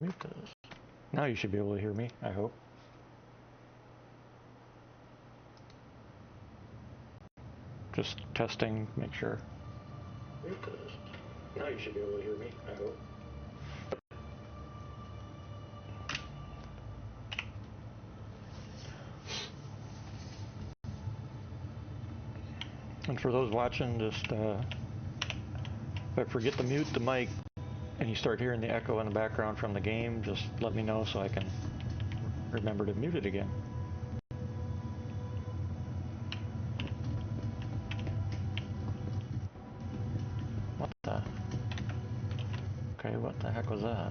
Mute this. Now you should be able to hear me, I hope. Just testing, make sure. Mute this. Now you should be able to hear me, I hope. And for those watching, just if I forget to mute the mic and you start hearing the echo in the background from the game, just let me know so I can remember to mute it again. What the? Okay, what the heck was that?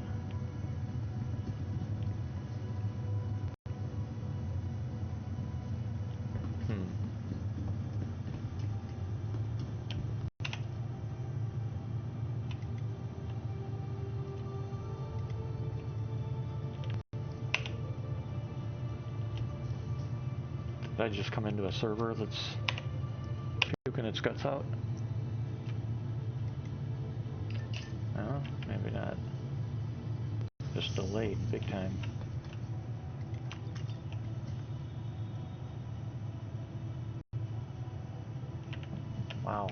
Did I just come into a server that's puking its guts out? No, maybe not. Just delayed big time. Wow.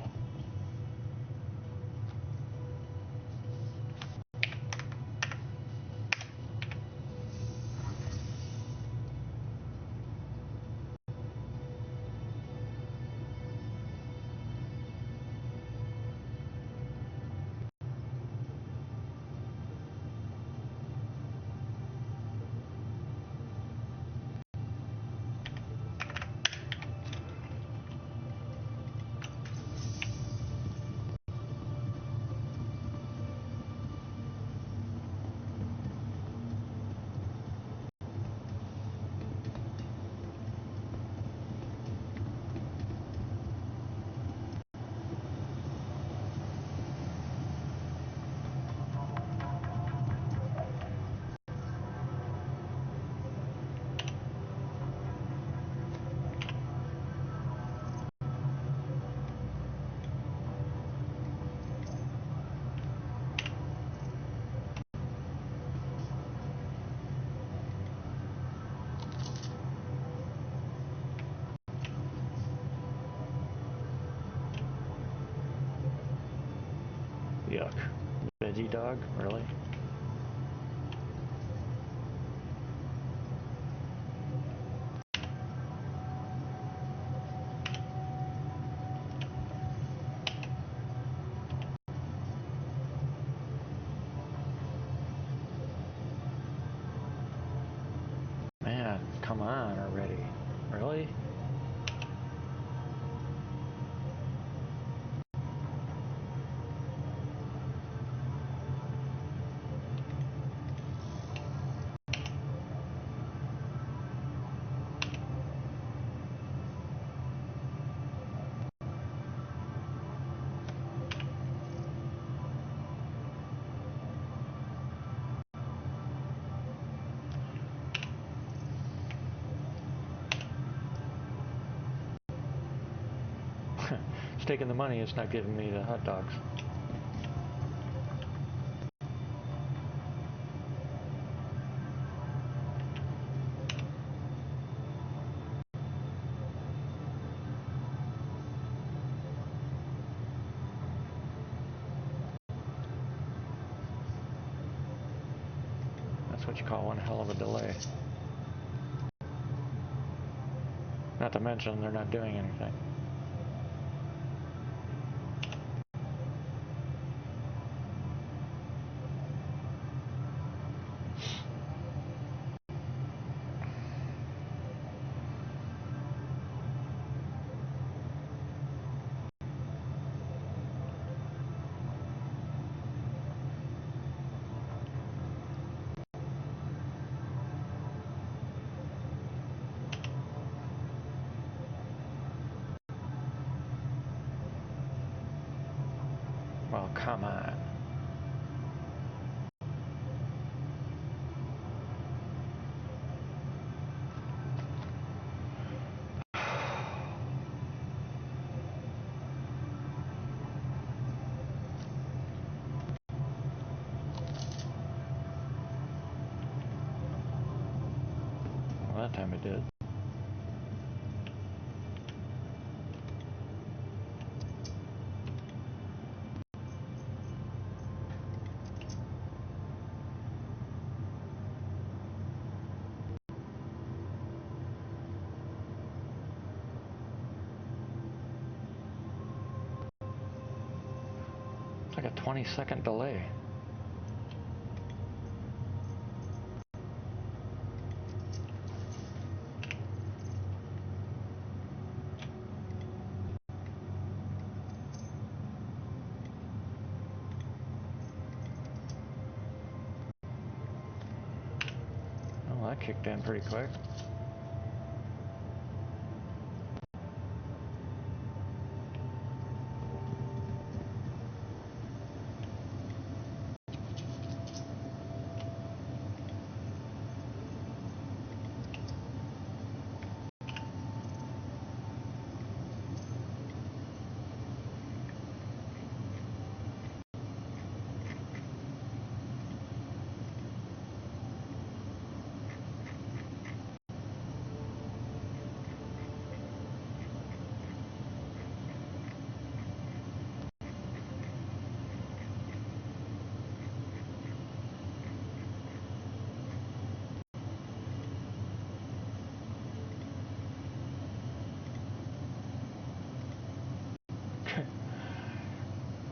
Yuck. Veggie dog? Really? Man, come on already. Really? It's taking the money, it's not giving me the hot dogs. That's what you call one hell of a delay. Not to mention, they're not doing anything. Well, come on. That time it did. It's like a 20-second delay. Well, that kicked in pretty quick.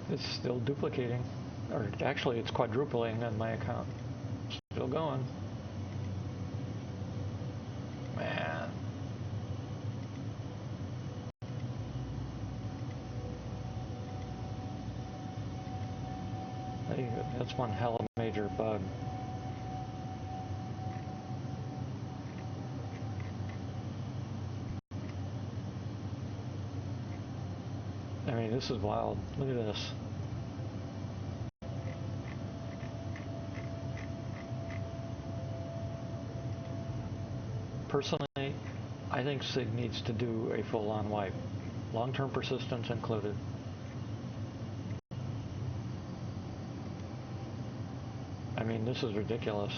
It's still duplicating, or actually it's quadrupling on my account. Still going. Man. That's one hell of a major bug. I mean, this is wild. Look at this. Personally, I think SIG needs to do a full-on wipe. Long-term persistence included. I mean, this is ridiculous.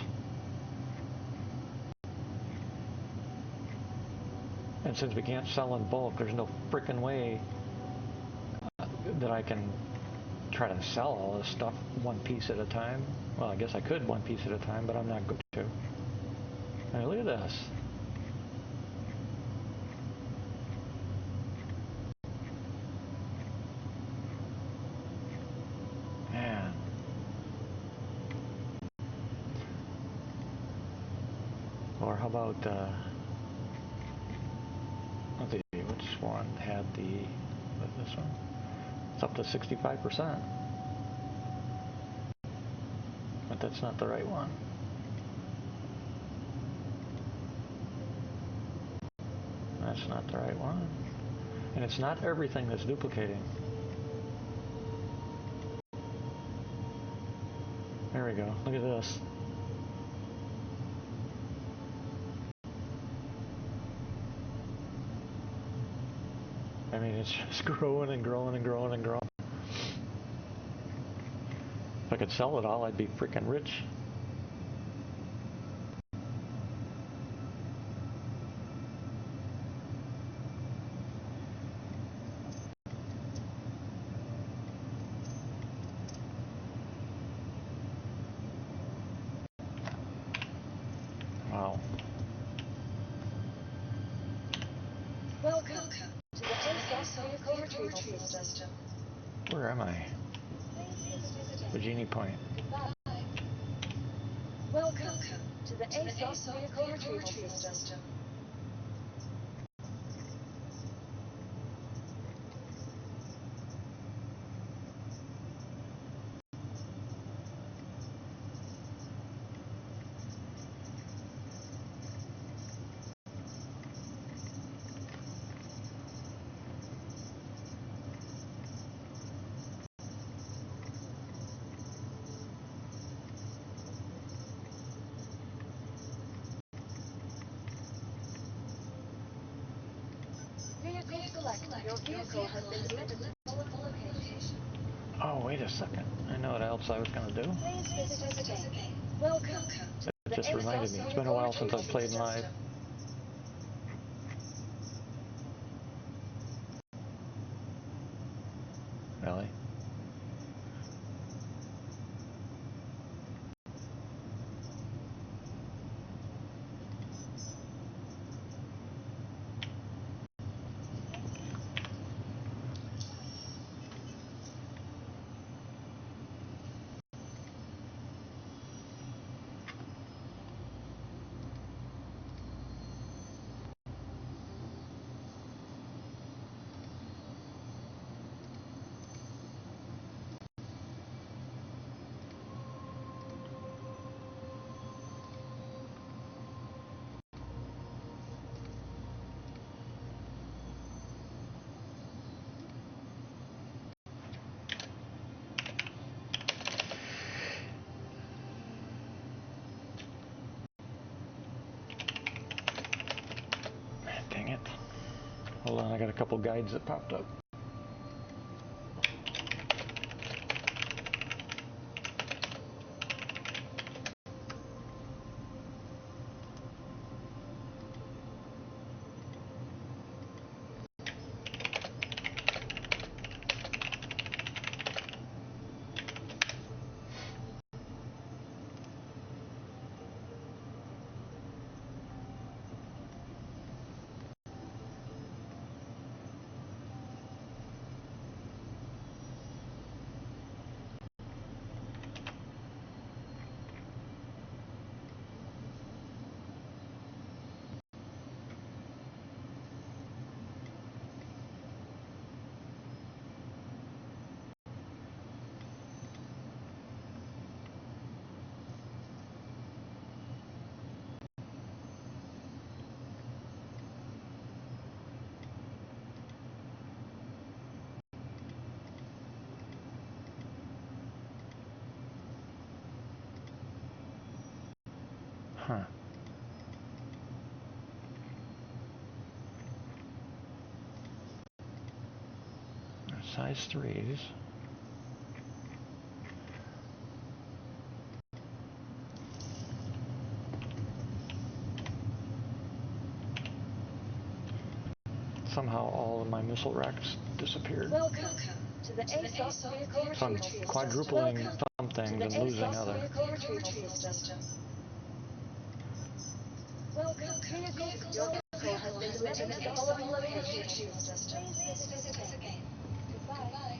And since we can't sell in bulk, there's no frickin' way that I can try to sell all this stuff one piece at a time. Well, I guess I could one piece at a time, but I'm not going to. I mean, look at this. Man. Or how about, let's see, which one had this one? It's up to 65%. But that's not the right one. That's not the right one. And it's not everything that's duplicating. There we go. Look at this. I mean, it's just growing and growing and growing and growing. If I could sell it all, I'd be freaking rich. Wow. Welcome to the ASOS Vehicle Retrieval System. Where am I? Virginia Point. Welcome to the ASOS Vehicle Retrieval System. Vehicle selected. Your vehicle has been delivered to the following location. Oh, wait a second. I know what else I was going to do. Please visit us again. Welcome to It just reminded me. It's been a while since I've played live. Hold on, I got a couple guides that popped up. Huh. Size 3s. Somehow all of my missile racks disappeared. Welcome to the ASOS vehicle So I'm retrieval quadrupling system. some things and To the losing ASOS others. vehicle retrieval system. Welcome. Vehicles, your vehicle has been delivered to the following locations. Please visit us again. Goodbye.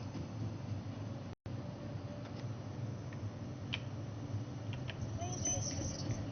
Please visit us again.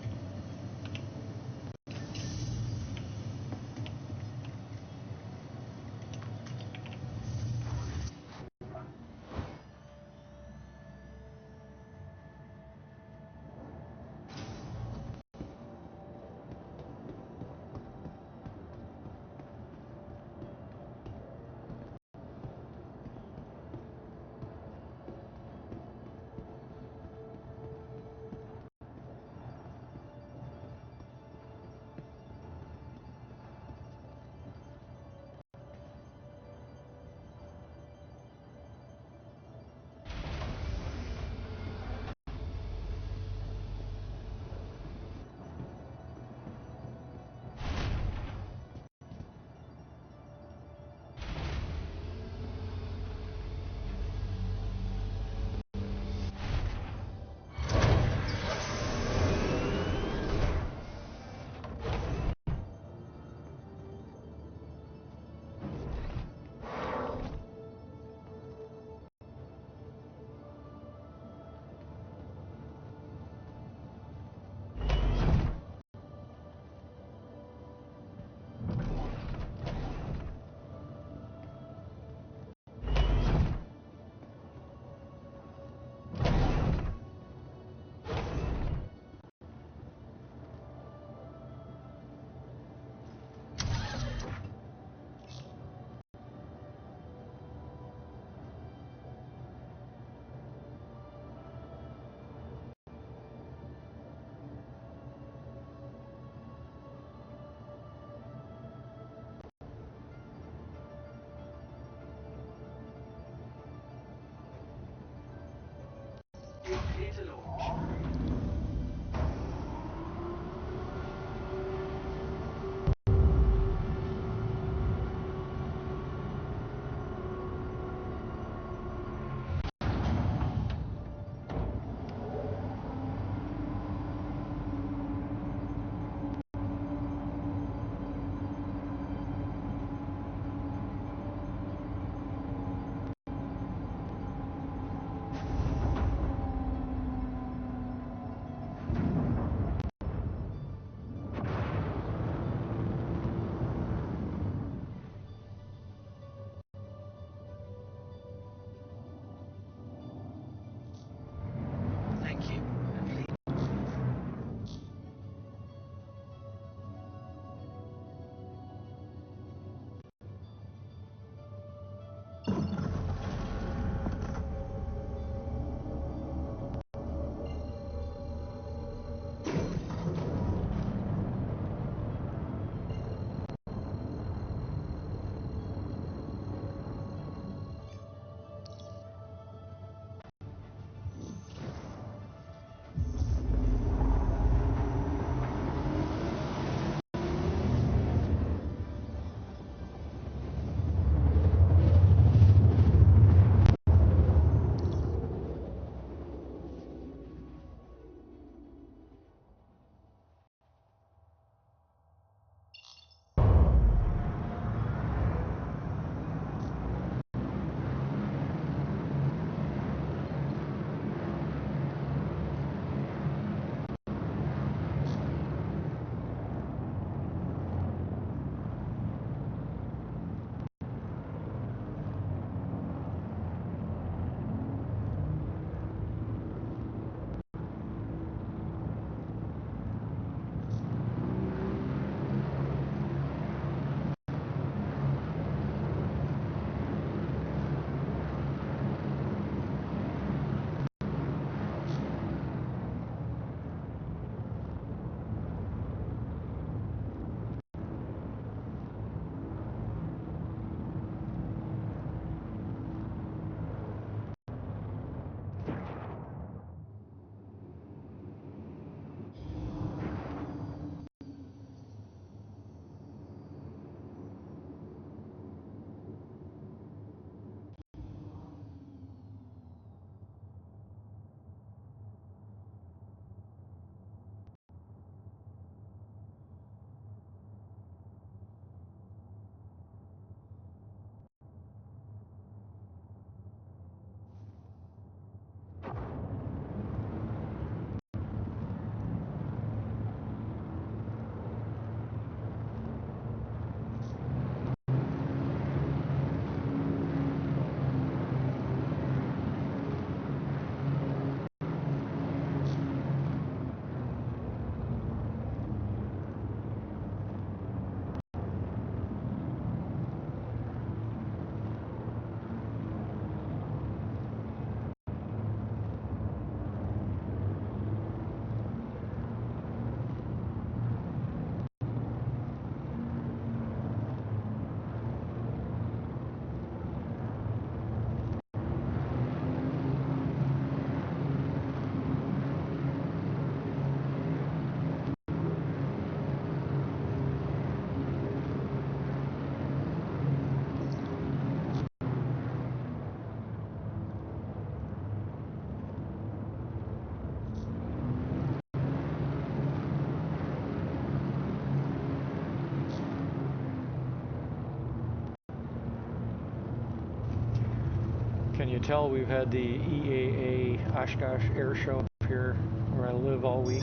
Can you tell we've had the EAA Oshkosh Air Show up here where I live all week?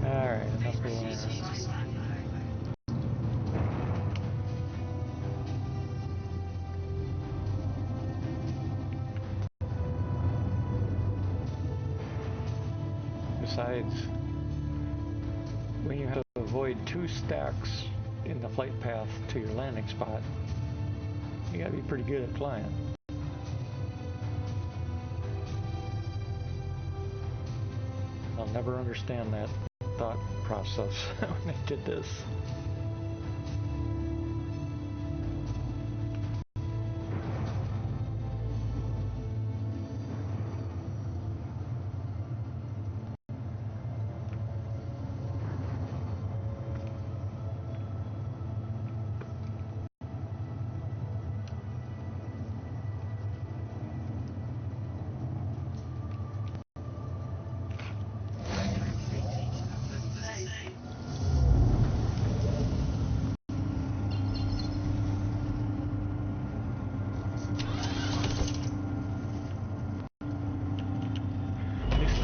Alright, enough for there. Besides, when you have to avoid 2 stacks in the flight path to your landing spot, you gotta be pretty good at flying. I'll never understand that thought process when I did this.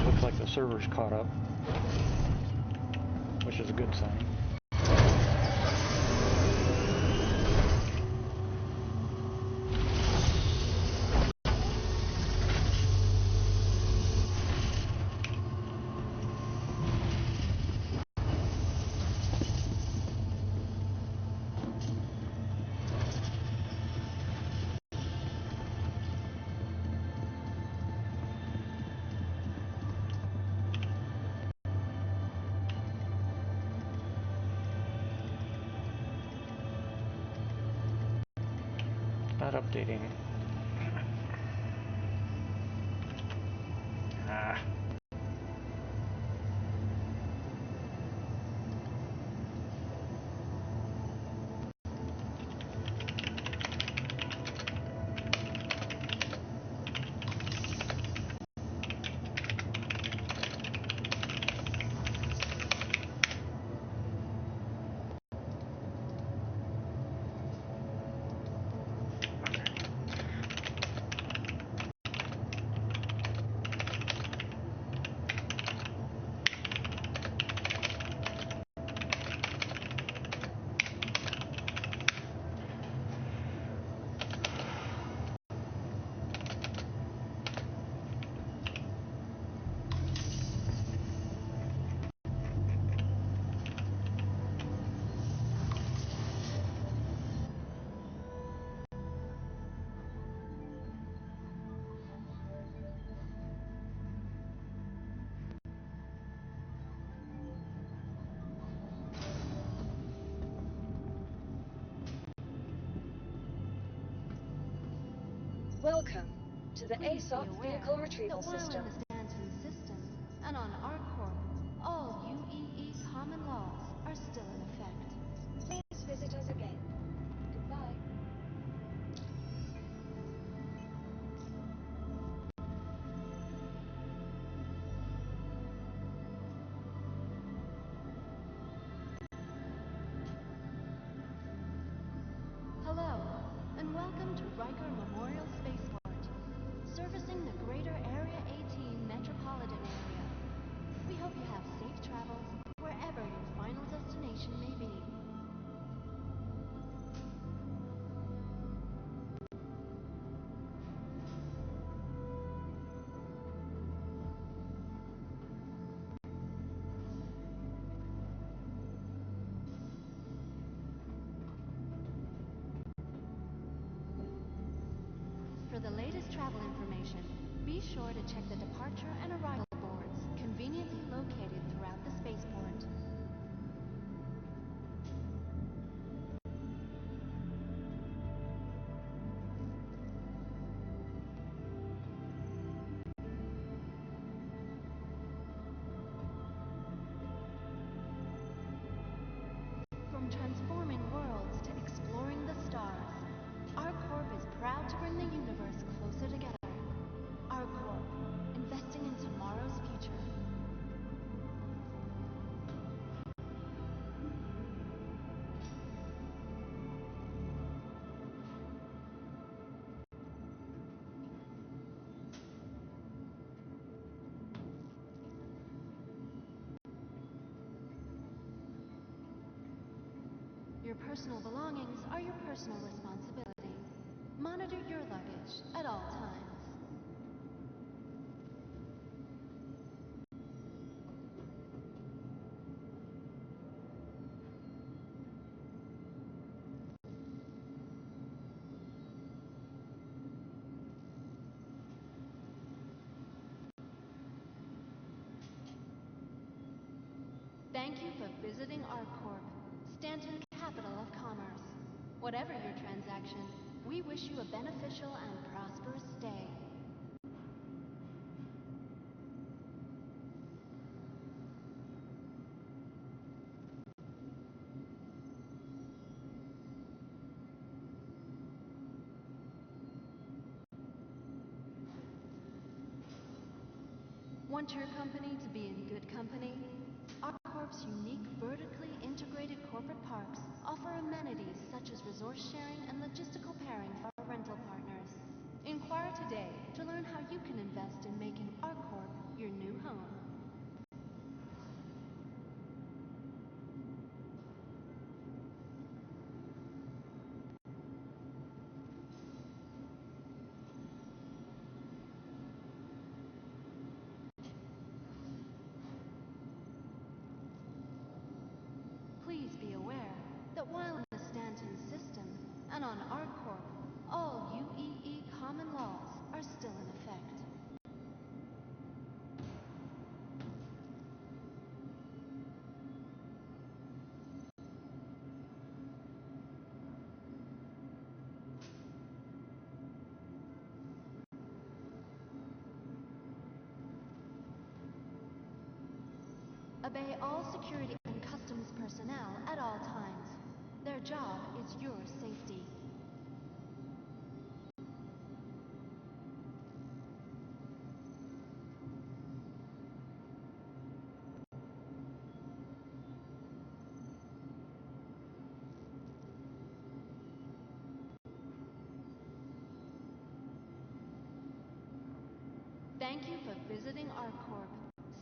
Looks like the server's caught up, which is a good sign. Not updating. Ah. Welcome to the Please be ASOP aware vehicle retrieval that while system. in the Stanton system and on our corp, all UEE common laws are still in effect. Please visit us again. Goodbye. Hello, and welcome to Riker Memorial Spaceport, servicing the greater Area 18 metropolitan area. We hope you have safe travels wherever your final destination may be. For the latest travel information, be sure to check the departure and arrival boards conveniently located throughout the spaceport. From transforming worlds to exploring the stars, our corp is proud to bring the universe closer together. Your personal belongings are your personal responsibility. Monitor your luggage at all times. Thank you for visiting ArcCorp, Stanton's capital of commerce. Whatever your transaction, we wish you a beneficial and prosperous stay. Want your company to be in good company? ArcCorp's unique vertically integrated corporate parks offer amenities such as resource sharing and logistical pairing for our rental partners. Inquire today to learn how you can invest in making ArcCorp your new home. Please be aware that while in the Stanton system and on ArcCorp, all UEE common laws are still in effect. Obey all security and customs personnel at all times. Their job is your safety. Thank you for visiting ArcCorp,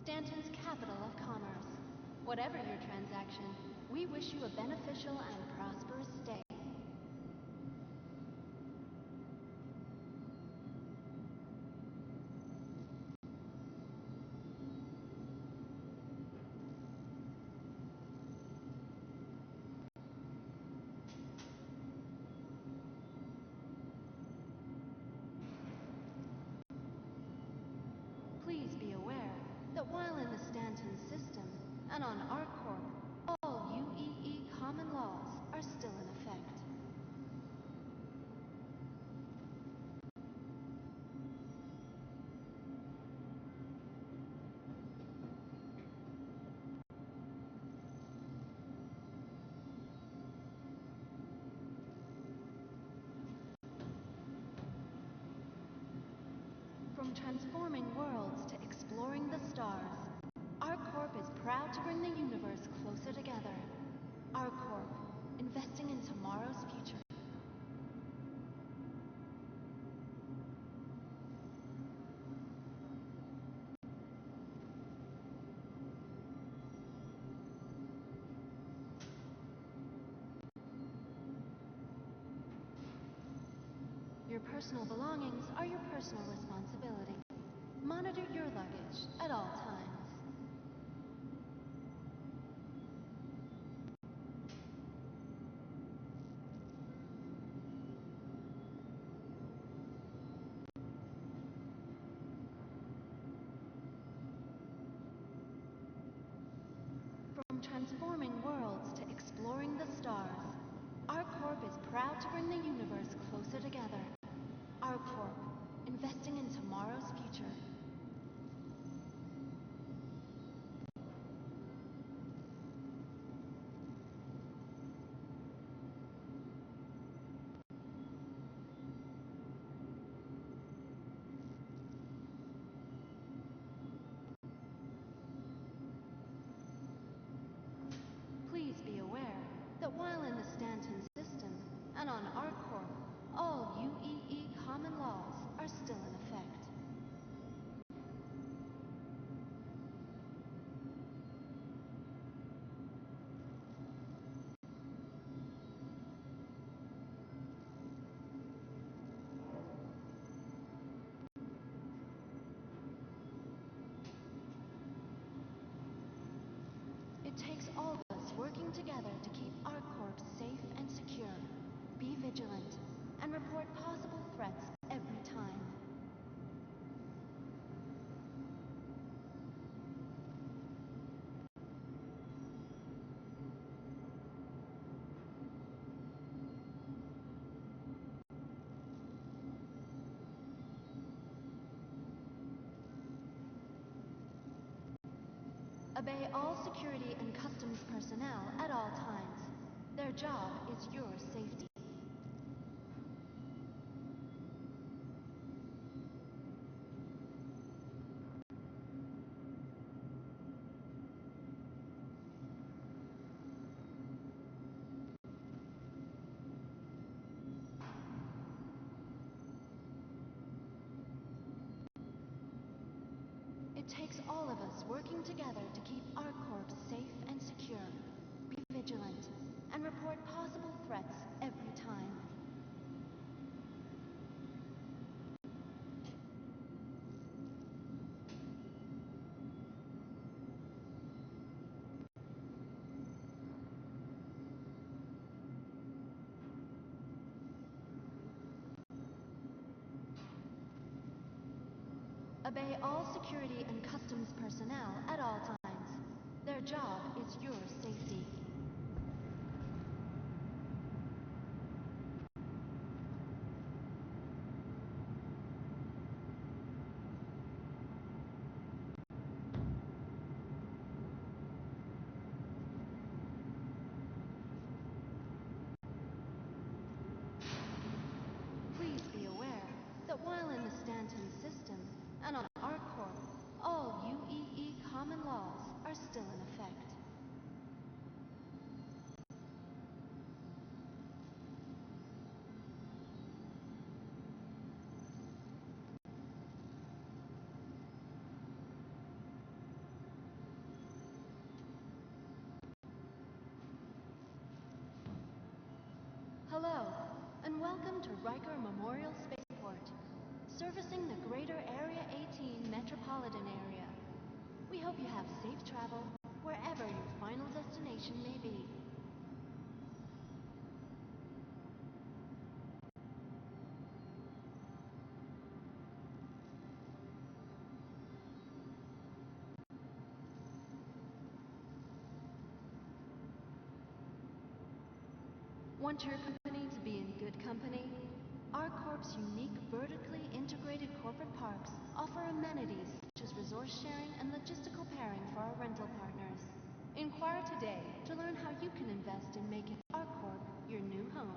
Stanton's capital of commerce. Whatever your transaction, we wish you a beneficial and prosperous stay. Please be aware that while in the Stanton system and on ArcCorp, all UEE common laws are still in effect. From transforming worlds to exploring the stars, ArcCorp is proud to bring the universe closer together. ArcCorp, investing in tomorrow's future. Your personal belongings are your personal responsibility. Monitor your luggage at all times. From transforming worlds to exploring the stars, ArcCorp is proud to bring the universe closer together. ArcCorp, investing in tomorrow's future. Please be aware that while in the Stanton system and on ArcCorp, all UEE common laws are still in effect. takes all of us working together to keep ArcCorp safe and secure. Be vigilant and report possible threats every time. Obey all security and customs personnel at all times. Their job is your safety. It takes all of us working together to keep ArcCorp safe and secure. Be vigilant and report possible threats every time. Obey all security and customs personnel at all times. Their job is your safety. Please be aware that while in the Stanton system and on ArcCorp, all UEE common laws are still in effect. Hello, and welcome to Riker Memorial Spaceport, servicing the greater Area 18 metropolitan area. We hope you have safe travel wherever your final destination may be. Want your company to be in good company? ArcCorp's unique vertically integrated corporate parks offer amenities such as resource sharing and logistical pairing for our rental partners. Inquire today to learn how you can invest in making ArcCorp your new home.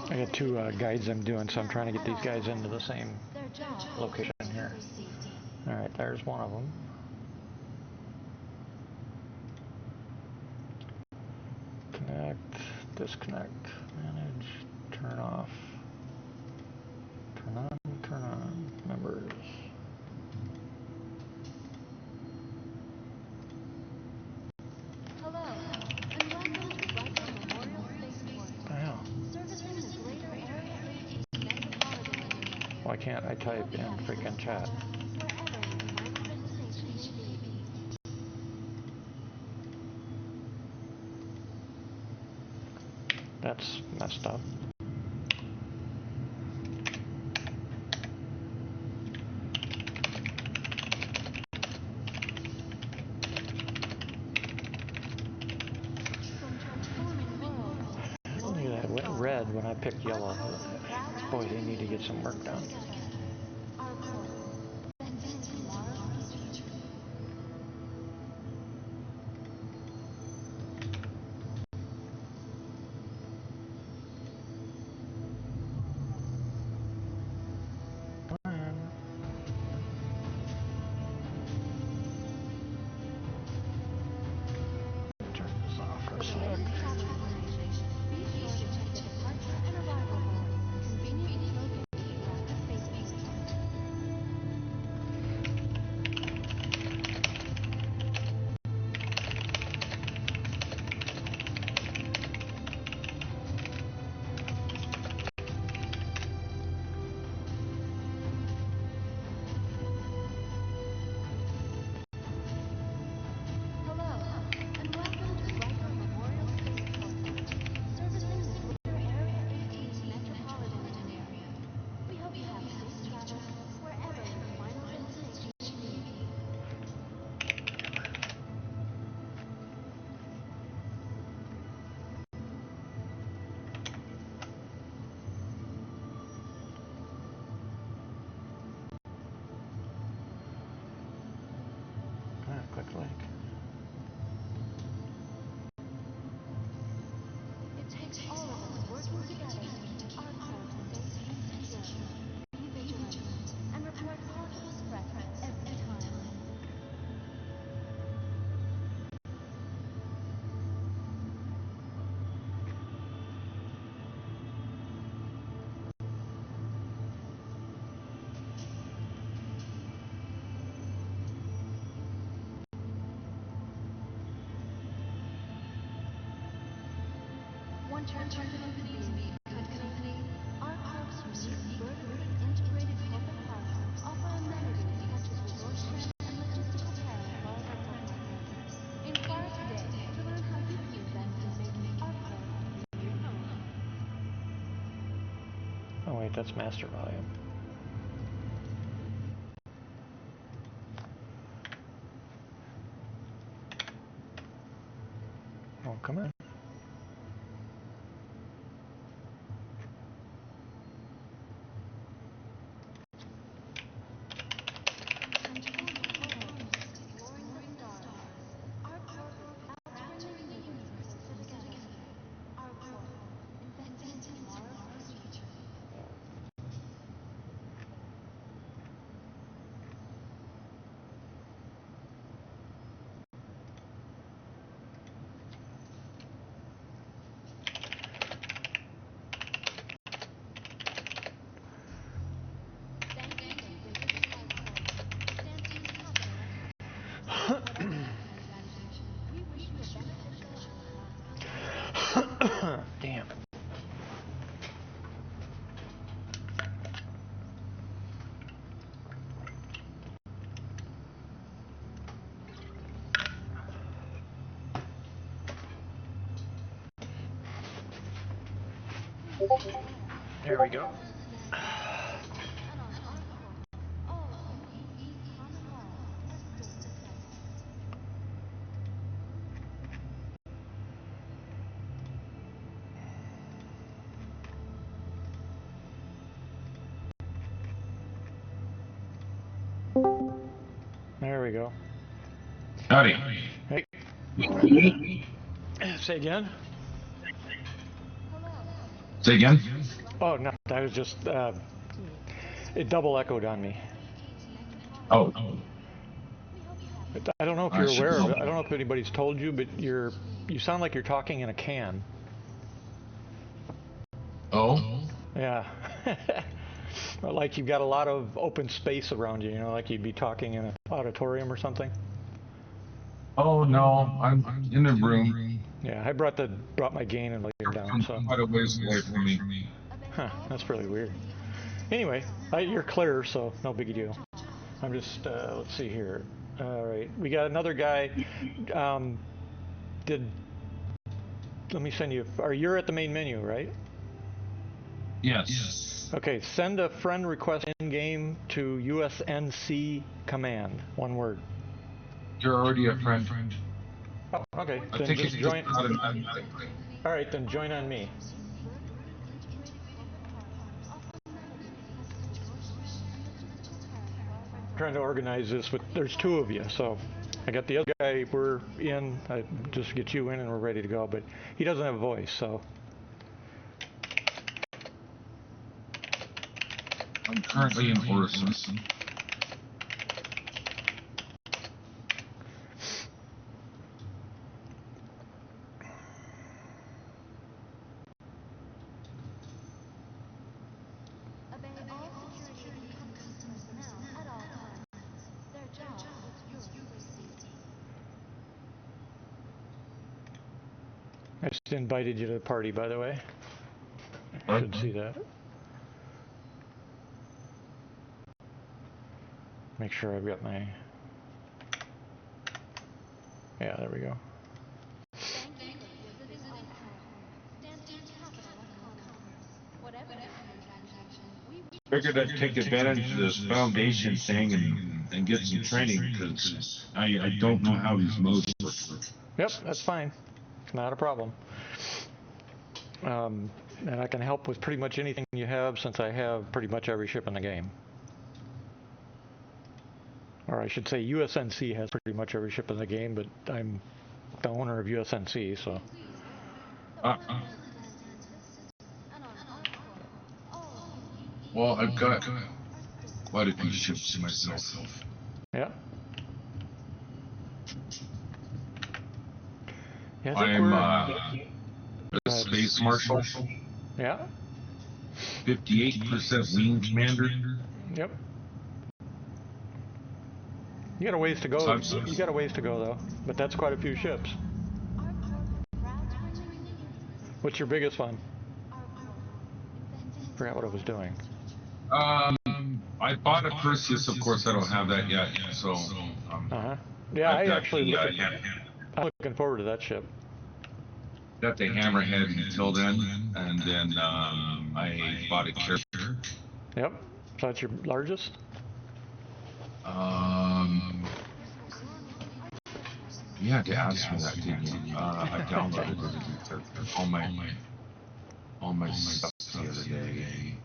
I got two guides I'm doing, so I'm trying to get these guys into the same location here. Alright, there's one of them. Connect, disconnect, manage, turn off, turn on, members. Hello, and welcome to Riker Memorial Spaceport. What the hell? Servicing the greater Area 18 metropolitan area. Why can't I type in freaking chat? Wherever your final destination may be. That's messed up. From transforming worlds, Look at that, went red when I picked yellow. Boy, they need to get some work done. ArcCorp, bending tomorrow's future. Turn this off for a For the sec. latest travel information, be sure to check the departure and arrival board, conveniently located throughout the spaceport. look like. It takes all of us working together to keep our corps safe and secure. Be vigilant and report possible threats every time. Once your company be a good company, our corp's unique vertically integrated corporate parks offer amenities such as resort trips and logistical care for all of our corp partners. Inquire today to learn how you can invest in making our corp your home. Oh wait, that's master volume. Oh, come on. Damn. There we go. There we go. Howdy. Hey. Say again? Say again? Oh, no, I was just, it double echoed on me. Oh. I don't know if I you're should aware of know. it. I don't know if anybody's told you, but you sound like you're talking in a can. Oh? Yeah. Like you've got a lot of open space around you, like you'd be talking in an auditorium or something. Oh, no. I'm in a room. Yeah, I brought my gain and volume down, so. Quite a ways away from me. Huh, that's really weird. Anyway, you're clear, so no big deal. I'm just, let's see here. All right, we got another guy. Let me send you, you're at the main menu, right? Yes. Okay, send a friend request in-game to USNC command, one word. You're already a friend. Oh, okay, I then think just it's join. just automatically. All right, then join on me. Trying to organize this, but there's two of you, so I got the other guy, we're in, I just get you in and we're ready to go, but he doesn't have a voice, so. I'm currently in Orson. Obey all security and customs personnel at all times. Their job is your safety. I just invited you to the party, by the way. You should see that. Make sure I've got my... Yeah, there we go. Thank you for visiting our corp. Stanton's capital economy. Whatever your transaction, we Figured I'd take advantage of this foundation thing and get some training because I don't know how these modes work. Yep, that's fine. Not a problem. And I can help with pretty much anything you have since I have pretty much every ship in the game. or I should say USNC has pretty much every ship in the game, but I'm the owner of USNC, so. Well, I've got quite a few ships myself. Yeah. Yeah, I think I'm we're a space marshal, yeah. 58% wing commander. Yep. You got a ways to go. You got a ways to go though, but that's quite a few ships. What's your biggest one? Forgot what I was doing. I bought a Perseus. Of course, I don't have that yet. So, Yeah, I've got I'm looking forward to that ship. got the Hammerhead until then, and then I bought a character. Yep. So that's your largest. You had to ask me that, didn't you? I downloaded all my stuff the other day.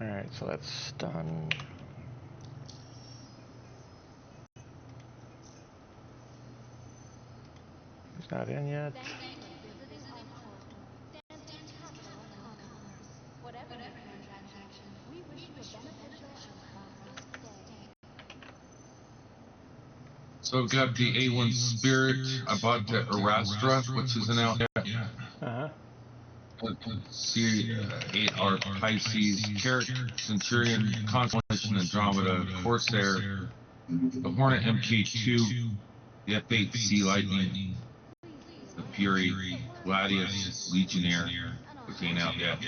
All right, so that's done. He's not in yet. So I've got the A1 Spirit. I bought the Erastra, which isn't out yet. C8R Pisces, Carrot, Centurion, Constellation Andromeda, Corsair, the Hornet MK2, the F8 Sea Lightning, the Fury, Gladius, Legionnaire, which ain't out yet.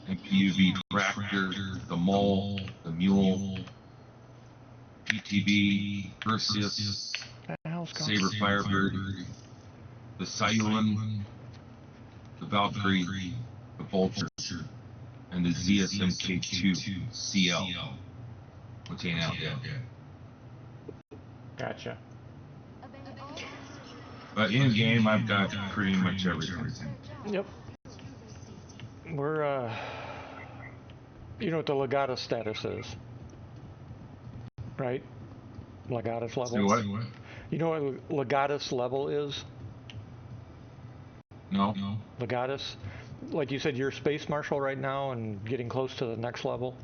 MPUV Tractor, the Mole, the Mule, PTB, Perseus, Saber Firebird, the Cylon, the Valkyrie, the Vulture, and the ZSMK2 CL, which ain't out yet. Gotcha. But in game, I've got pretty much everything. Yep. We're you know what the Legatus status is, right? Legatus level. So what? You know what Legatus level is? No. Legatus, like you said, you're Space Marshal right now and getting close to the next level.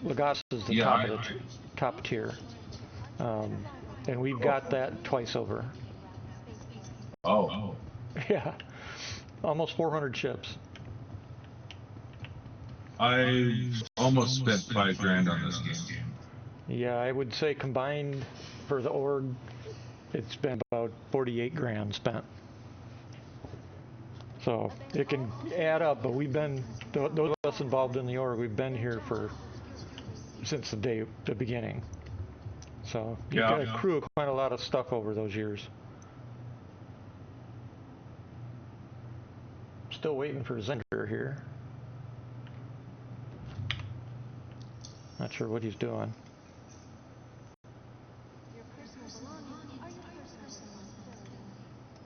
Legatus is the top of the top tier, and we've got that twice over. Oh. Yeah, almost 400 ships. I almost spent $5,000 on this game. Yeah, I would say combined for the org, it's been about 48 grand spent. So it can add up, but we've been, those of us involved in the org, we've been here since the beginning. So you got to accrue quite a lot of stuff over those years. Still waiting for Zinger here. Not sure what he's doing. Your personal belongings are your personal responsibility.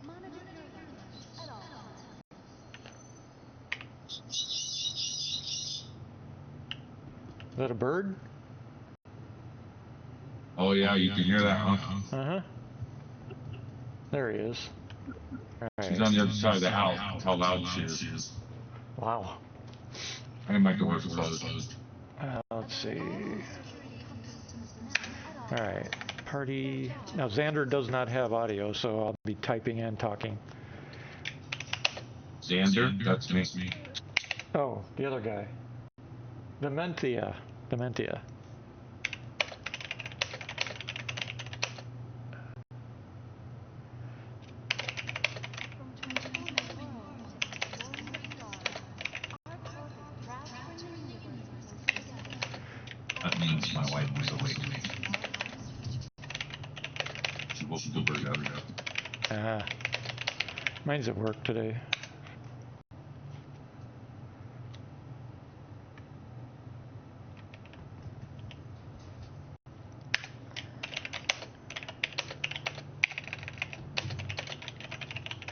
Monitor your luggage at all times. Is that a bird? Oh yeah, you can hear that, huh? Uh-huh. There he is. All right. She's on the other side of the house. That's how loud she is. Wow. And my door's closed. Let's see. All right. Party. Now Xander does not have audio, so I'll be typing and talking. Xander? That's me. Oh, the other guy. Dementia. That means my wife was awake. She woke the bird out. Mine's at work today.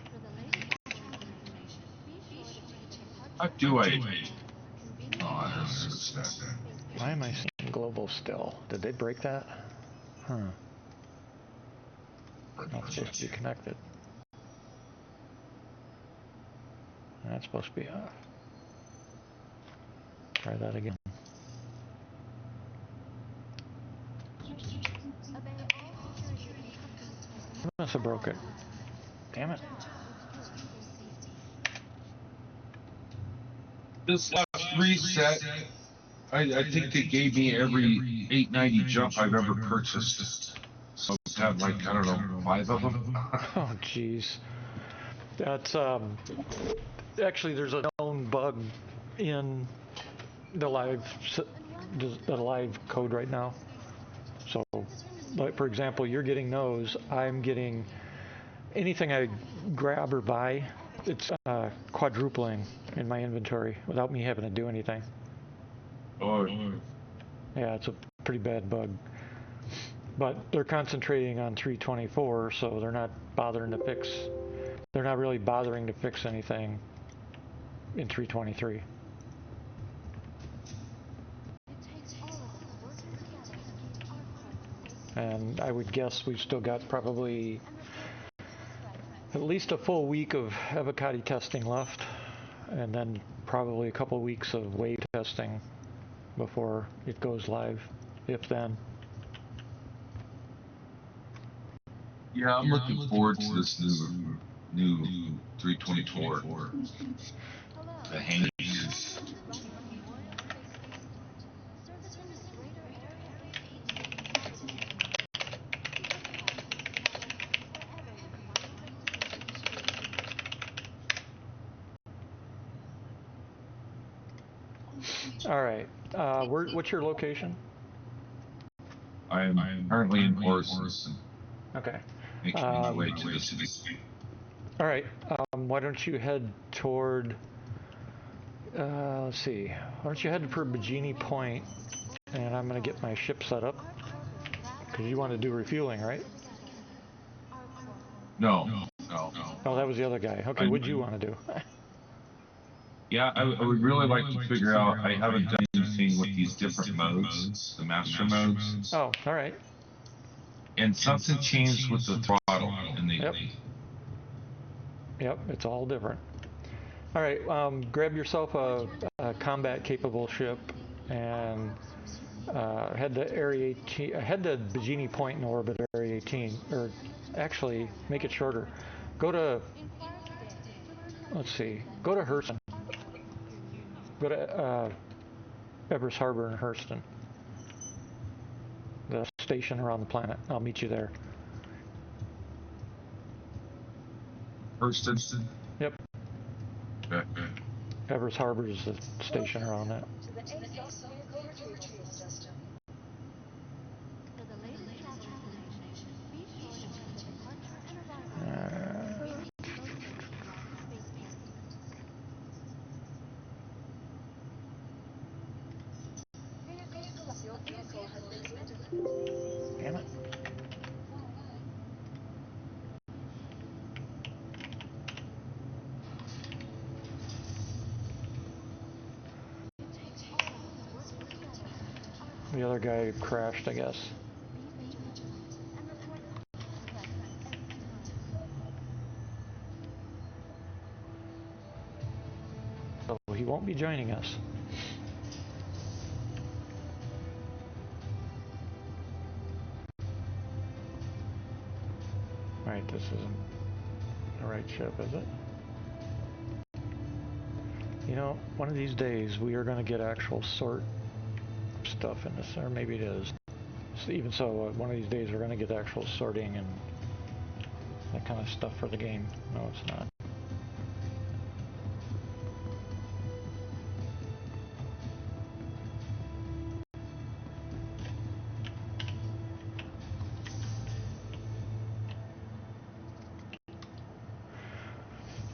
For the latest information, be sure to check How do I? Oh, that's good stuff. Why am I seeing global still? Did they break that? Huh. Not supposed to be connected. That's supposed to be off. Try that again. I must have broke it. Damn it. This last reset, I think they gave me every 890 jump I've ever purchased. So I've had like, I don't know, 5 of them. Oh, jeez. That's, actually, there's a known bug in the live code right now. So, like, for example, you're getting those. I'm getting anything I grab or buy, it's quadrupling in my inventory without me having to do anything. Oh, Yeah, it's a pretty bad bug. But they're concentrating on 324, so they're not bothering to fix. They're not really bothering to fix anything in 323. And I would guess we've still got probably at least a full week of avocado testing left, and then probably a couple weeks of wave testing before it goes live, if then. yeah, I'm looking forward to this new 324. The hangs. All right. What's your location? I am currently in Orson, Okay. making my way to the city. All right. Why don't you head toward? Let's see. Why don't you head for Bikini Point, and I'm gonna get my ship set up because you want to do refueling, right? No. Oh, that was the other guy. Okay, what'd you want to do? Yeah, I would really like to figure out. I haven't done anything with these different modes, the master modes. Oh, all right. And something changed with the throttle, and Yep, it's all different. All right, grab yourself a combat capable ship and head to Area 18. Head to Bikini Point in orbit Area 18, or actually make it shorter. Go to, let's see, go to Hurston. Go to Evers Harbor in Hurston, the station around the planet. I'll meet you there. Hurston. Yep. Okay. Evers Harbor is the station around that. To the ASOS vehicle retrieval system. For the latest travel information, be sure to check the departure and arrival located throughout the spaceport. Your vehicle has been detected. Damn it. The other guy crashed, I guess. So he won't be joining us. Right, this isn't the right ship, is it? You know, one of these days we are going to get actual sort stuff in this, or maybe it is. So even so, one of these days we're going to get actual sorting and that kind of stuff for the game. No, it's not.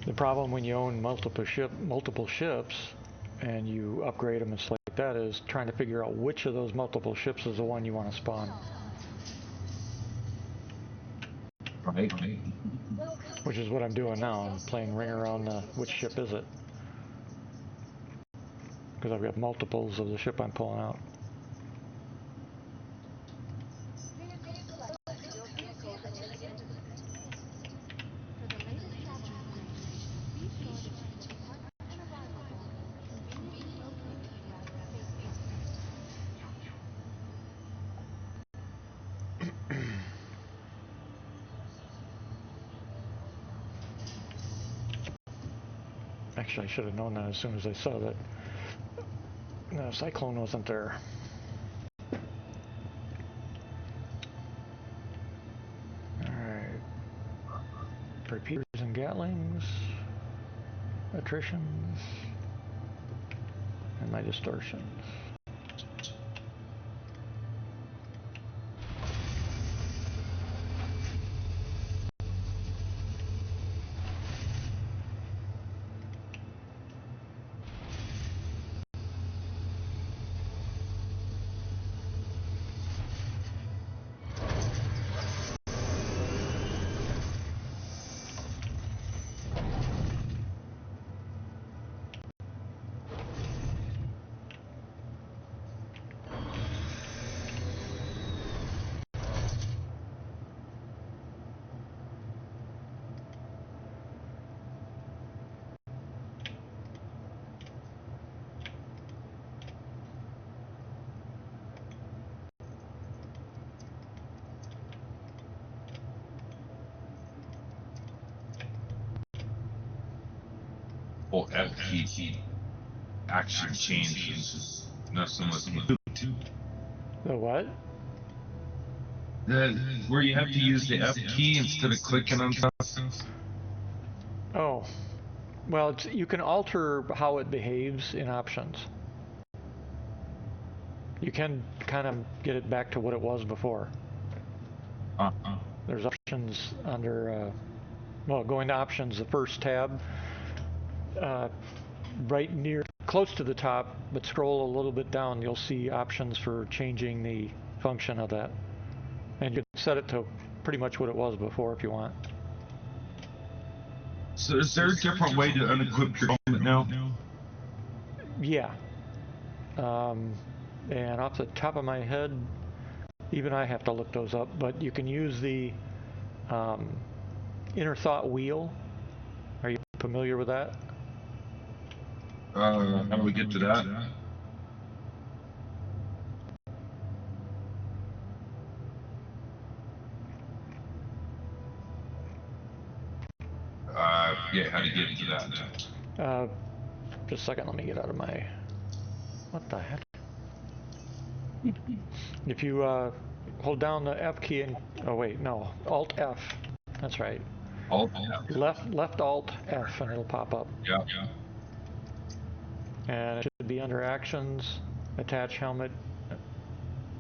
The problem when you own multiple ships and you upgrade them and stuff like that is trying to figure out which of those multiple ships is the one you want to spawn. Right. Which is what I'm doing now. I'm playing ring around which ship is it. because I've got multiples of the ship I'm pulling out. Vehicle select. Your vehicle has entered the system. For the latest travel information, be sure to check the departure and arrival board, conveniently located throughout the spaceport. Actually, I should have known that as soon as I saw that the cyclone wasn't there. Alright. Repeaters and Gatlings. Attritions. And my distortions. Well, F key action changes. Nothing with me. The what? Where you have to use the F key instead of clicking on stuff. Oh. Well, you can alter how it behaves in options. You can kind of get it back to what it was before. There's options under, well, going to options, the first tab, right near, close to the top, but scroll a little bit down, you'll see options for changing the function of that. And you can set it to pretty much what it was before if you want. So is there a different way to unequip your helmet now? Yeah. And off the top of my head, even I have to look those up, but you can use the inner thought wheel. Are you familiar with that? How do we get to that? Yeah, how to get into that? Just a second, let me get out of my... What the heck? If you hold down the F key and... Oh wait, no. Alt F. That's right. Alt F. Left Alt F and it'll pop up. Yeah. And it should be under Actions, Attach Helmet,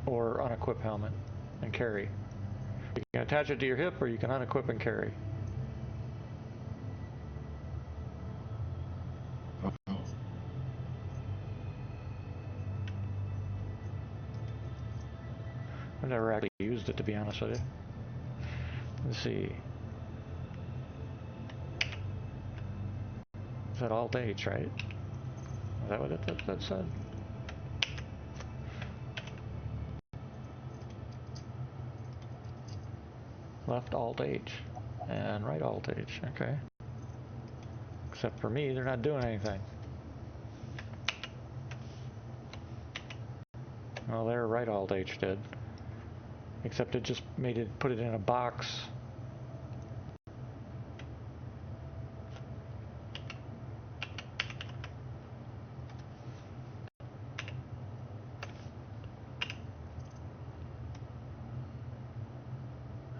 or Unequip Helmet, and Carry. You can attach it to your hip or you can unequip and carry. I've never actually used it, to be honest with you. Let's see. Is that Alt H, right? Is that what that said? Left Alt H and right Alt H. Okay. Except for me, they're not doing anything. Well, there, right Alt H did. Except it just made it, put it in a box.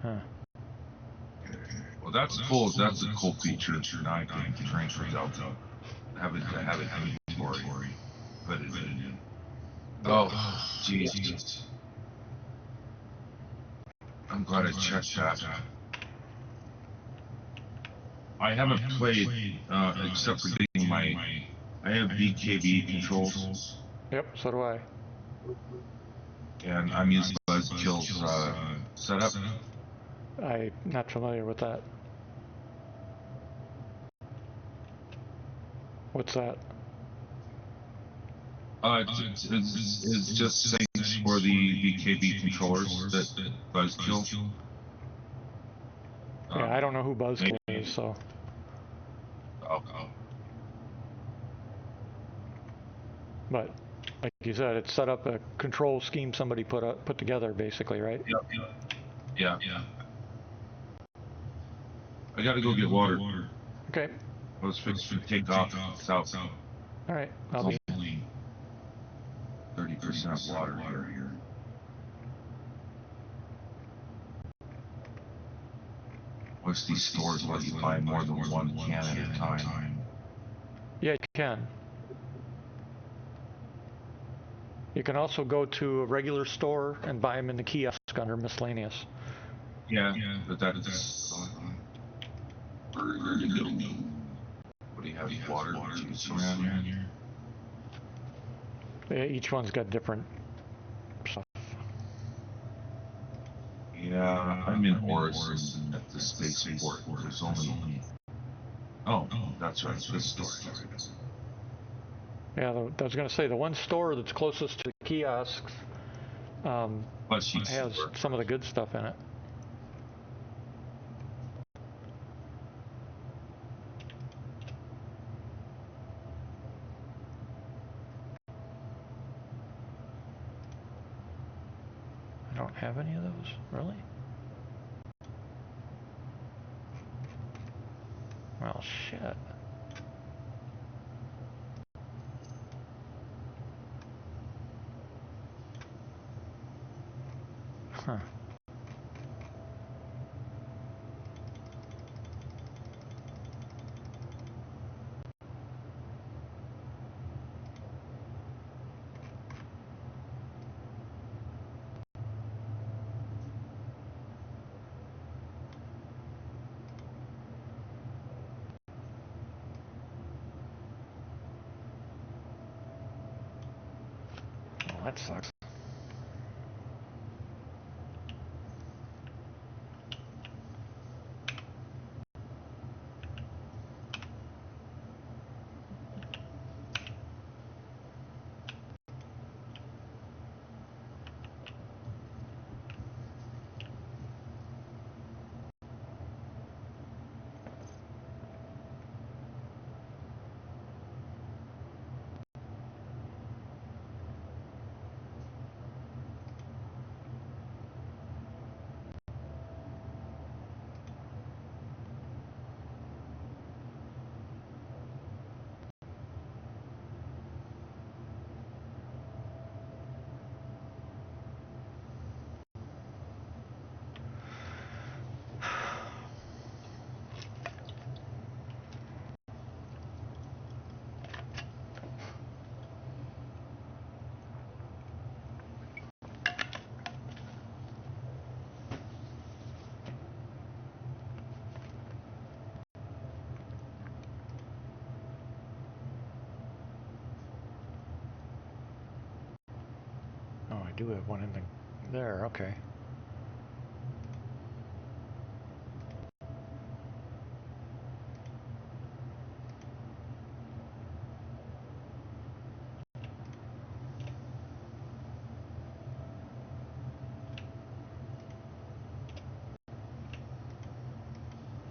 Huh. Well, that's cool. That's a cool feature. Now I can transfer out to have it inventory. Put it in. Oh, jeez. I'm glad I checked that. I haven't played except for getting my. I have BKB controls. Yep, so do I. And I'm using Buzzkill's setup. I'm not familiar with that. What's that? It's just settings for the BKB controllers that Buzzkill. Yeah, I don't know who Buzzkill maybe- is, so. Oh. But like you said, it's set up a control scheme somebody put together, basically, right? Yeah. I gotta go get water. Okay. I was fixing to take off south. All right. I'll It's be. only 30% water here. What's these stores let you buy more than one can at a time? Yeah, you can. You can also go to a regular store and buy them in the kiosk under miscellaneous. Yeah, but that's. Where to go? What do you have? Water juice around here? Yeah, each one's got different stuff. Yeah, I'm in Orison at the spaceport. There's only. Oh, that's right. This store. Yeah, I was going to say the one store that's closest to the kiosks has some of the good stuff in it. I don't have any of those, really? Well, shit. Huh. Well, that sucks. Oh, I do have one in there, okay.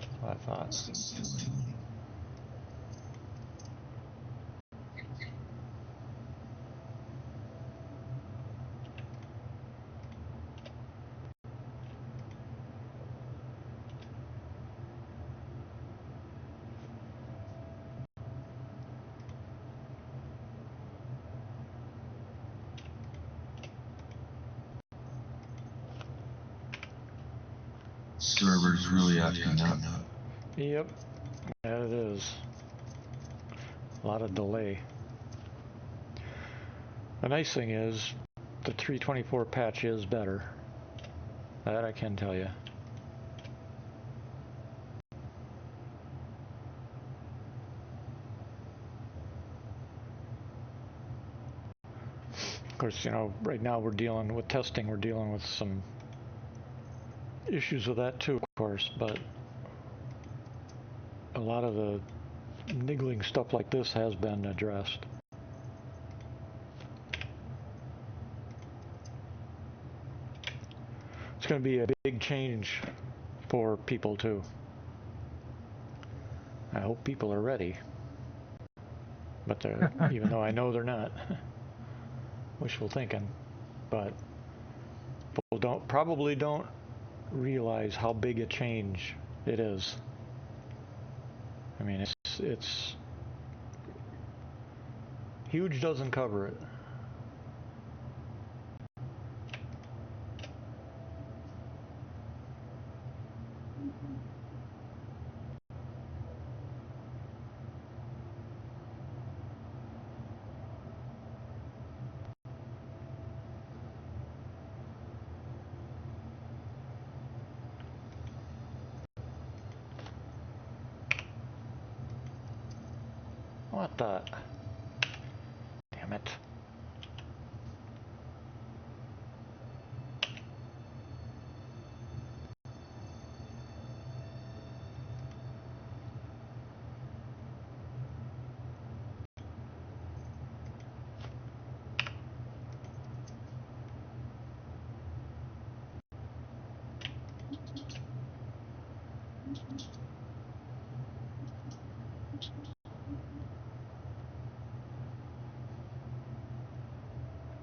That's what I thought. Server's really acting up. Yep, yeah, it is. A lot of delay. The nice thing is, the 324 patch is better. That I can tell you. Of course, you know, right now we're dealing with testing, we're dealing with some issues with that too, of course, but a lot of the niggling stuff like this has been addressed. It's going to be a big change for people too. I hope people are ready. But they're, even though I know they're not. Wishful thinking. But people probably don't realize how big a change it is. I mean, it's huge doesn't cover it. What the? Damn it.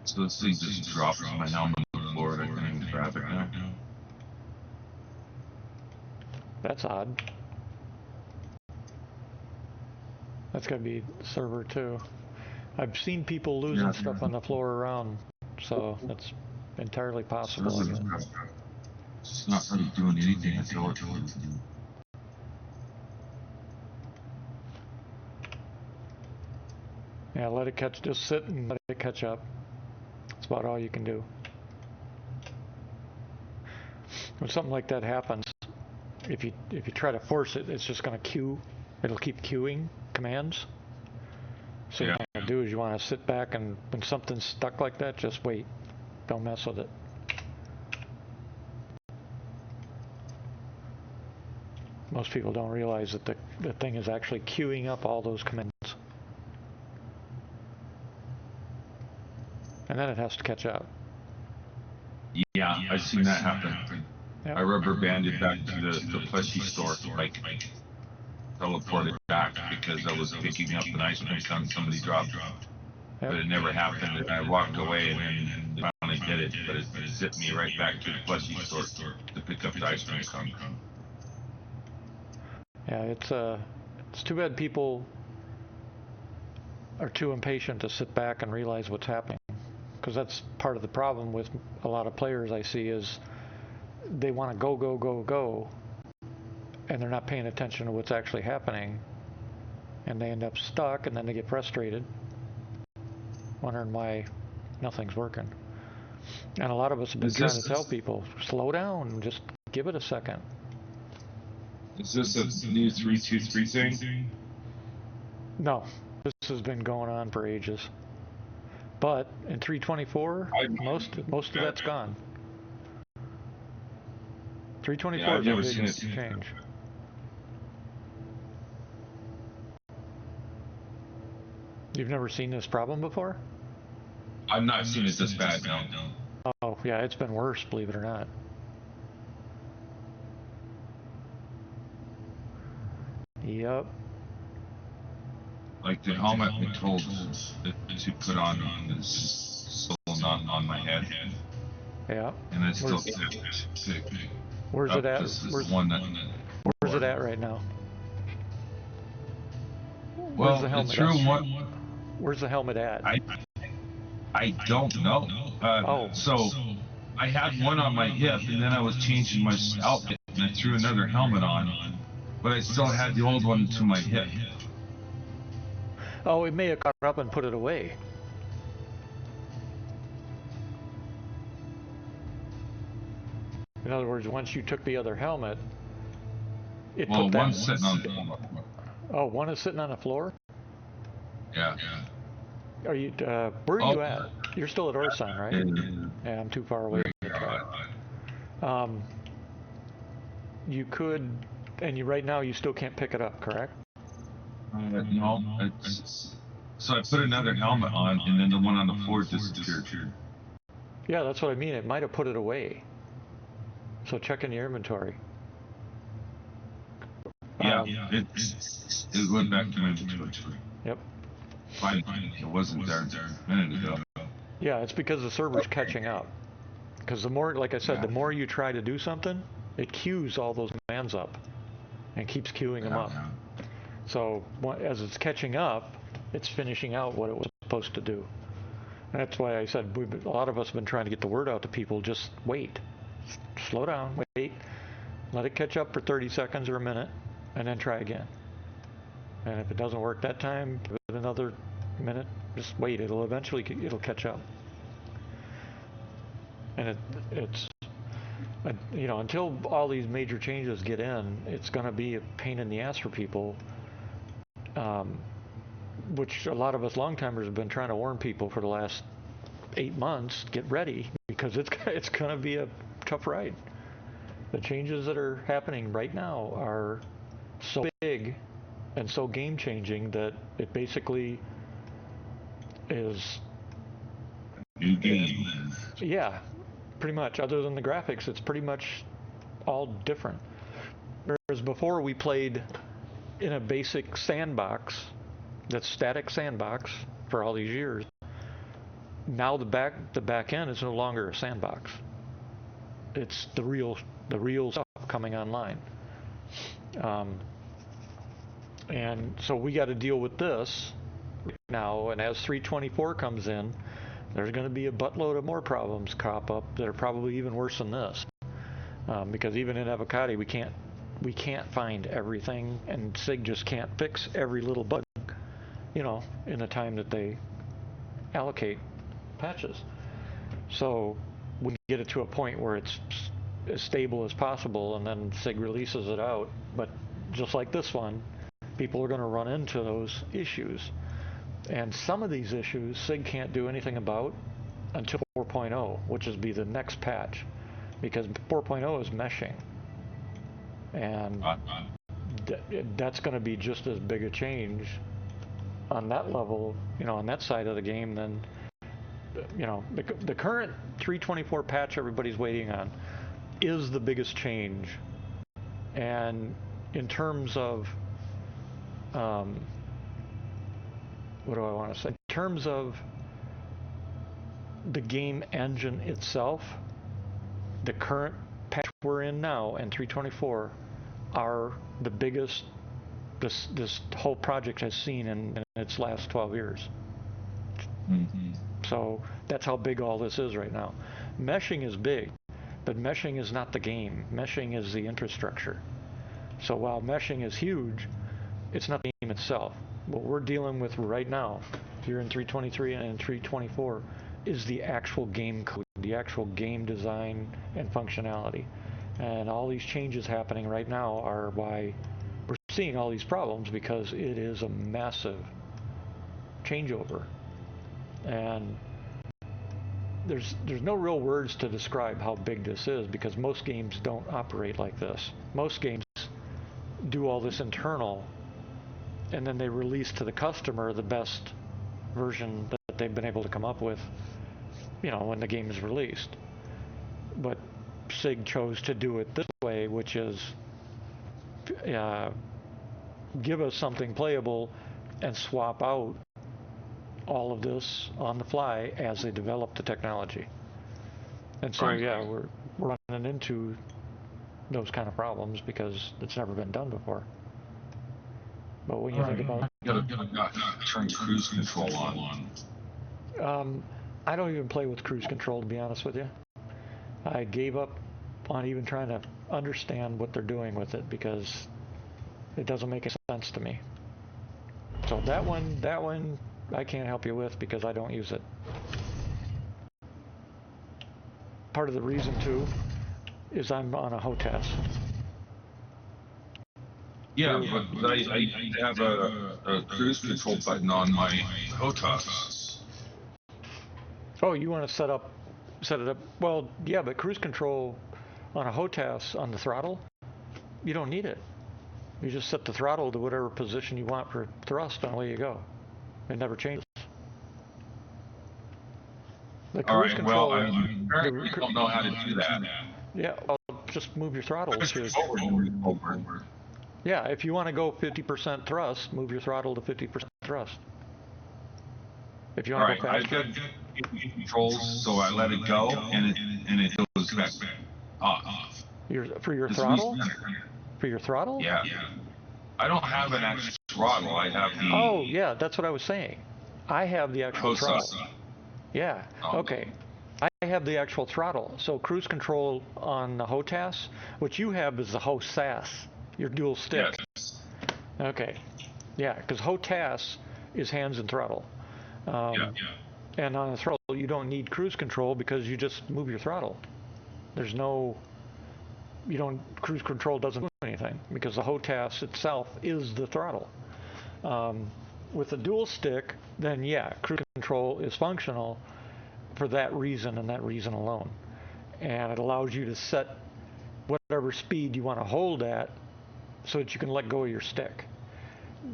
So this thing just dropped my helmet on the floor and I can't even grab it now. That's odd. That's gotta be server too. I've seen people losing stuff on the floor around, so that's entirely possible. It's not really doing anything I tell it to do. Yeah, let it catch. Just sit and let it catch up. That's about all you can do. When something like that happens, if you try to force it, it's just going to queue. It'll keep queuing commands. So what you want to do is you want to sit back, and when something's stuck like that, just wait. Don't mess with it. Most people don't realize that the thing is actually queuing up all those commands. And then it has to catch up. Yeah, I've seen that happen. Yep. I rubber banded back to the plushie store, like teleported back because I was picking up an ice cream cone somebody dropped. Yep. But it never happened, and I walked away and then finally did it, but it zipped me right back to the plushie store to pick up the ice cream cone. Yeah, it's too bad people are too impatient to sit back and realize what's happening, because that's part of the problem with a lot of players I see is they want to go, go, go, go, and they're not paying attention to what's actually happening, and they end up stuck, and then they get frustrated, wondering why nothing's working. And a lot of us have been trying to tell people, slow down, just give it a second. Is this a new 323 thing? No, this has been going on for ages. But in 324, most of that's gone. 324 is a big change. You've never seen this problem before? I've not seen it this bad, no. Oh, yeah, it's been worse, believe it or not. Yep. Like the helmet I told to put on is still not on my head. Yeah. And it's still sick. Where's it at? Where's it at right now? Well, it's room one. Where's the helmet at? I don't know. So I had one on my hip, and then I was changing my outfit, and I threw another helmet on, but I still had the old one to my hip. Oh, it may have caught up and put it away. In other words, once you took the other helmet, it put that. Well, one's sitting on the floor. Oh, one is sitting on the floor? Yeah. Are you, where are you at? You're still at Orson, right? Yeah, I'm too far away from the truck. You could, and right now you still can't pick it up, correct? No. So I put another helmet on, and then the one on the floor disappeared. Yeah, that's what I mean. It might have put it away. So check in your inventory. Yeah, it went back to my inventory. Yep. Fine, it wasn't there a minute ago. Yeah, it's because the server's catching up. Because the more, like I said, the more you try to do something, it queues all those commands up and keeps queuing them up. So as it's catching up, it's finishing out what it was supposed to do. And that's why I said a lot of us have been trying to get the word out to people. Just wait, slow down, wait, let it catch up for 30 seconds or a minute, and then try again. And if it doesn't work that time, give it another minute. Just wait. It'll catch up. And it's you know, until all these major changes get in, it's going to be a pain in the ass for people. Which a lot of us long-timers have been trying to warn people for the last 8 months. Get ready, because it's going to be a tough ride. The changes that are happening right now are so big and so game-changing that it basically is new game. Yeah, pretty much. Other than the graphics, it's pretty much all different. Whereas before we played in a basic sandbox, that static sandbox for all these years. Now the back end is no longer a sandbox. It's the real stuff coming online. And so we got to deal with this now. And as 3.24 comes in, there's going to be a buttload of more problems crop up that are probably even worse than this. Because even in Avocado, we can't find everything, and SIG just can't fix every little bug, you know, in the time that they allocate patches. So we get it to a point where it's as stable as possible, and then SIG releases it out. But just like this one, people are going to run into those issues. And some of these issues SIG can't do anything about until 4.0, which is be the next patch, because 4.0 is meshing. And that's going to be just as big a change on that level, you know, on that side of the game than, you know, the current 3.24 patch everybody's waiting on is the biggest change. And in terms of, what do I want to say? In terms of the game engine itself, the current patch we're in now and 3.24 are the biggest this whole project has seen in its last 12 years. Mm-hmm. So that's how big all this is right now. Meshing is big, but meshing is not the game. Meshing is the infrastructure. So while meshing is huge, it's not the game itself. What we're dealing with right now, here in 3.23 and in 3.24, is the actual game code, the actual game design and functionality. And all these changes happening right now are why we're seeing all these problems, because it is a massive changeover. And there's no real words to describe how big this is, because most games don't operate like this. Most games do all this internal, and then they release to the customer the best version that they've been able to come up with, you know, when the game is released. But SIG chose to do it this way, which is give us something playable and swap out all of this on the fly as they develop the technology. And so, yeah, we're running into those kind of problems because it's never been done before. But when you think about, you gotta turn cruise control on. I don't even play with cruise control, to be honest with you. I gave up on even trying to understand what they're doing with it, because it doesn't make sense to me. So that one I can't help you with, because I don't use it. Part of the reason too is I'm on a HOTAS. Yeah, but I have a cruise control button on my HOTAS. Oh, you want to set it up? Well, yeah, but cruise control on a HOTAS on the throttle, you don't need it. You just set the throttle to whatever position you want for thrust, and away you go. It never changes. The cruise control. Well, I apparently don't know how to do that. Yeah, well, just move your throttle Push to. forward. Yeah, if you want to go 50% thrust, move your throttle to 50% thrust. If you All want to right, go I've faster, got controls, so I let it go, and it goes back off. for your This throttle, reason, for your throttle. yeah. I don't have an actual throttle. I have Oh, the yeah, that's what I was saying. I have the actual throttle. HOSA. Yeah. Okay. I have the actual throttle. So cruise control on the HOTAS, what you have is the HOSAS, your dual stick. Yes. Okay. Yeah, because HOTAS is hands and throttle. Yeah. And on the throttle, you don't need cruise control because you just move your throttle. There's no, cruise control doesn't do anything because the HOTAS itself is the throttle. With a dual stick, then yeah, cruise control is functional for that reason and that reason alone. And it allows you to set whatever speed you want to hold at so that you can let go of your stick.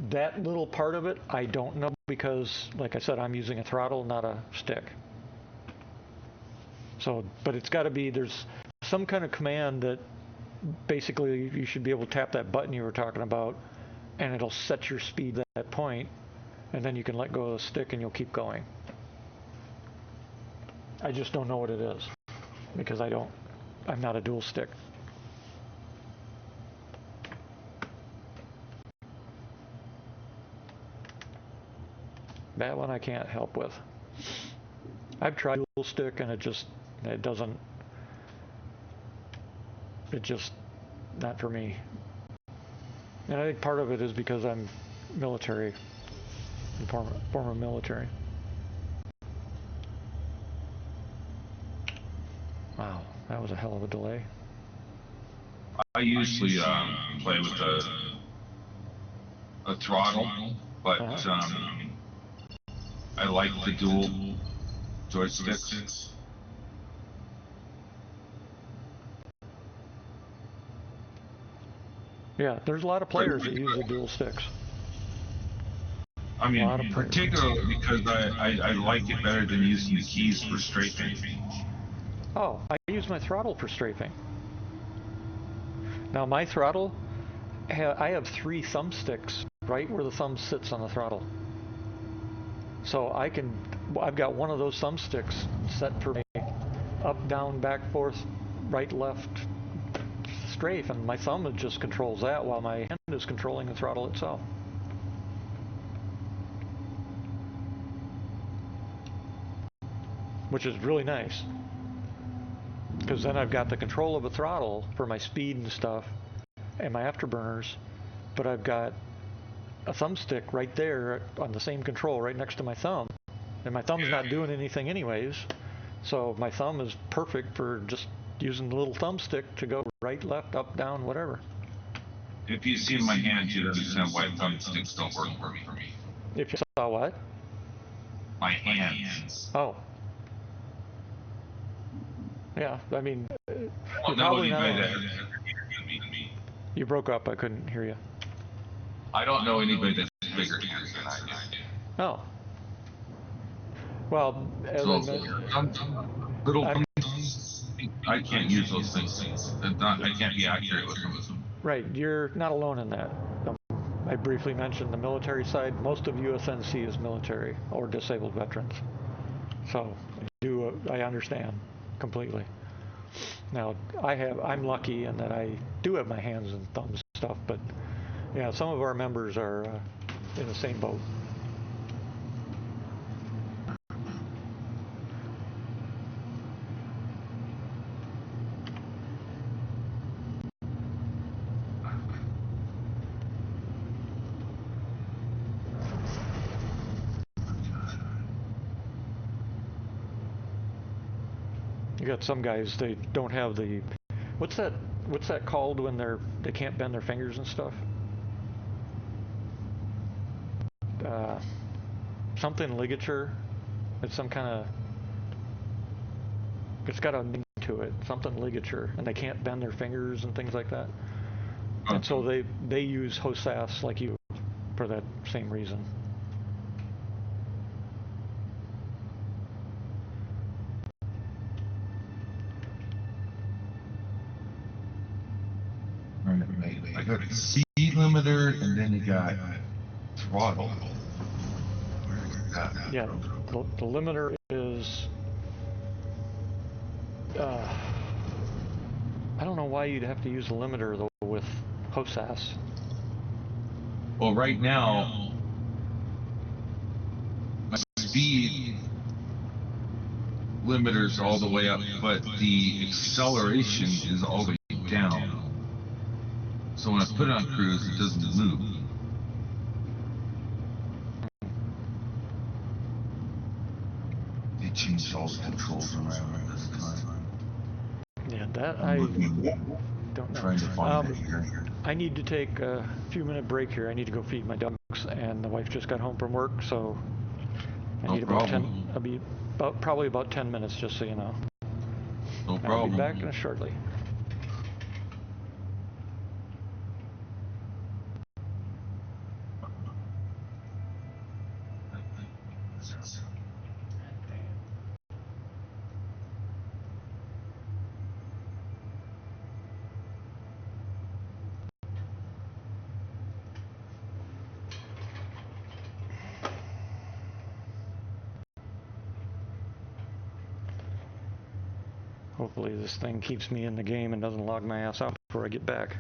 That little part of it, I don't know because, like I said, I'm using a throttle, not a stick. So, but it's got to be, there's some kind of command that basically you should be able to tap that button you were talking about and it'll set your speed at that point, and then you can let go of the stick and you'll keep going. I just don't know what it is because I'm not a dual stick. That one I can't help with. I've tried dual stick and it just not for me. And I think part of it is because I'm military, former military. Wow, that was a hell of a delay. I usually play with a throttle, but I like the dual joysticks. Yeah, there's a lot of players that use the dual sticks. I mean, particularly because I like it better than using the keys for strafing. Oh, I use my throttle for strafing. Now my throttle, I have 3 thumbsticks right where the thumb sits on the throttle. So I've got one of those thumbsticks set for up, down, back, forth, right, left, strafe, and my thumb just controls that while my hand is controlling the throttle itself. Which is really nice. Because then I've got the control of a throttle for my speed and stuff and my afterburners, but I've got a thumbstick right there on the same control right next to my thumb. And my thumb's not doing anything anyways, so my thumb is perfect for just using the little thumbstick to go right, left, up, down, whatever. If you see my hand, you'd understand why thumbsticks don't work for me. If you saw what? My hands. Oh. Yeah, I mean, you're Know probably not anybody alone. than me. You broke up, I couldn't hear you. I don't know anybody that's bigger hands than I do. Oh. Well, as So, I mentioned, little thumbs, I can't use those things. I can't be accurate with them. right, you're not alone in that. I briefly mentioned the military side. Most of USNC is military or disabled veterans. So I understand completely. Now I'm lucky in that I do have my hands and thumbs stuff, but yeah, some of our members are in the same boat. You got some guys, they don't have the, what's that called when they can't bend their fingers and stuff? Something ligature. It's some kind of, it's got a name to it, something ligature, and they can't bend their fingers and things like that. And so they use HOSAS like you for that same reason. I got speed limiter, and then you got throttle. Where is that? Yeah, the limiter is. I don't know why you'd have to use a limiter though with HOSAS. Well, right now, my speed limiter's all the way up, but the acceleration is all the way down. So when I put it on cruise, it doesn't move. They changed all the controls around at this time. Yeah, that I'm I looking, don't know. trying to find it here. I need to take a few-minute break here. I need to go feed my dogs, and the wife just got home from work, so I need about 10. I'll be probably about 10 minutes, just so you know. No I'll be problem. back in shortly. Hopefully this thing keeps me in the game and doesn't log my ass out before I get back.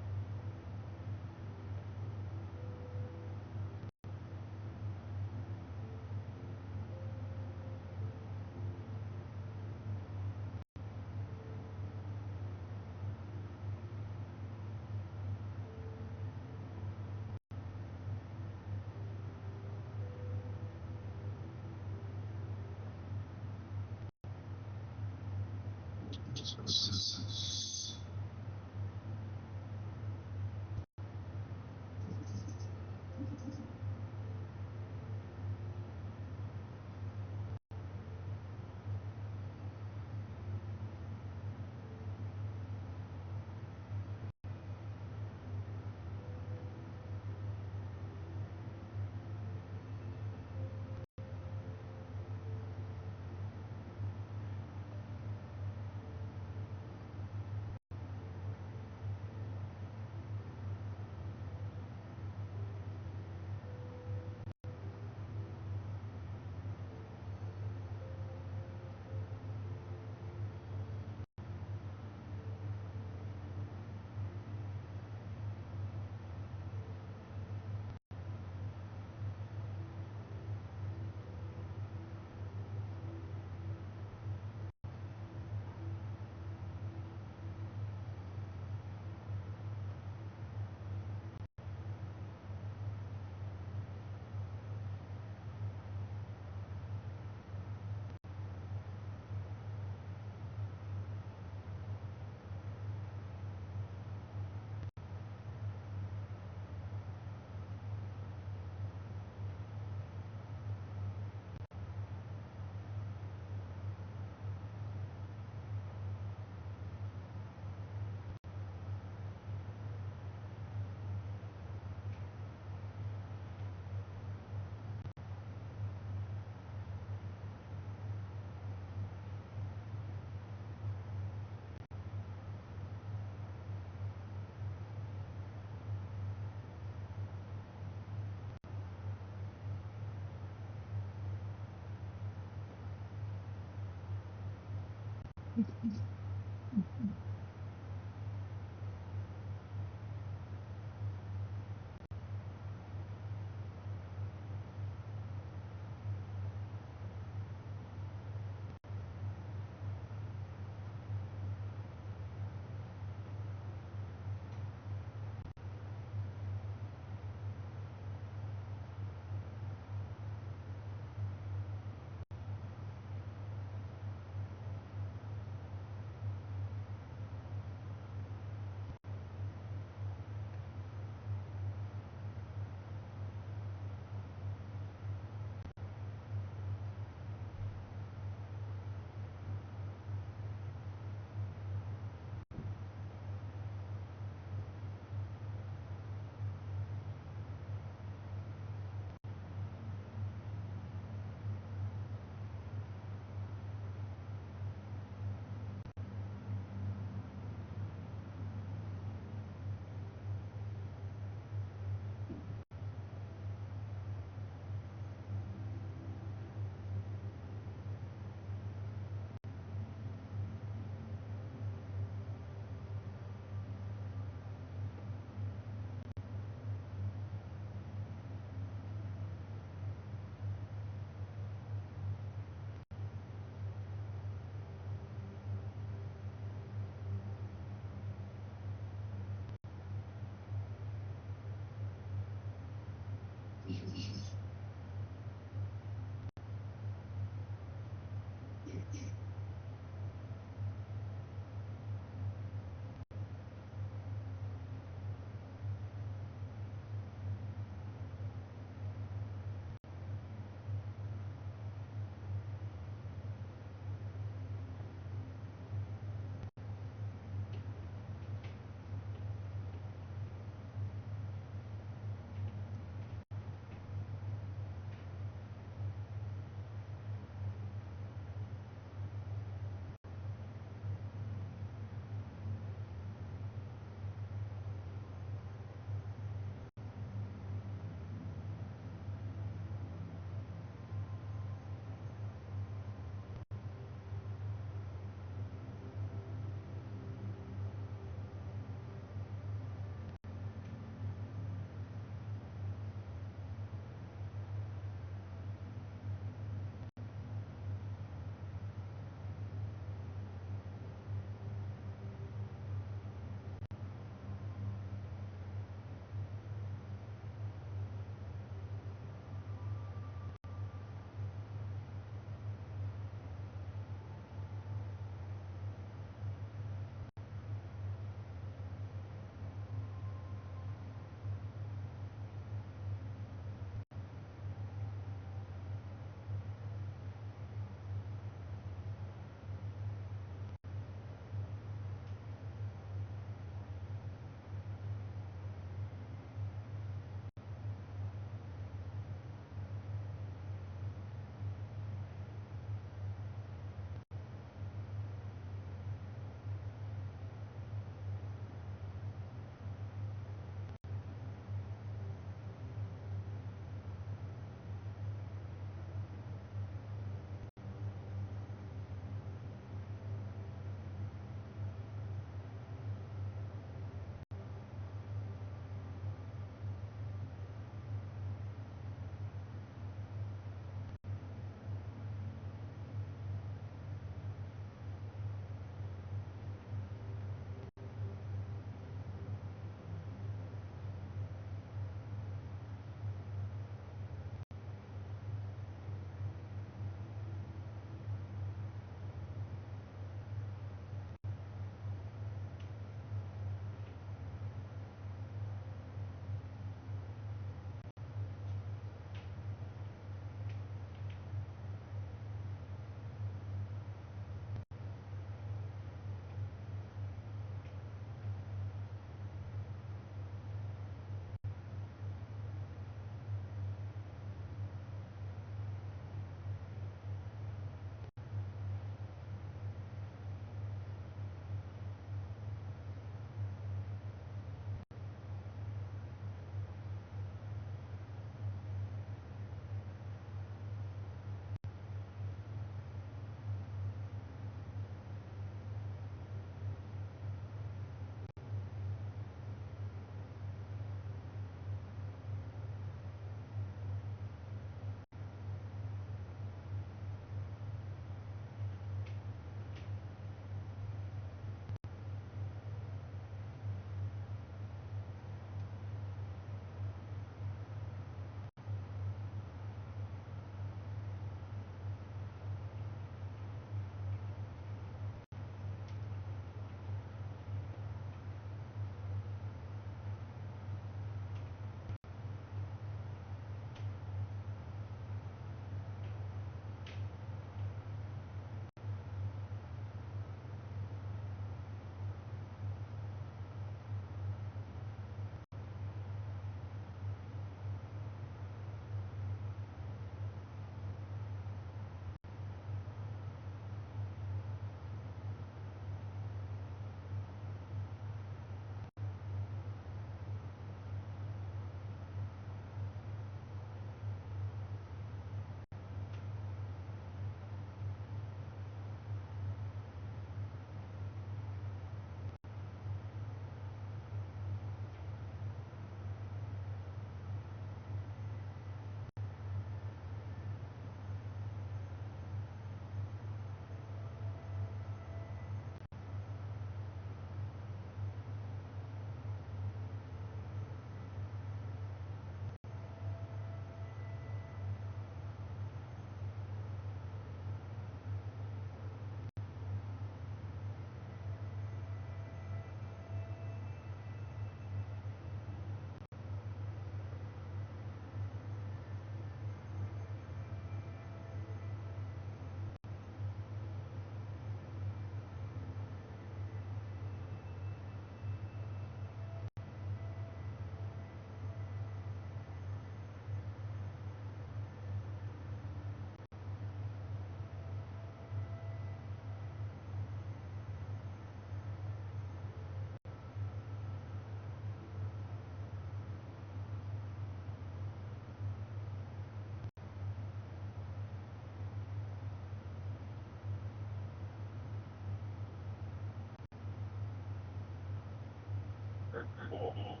cool.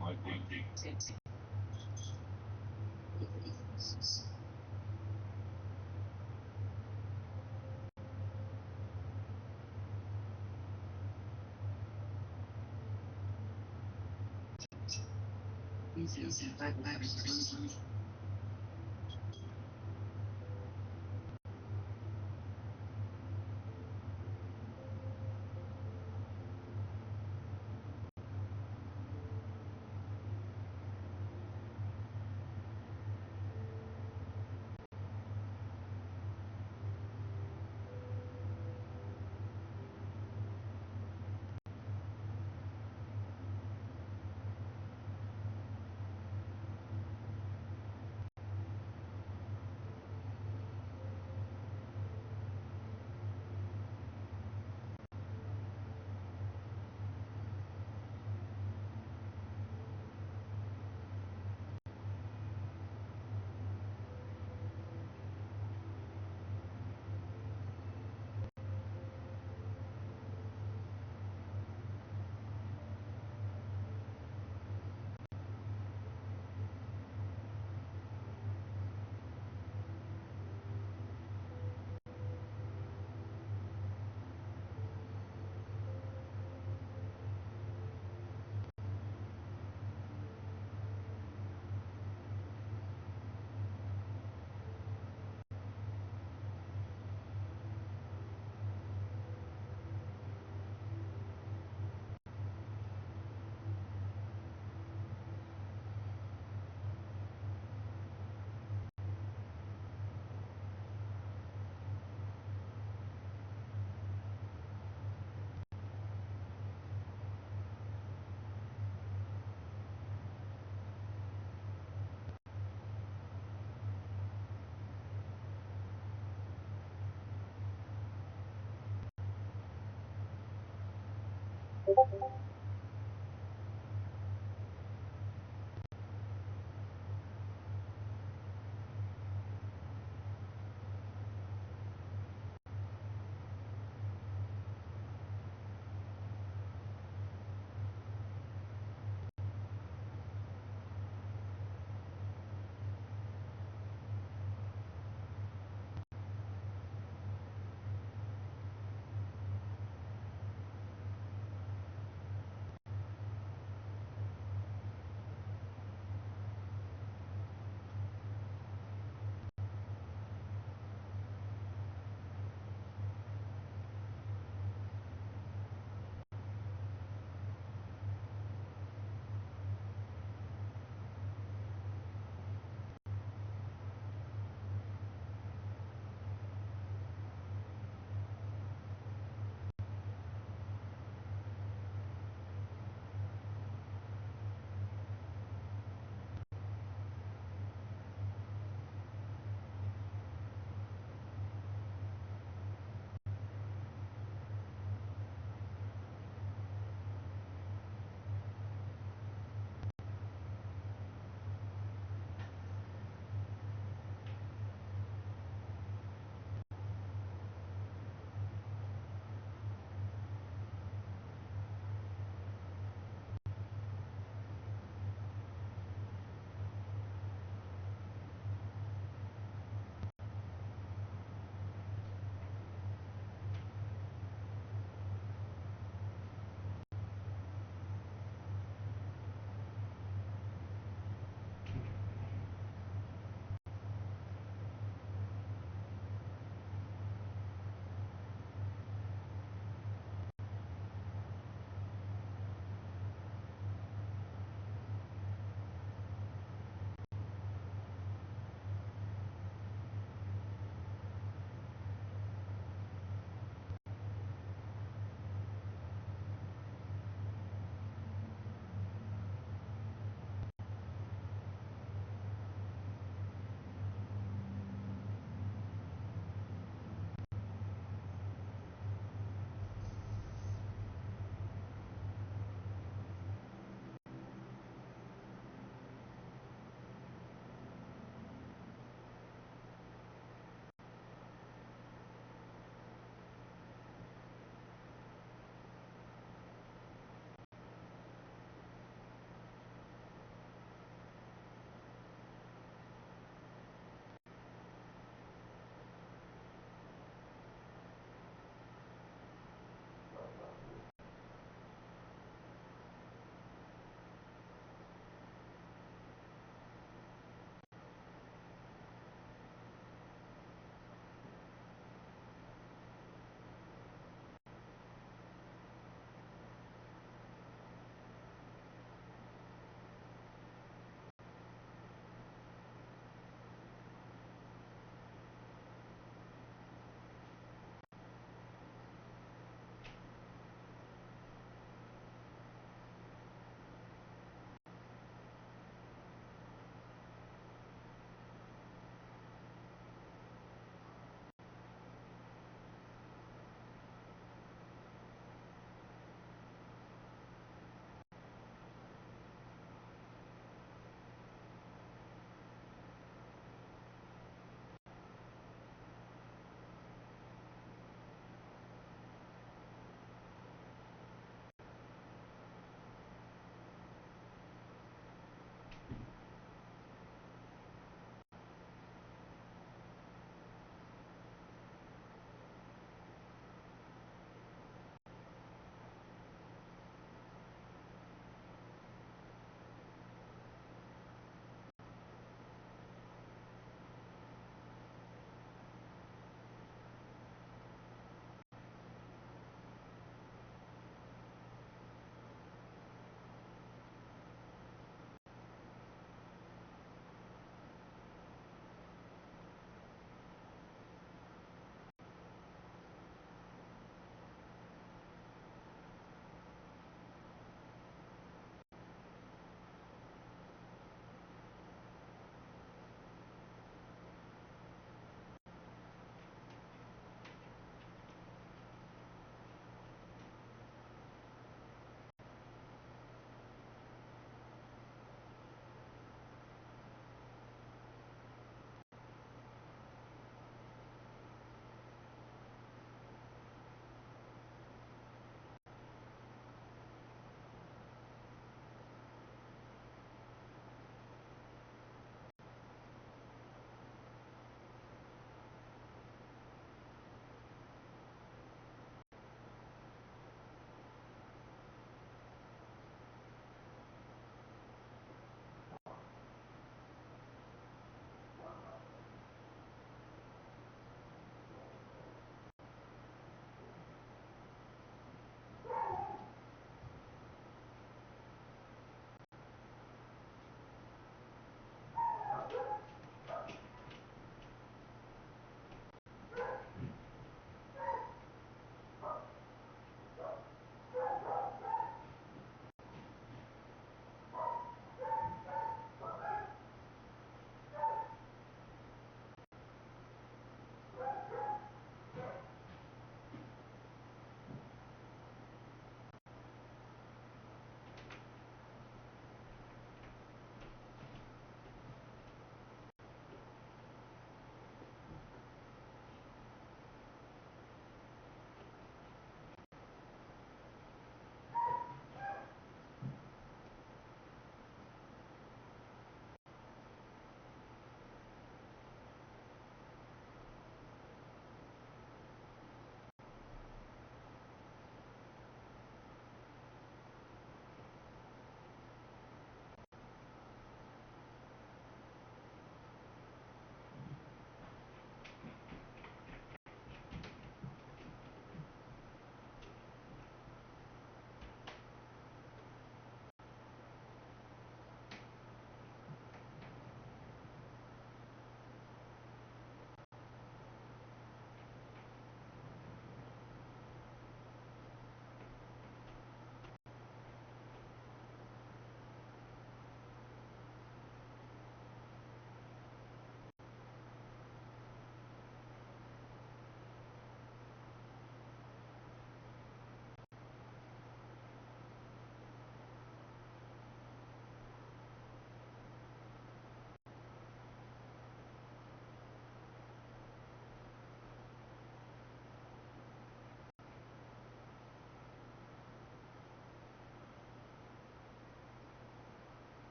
Might be.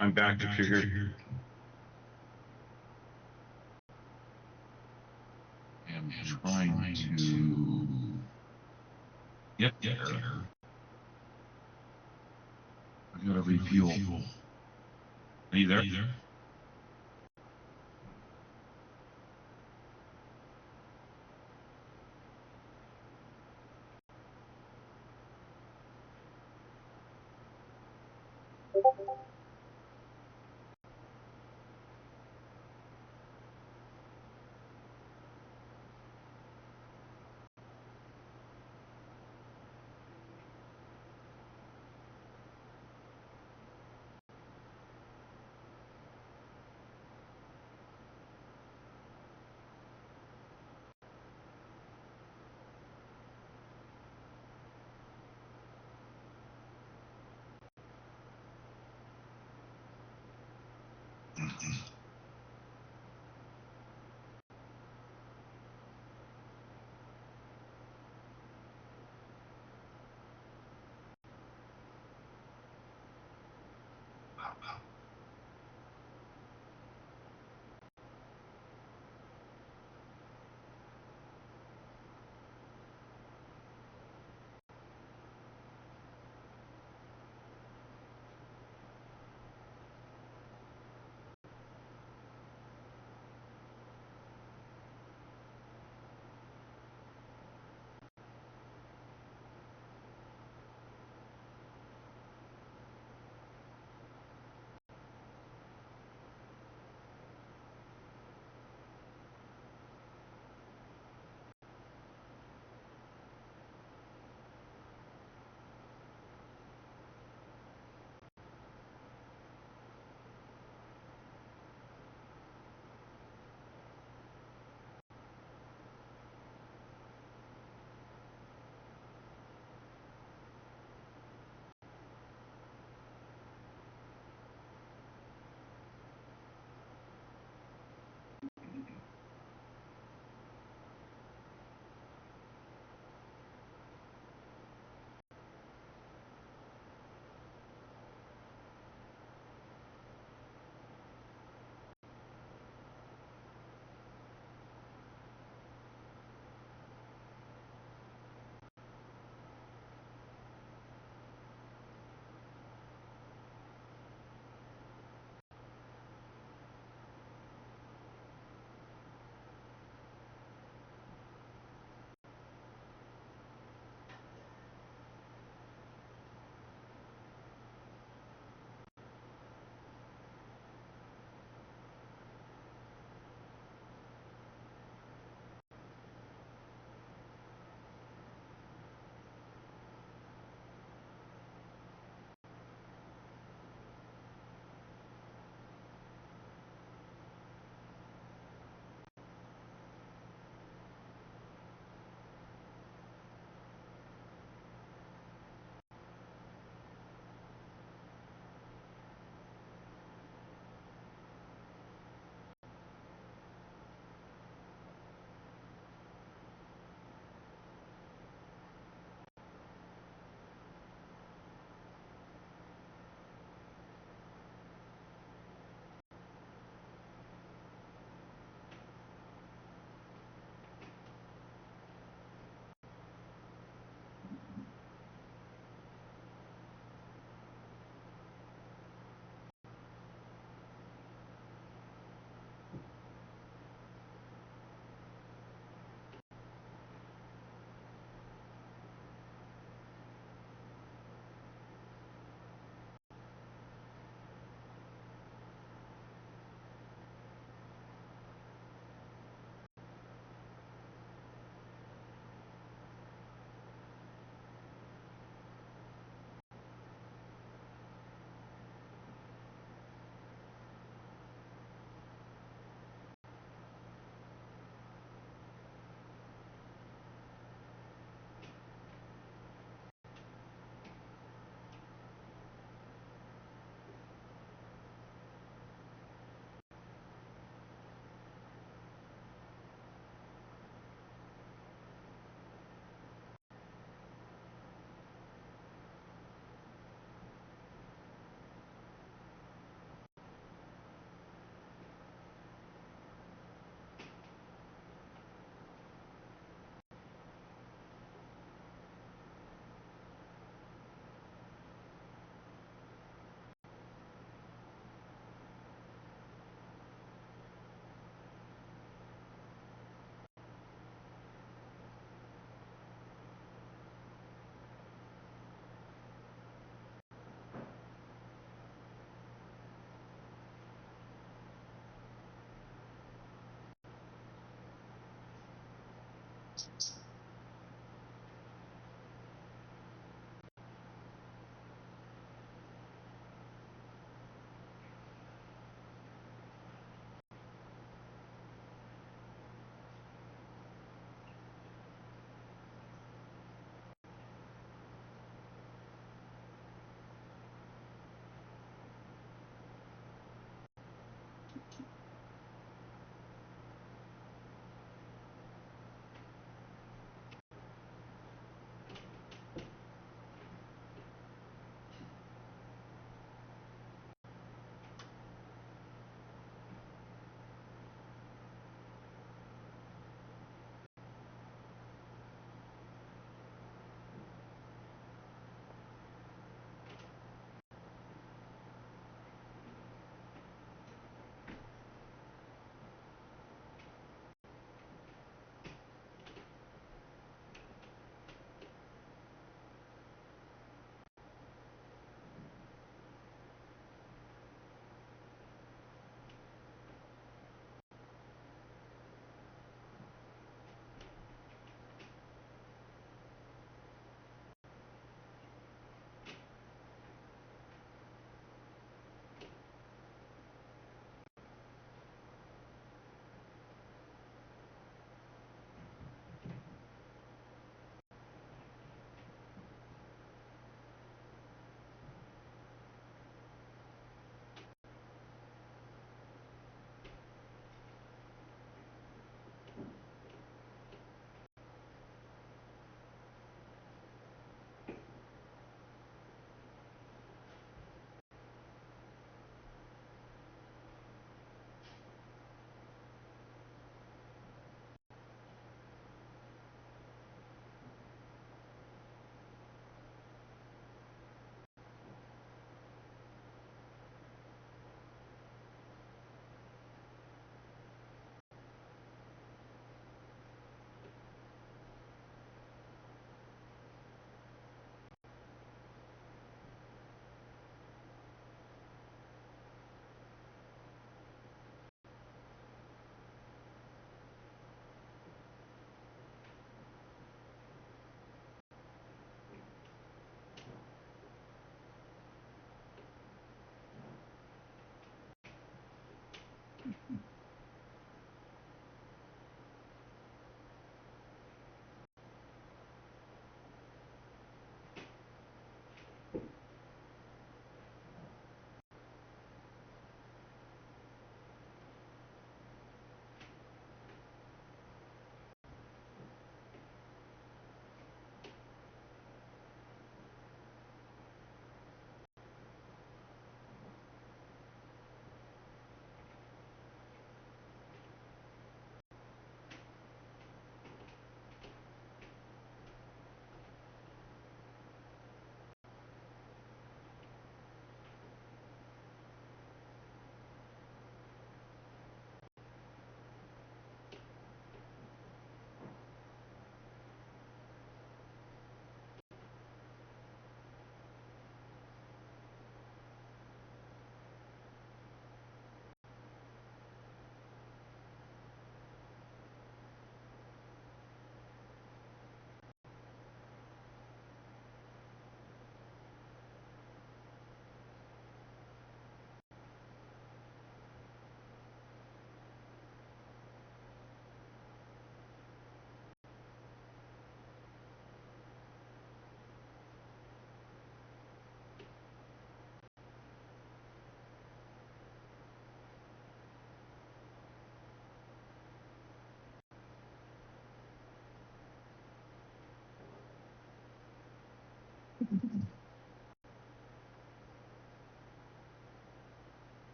I'm back to trigger. I'm trying to get there. I gotta refuel. Are you there?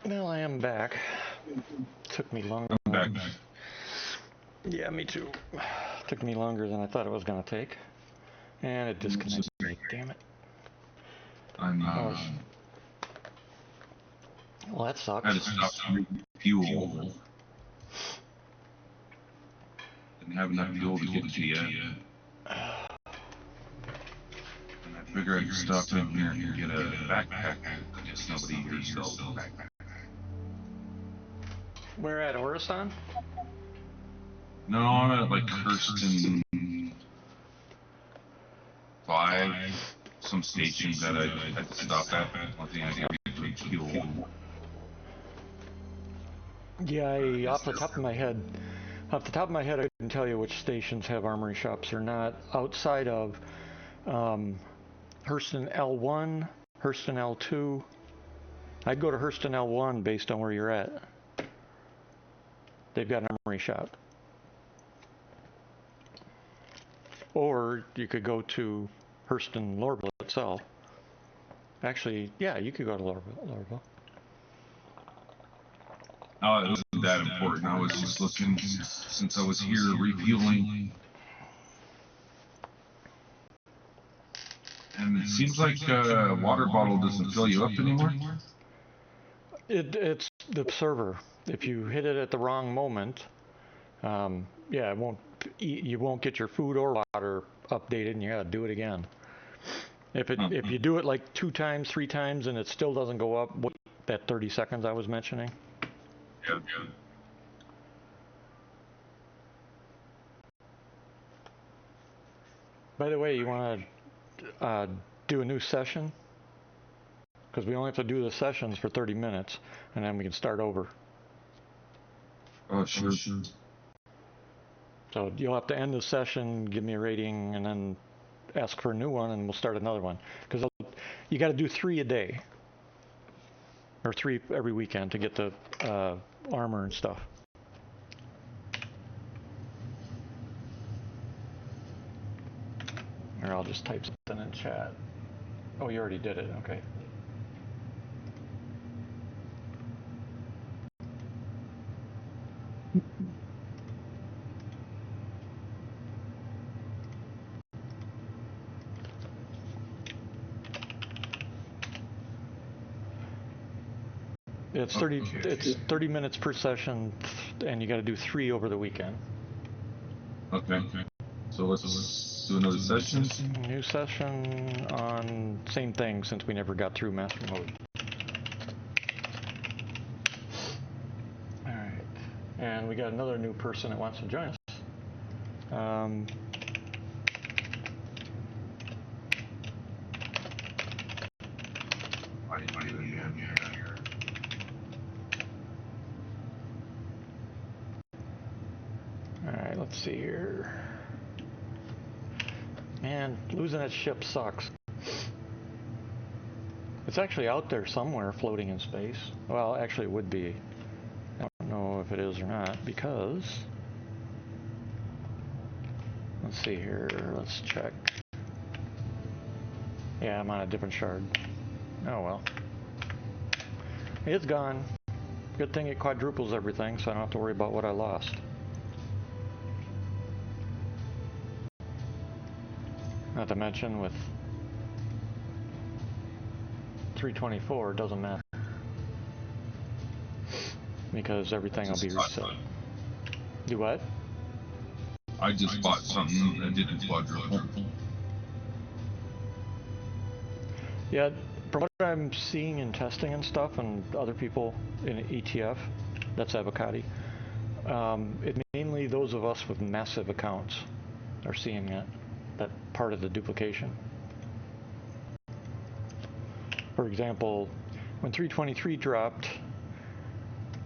Well, I am back. Took me longer. I'm back. Yeah, me too. Took me longer than I thought it was going to take. And it disconnected. Damn it. Well, that sucks. I had to stop fuel. Didn't have enough fuel to get to you. And I figured I'd stop in here and get a backpack. I guess nobody here sells a backpack. We're at Oriston? No, I'm at like Kirsten 5. Some stations that I had to stop at. One thing I could get for fuel. Yeah, off the top of my head, I couldn't tell you which stations have armory shops or not. Outside of Hurston L1, Hurston L2. I'd go to Hurston L1 based on where you're at. They've got an armory shop. Or you could go to Hurston Lorville itself. Actually, yeah, you could go to Lorville. Oh, it wasn't that important. I was just looking, since I was here refueling. And it seems like a water bottle doesn't fill you up anymore. It's the server. If you hit it at the wrong moment, yeah, it won't. You won't get your food or water updated, and you gotta do it again. If you do it like 2 times, 3 times, and it still doesn't go up, that 30 seconds I was mentioning. Yeah. By the way, you want to do a new session? Because we only have to do the sessions for 30 minutes, and then we can start over. Oh, sure. So you'll have to end the session, give me a rating, and then ask for a new one, and we'll start another one. Because you got to do 3 a day, or 3 every weekend to get the armor and stuff. Or I'll just type something in chat. Oh, you already did it. Okay. It's 30. Okay. It's 30 minutes per session, and you got to do 3 over the weekend. Okay. So let's do another session. New session on same thing since we never got through master mode. Alright. And we got another new person that wants to join us. Alright, let's see here. Man, losing that ship sucks. It's actually out there somewhere floating in space. Well, actually it would be. I don't know if it is or not because... Let's see here, let's check. Yeah, I'm on a different shard. Oh well. It's gone. Good thing it quadruples everything, so I don't have to worry about what I lost. Not to mention with 324, it doesn't matter. Because everything will be reset. Do what? I just bought something that didn't quadruple. Yeah, from what I'm seeing in testing and stuff, and other people in ETF, that's Avocati, it's mainly those of us with massive accounts are seeing that part of the duplication. For example, when 323 dropped,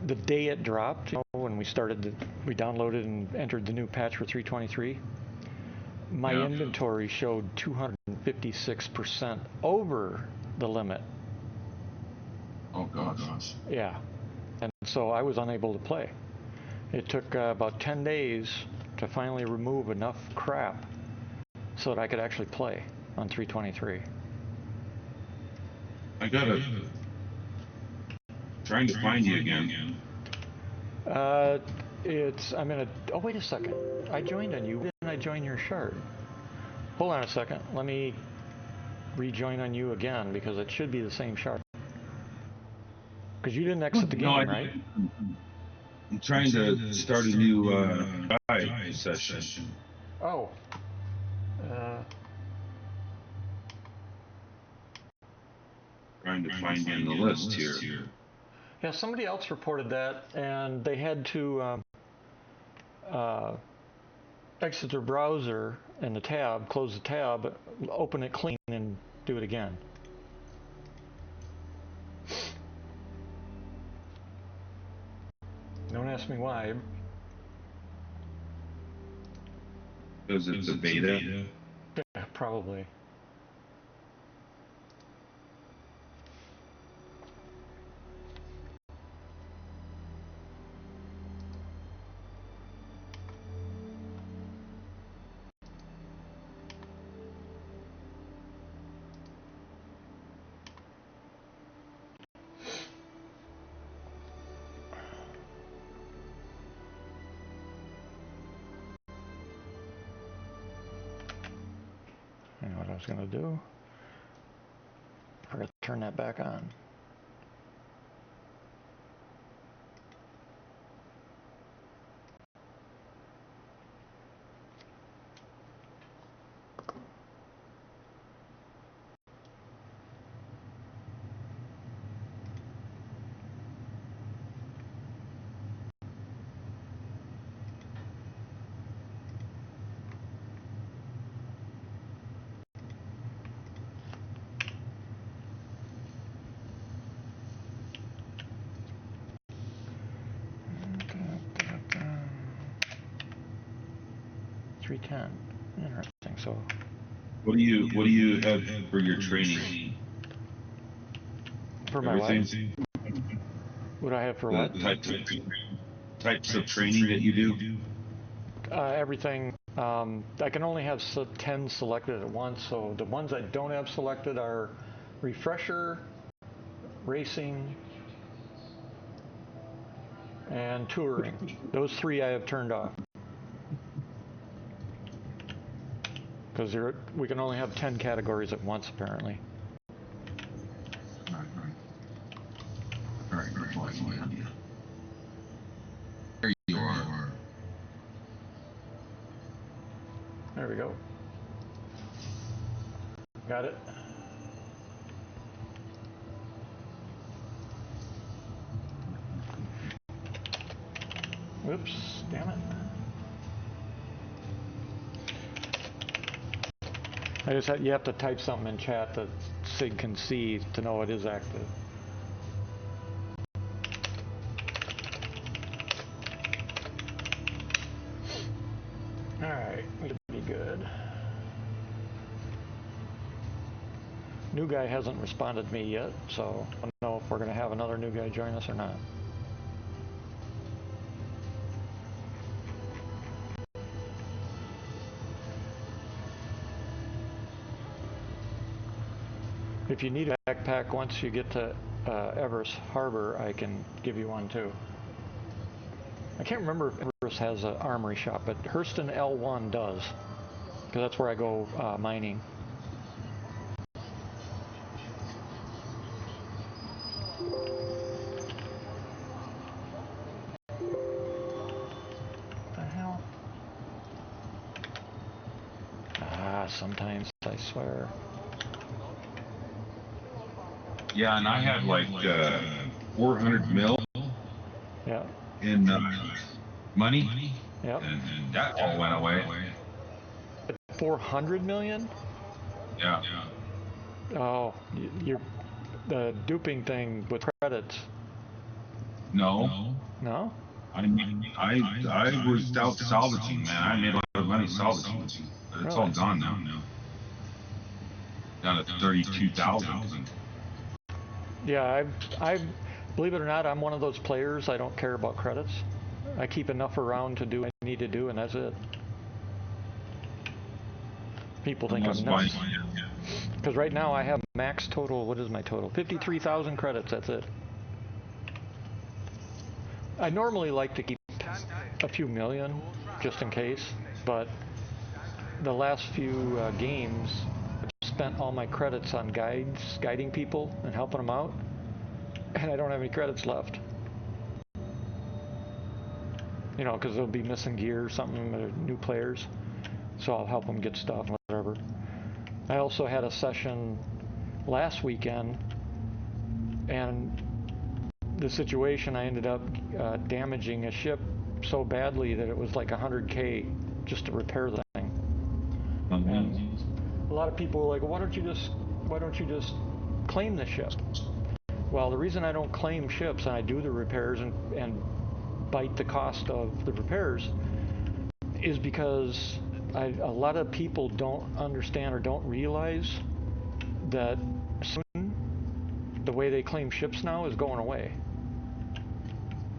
the day it dropped, when we downloaded and entered the new patch for 323, my inventory showed 256% over the limit. Oh gosh. Yeah, and so I was unable to play. It took about 10 days to finally remove enough crap so that I could actually play on 323. I gotta trying to find you again. I'm in a, oh wait a second, I joined on you, when did I join your shard? Hold on a second, let me rejoin on you again because it should be the same shard. Because you didn't exit the game, right? I'm trying to start a new guide session. Oh. Trying to find you in the list here. Yeah, somebody else reported that, and they had to exit their browser and the tab, close the tab, open it clean, and do it again. Don't ask me why. Because it's a beta? Yeah, probably. You know what I was going to do? I forgot to turn that back on. .310. Interesting. So, what do you have for your training? For my everything? What do I have for what? Types of training that you do? Everything. I can only have 10 selected at once, so the ones I don't have selected are refresher, racing, and touring. Those three I have turned off. Because we can only have 10 categories at once, apparently. All right. There you are. There Got it. Oops, damn it. You have to type something in chat that Sig can see to know it is active. Alright, we should be good. New guy hasn't responded to me yet, so I don't know if we're going to have another new guy join us or not. If you need a backpack once you get to Everest Harbor, I can give you one too. I can't remember if Everest has an armory shop, but Hurston L1 does, because that's where I go mining. What the hell? Ah, sometimes, I swear. Yeah, and I had like 400 mil Yeah. in money, Yep. and that all went away. 400 million? Yeah. Oh, you're the duping thing with credits. No. No? I was out salvaging, man. I made a lot of money salvaging, but it's all Really? gone now. Down to 32,000. Yeah, I believe it or not, I'm one of those players. I don't care about credits. I keep enough around to do what I need to do, and that's it. People think I'm nuts. Because right now I have max total. What is my total? 53,000 credits. That's it. I normally like to keep a few million, just in case. But the last few games, I've spent all my credits on guiding people and helping them out, and I don't have any credits left. You know, because they'll be missing gear or something, or new players. So I'll help them get stuff, whatever. I also had a session last weekend, and the situation, I ended up damaging a ship so badly that it was like 100K just to repair the thing. And a lot of people were like, why don't you just claim the ship? Well, the reason I don't claim ships and I do the repairs and bite the cost of the repairs is because a lot of people don't understand or don't realize that soon the way they claim ships now is going away.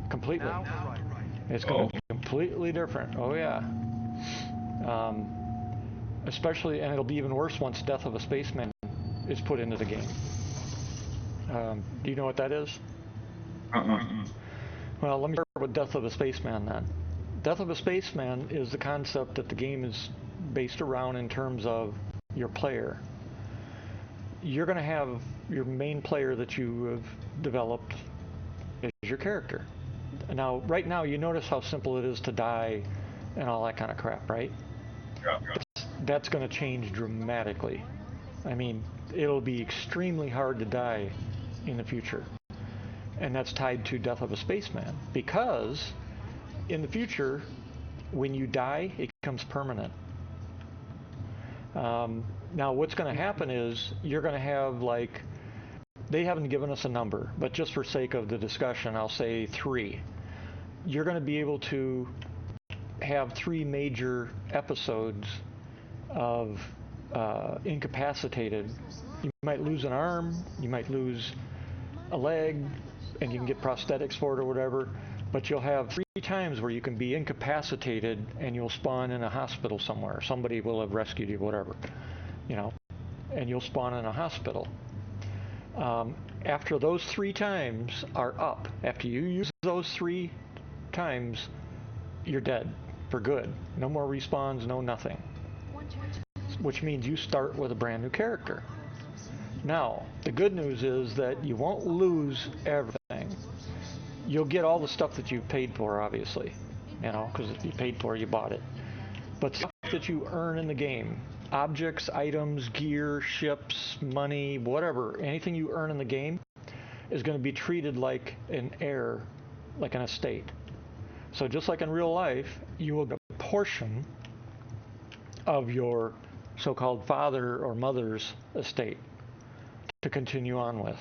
Completely. It's going to be completely different. Oh yeah. Especially, and it'll be even worse once Death of a Spaceman is put into the game. Do you know what that is? Well, let me start with Death of a Spaceman then. Death of a Spaceman is the concept that the game is based around in terms of your player. You're going to have your main player that you have developed as your character. Now, right now, you notice how simple it is to die and all that kind of crap, right? Yeah. That's going to change dramatically. I mean, it'll be extremely hard to die in the future. And that's tied to Death of a Spaceman. Because in the future, when you die, it becomes permanent. Now, what's going to happen is you're going to have, like, they haven't given us a number, but just for sake of the discussion, I'll say 3. You're going to be able to have 3 major episodes of incapacitated. You might lose an arm, you might lose a leg, and you can get prosthetics for it or whatever, but you'll have 3 times where you can be incapacitated and you'll spawn in a hospital somewhere. Somebody will have rescued you, whatever, you know, and you'll spawn in a hospital. After those 3 times are up, after you use those 3 times, you're dead for good. No more respawns, no nothing. Which means you start with a brand new character. Now, the good news is that you won't lose everything. You'll get all the stuff that you paid for, obviously. You know, because if you paid for it, you bought it. But stuff that you earn in the game, objects, items, gear, ships, money, whatever, anything you earn in the game is going to be treated like an heir, like an estate. So just like in real life, you will get a portion of your so-called father or mother's estate to continue on with.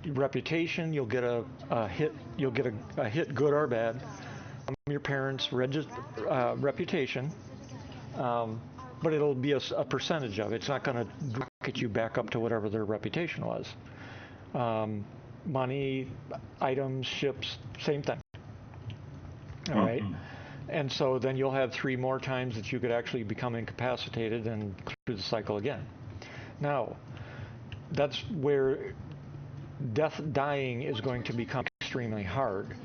Reputation, you'll get a hit. You'll get a hit, good or bad, from your parents' reputation, but it'll be a percentage of it. It's not going to rocket you back up to whatever their reputation was. Money, items, ships, same thing. All right. And so then you'll have 3 more times that you could actually become incapacitated and through the cycle again. Now, that's where dying is going to become extremely hard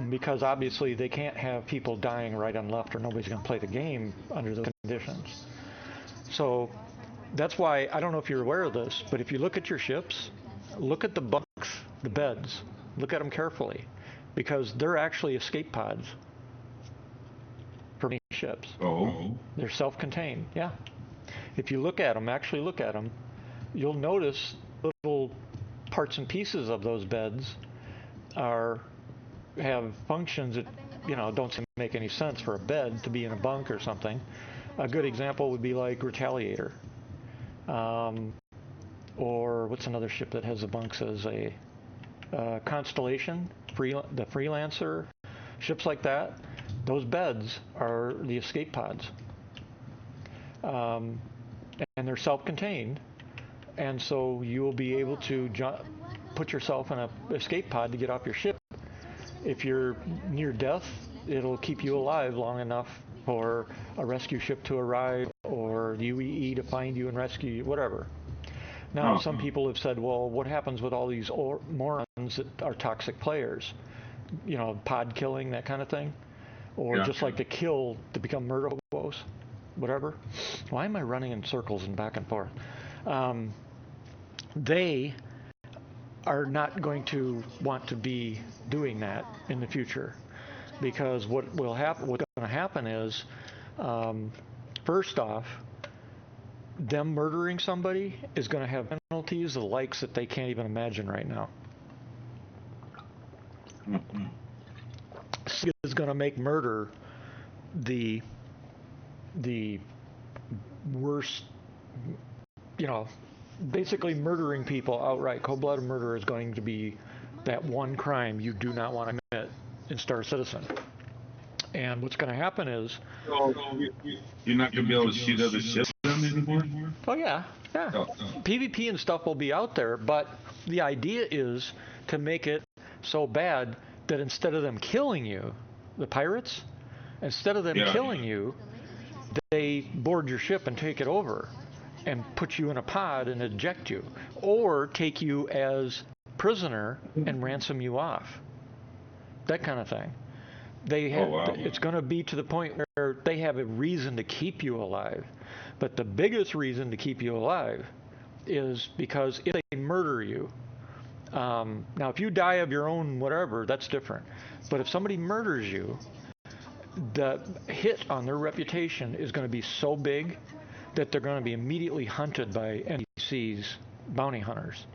because obviously they can't have people dying right and left or nobody's going to play the game under those conditions. So that's why, I don't know if you're aware of this, but if you look at your ships, look at the bunks, the beds, look at them carefully because they're actually escape pods for many ships. Oh. They're self-contained, yeah. If you look at them, actually look at them, you'll notice little parts and pieces of those beds have functions that don't seem to make any sense for a bed to be in a bunk or something. A good example would be like Retaliator, or what's another ship that has the bunks as a Constellation, the Freelancer, ships like that. Those beds are the escape pods, and they're self-contained. And so you will be able to put yourself in an escape pod to get off your ship. If you're near death, it'll keep you alive long enough for a rescue ship to arrive or the UEE to find you and rescue you, whatever. Now, some people have said, well, what happens with all these morons that are toxic players? Pod killing, that kind of thing? Or just like to become murder hobos, whatever. Why am I running in circles and back and forth? They are not going to want to be doing that in the future because what's going to happen is, first off, them murdering somebody is going to have penalties the likes that they can't even imagine right now. Is going to make murder the worst, basically murdering people outright. Cold-blooded murder is going to be that one crime you do not want to commit in Star Citizen. And what's going to happen is, you're not going to be able to shoot other ships anymore? Oh yeah. PvP and stuff will be out there, but the idea is to make it so bad that instead of them killing you, the pirates, instead of them killing you, they board your ship and take it over and put you in a pod and eject you, or take you as prisoner and ransom you off. That kind of thing. It's going to be to the point where they have a reason to keep you alive. But the biggest reason to keep you alive is because if they murder you, now if you die of your own whatever, that's different. But if somebody murders you, the hit on their reputation is going to be so big that they're going to be immediately hunted by NPCs, bounty hunters,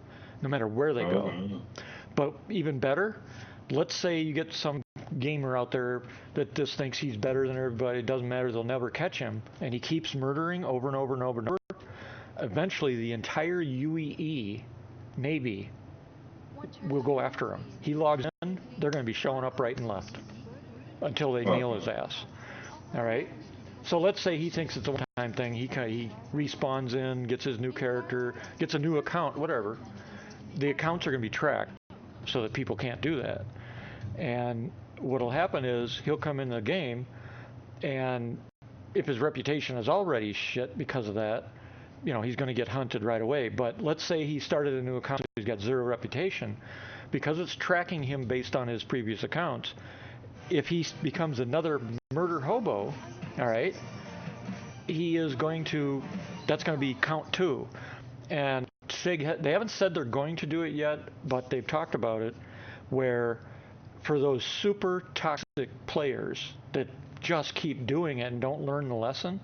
no matter where they go. But even better, let's say you get some gamer out there that just thinks he's better than everybody. It doesn't matter, they'll never catch him, and he keeps murdering over and over and over and over. Eventually, the entire UEE Navy will go after him. He logs in, they're going to be showing up right and left until they nail his ass. All right? So let's say he thinks it's a one-time thing. He respawns in, gets his new character, gets a new account, whatever. The accounts are going to be tracked so that people can't do that. And what'll happen is he'll come in the game, and if his reputation is already shit because of that, he's going to get hunted right away. But let's say he started a new account, he's got 0 reputation, because it's tracking him based on his previous accounts. If he becomes another murder hobo, all right, that's going to be count 2. And SIG, they haven't said they're going to do it yet, but they've talked about it, where for those super toxic players that just keep doing it and don't learn the lesson,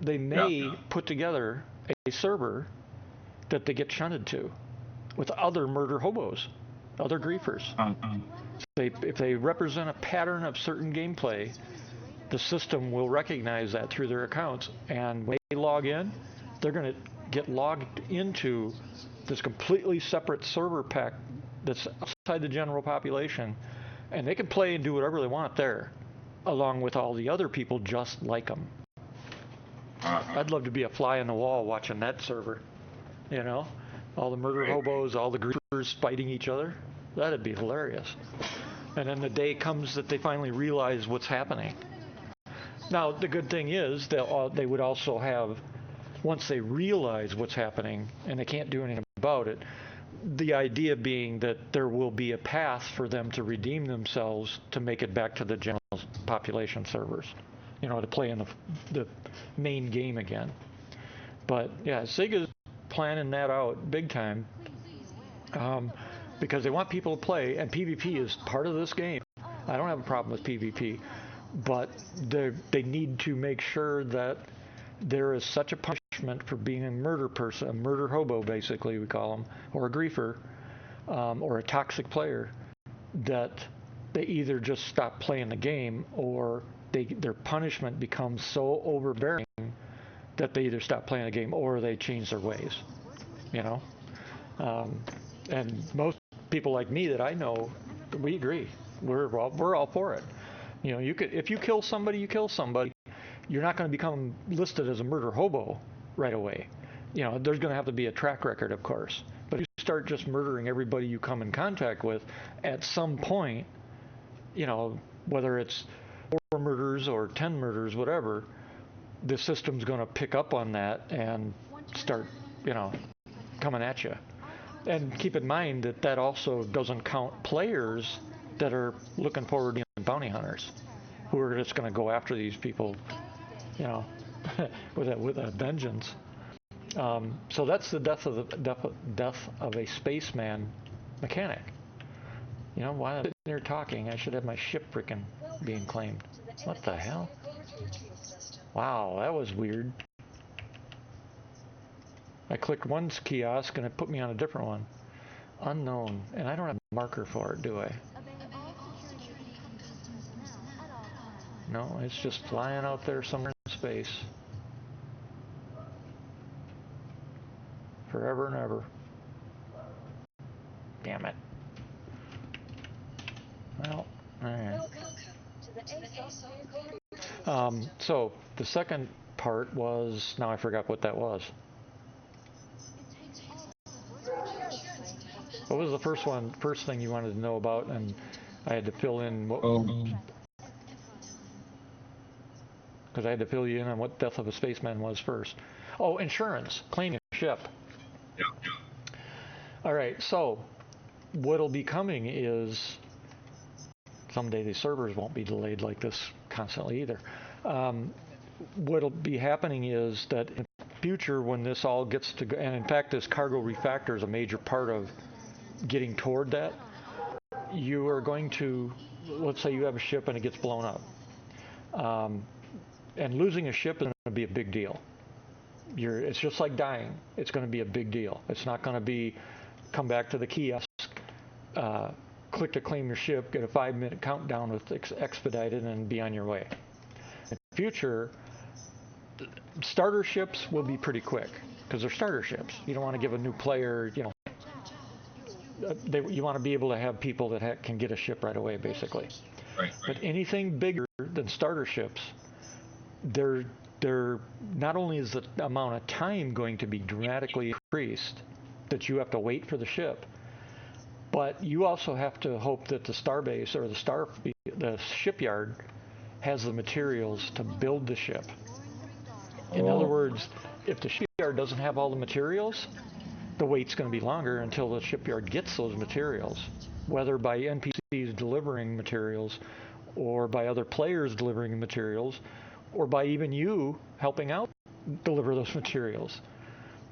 they may put together a server that they get shunted to with other murder hobos, other griefers. If they represent a pattern of certain gameplay, the system will recognize that through their accounts, and when they log in, they're going to get logged into this completely separate server pack that's outside the general population, and they can play and do whatever they want there, along with all the other people just like them. I'd love to be a fly on the wall watching that server, you know? All the murder hobos, all the griefers fighting each other. That'd be hilarious. And then the day comes that they finally realize what's happening. Now, the good thing is they would also have, once they realize what's happening, and they can't do anything about it, the idea being that there will be a path for them to redeem themselves to make it back to the general population servers, you know, to play in the main game again. But yeah, Sega's planning that out big time, because they want people to play, and PvP is part of this game. I don't have a problem with PvP, but they need to make sure that there is such a punishment for being a murder person, a murder hobo, basically we call them, or a griefer, or a toxic player, that they either just stop playing the game, or their punishment becomes so overbearing that they either stop playing the game or they change their ways, you know. And most people like me that I know, we agree. We're all for it. You know, if you kill somebody, you kill somebody. You're not going to become listed as a murder hobo right away. You know, there's going to have to be a track record, of course. But if you start just murdering everybody you come in contact with, at some point, you know, whether it's 4 murders or 10 murders, whatever, the system's going to pick up on that and start, you know, coming at you. And keep in mind that also doesn't count players that are looking forward to being bounty hunters, who are just going to go after these people, you know, with a vengeance. So that's the death of a spaceman mechanic. You know, while I'm sitting there talking, I should have my ship freaking being claimed. What the hell? Wow, that was weird. I clicked one kiosk and it put me on a different one. Unknown. And I don't have a marker for it, do I? No, it's just flying out there somewhere in space. Forever and ever. Damn it. Well, alright. So, the second part was, now I forgot what that was. What was the first thing you wanted to know about, and I had to fill in what... Because I had to fill you in on what Death of a Spaceman was first. Oh, insurance. Claiming a ship. Yeah. All right, so what'll be coming is... Someday the servers won't be delayed like this constantly either. What'll be happening is that in the future, when this all gets to go... And in fact, this cargo refactor is a major part of getting toward that. You are going to... Let's say you have a ship and it gets blown up. And losing a ship is going to be a big deal. It's just like dying. It's going to be a big deal. It's not going to be come back to the kiosk, click to claim your ship, get a 5-minute countdown with expedited, and be on your way. In the future, starter ships will be pretty quick because they're starter ships. You don't want to give a new player, you know, you want to be able to have people that can get a ship right away, basically. Right. But anything bigger than starter ships, they're not only is the amount of time going to be dramatically increased that you have to wait for the ship, but you also have to hope that the starbase or the shipyard has the materials to build the ship. In other words, if the shipyard doesn't have all the materials, the wait's going to be longer until the shipyard gets those materials, whether by NPCs delivering materials or by other players delivering materials, or by even you helping out deliver those materials.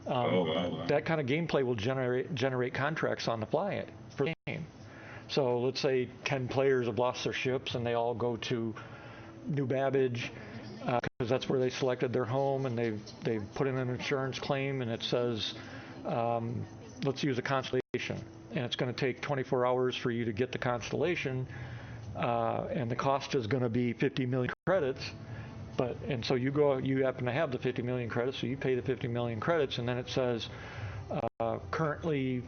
That kind of gameplay will generate contracts on the fly for the game. So let's say 10 players have lost their ships and they all go to New Babbage, because that's where they selected their home, and they've put in an insurance claim, and it says, let's use a constellation, and it's going to take 24 hours for you to get the constellation, and the cost is going to be 50 million credits. And so you happen to have the 50 million credits, so you pay the 50 million credits, and then it says currently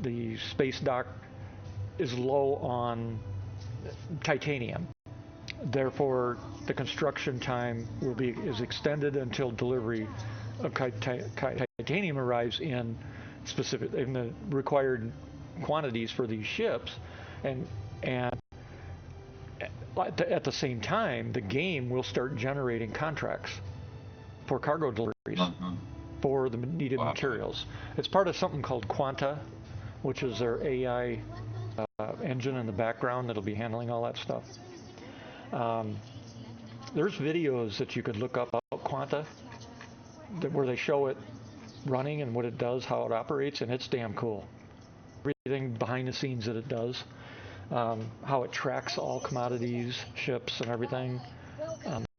the space dock is low on titanium. Therefore, the construction time is extended until delivery of titanium arrives in the required quantities for these ships, and at the same time, the game will start generating contracts for cargo deliveries for the needed materials. It's part of something called Quanta, which is their AI engine in the background that'll be handling all that stuff. There's videos that you could look up about Quanta where they show it running and what it does, how it operates, and it's damn cool. Everything behind the scenes that it does. How it tracks all commodities, ships, and everything,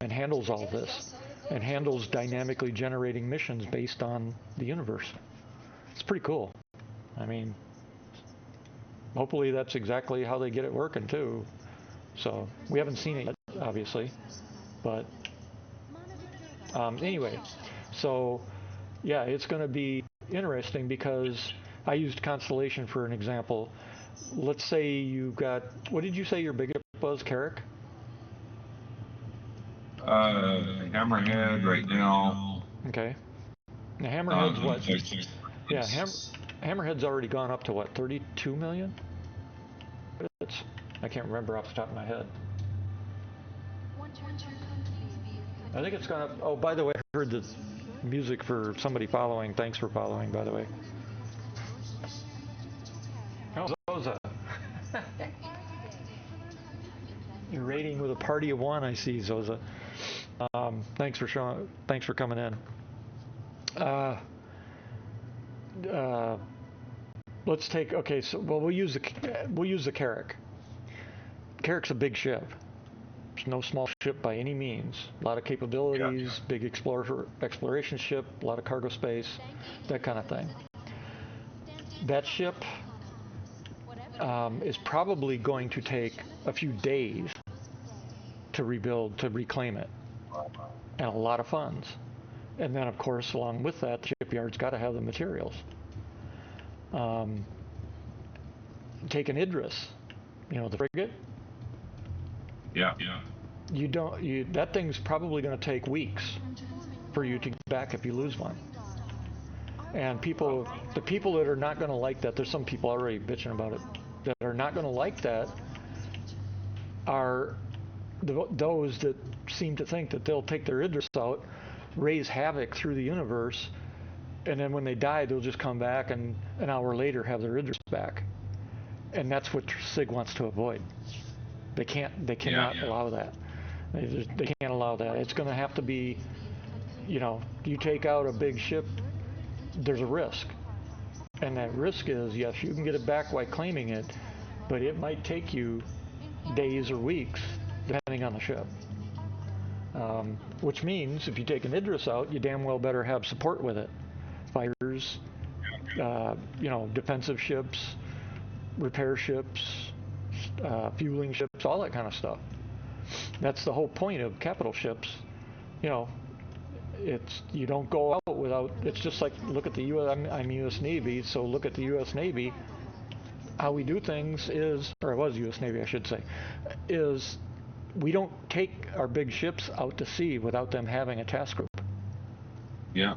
and handles all this, and handles dynamically generating missions based on the universe. It's pretty cool. I mean, hopefully that's exactly how they get it working too. So we haven't seen it yet, obviously, but anyway, so yeah, it's going to be interesting because I used Constellation for an example. Let's say you got, what did you say your biggest was, Carrick? Hammerhead right now. Okay. Now Hammerhead's what? Yeah, Hammerhead's already gone up to what, 32 million? I can't remember off the top of my head. I think it's gone up. Oh, by the way, I heard the music for somebody following. Thanks for following, by the way. Oh, Zoza. You're rating with a party of one, I see, Zoza. Thanks for coming in. Let's take, okay, so we'll use the Carrick. Carrick's a big ship. It's no small ship by any means. A lot of capabilities, big exploration ship, a lot of cargo space, that kind of thing. That ship is probably going to take a few days to rebuild, to reclaim it, and a lot of funds. And then, of course, along with that, the shipyard's got to have the materials. Take an Idris, the frigate. Yeah. That thing's probably going to take weeks for you to get back if you lose one. And the people that are not going to like that, there's some people already bitching about it, that are not going to like that are those that seem to think that they'll take their Idris out, raise havoc through the universe, and then when they die, they'll just come back and an hour later have their Idris back. And that's what SIG wants to avoid. They cannot allow that. They can't allow that. It's going to have to be, you take out a big ship, there's a risk. And that risk is, yes, you can get it back by claiming it, but it might take you days or weeks, depending on the ship. Which means if you take an Idris out, you damn well better have support with it. Fighters, defensive ships, repair ships, fueling ships, all that kind of stuff. That's the whole point of capital ships. You don't go out without. It's just like, look at the U.S. I'm U.S. Navy, so look at the U.S. Navy. How we do things is, or it was U.S. Navy, I should say, is we don't take our big ships out to sea without them having a task group. Yeah.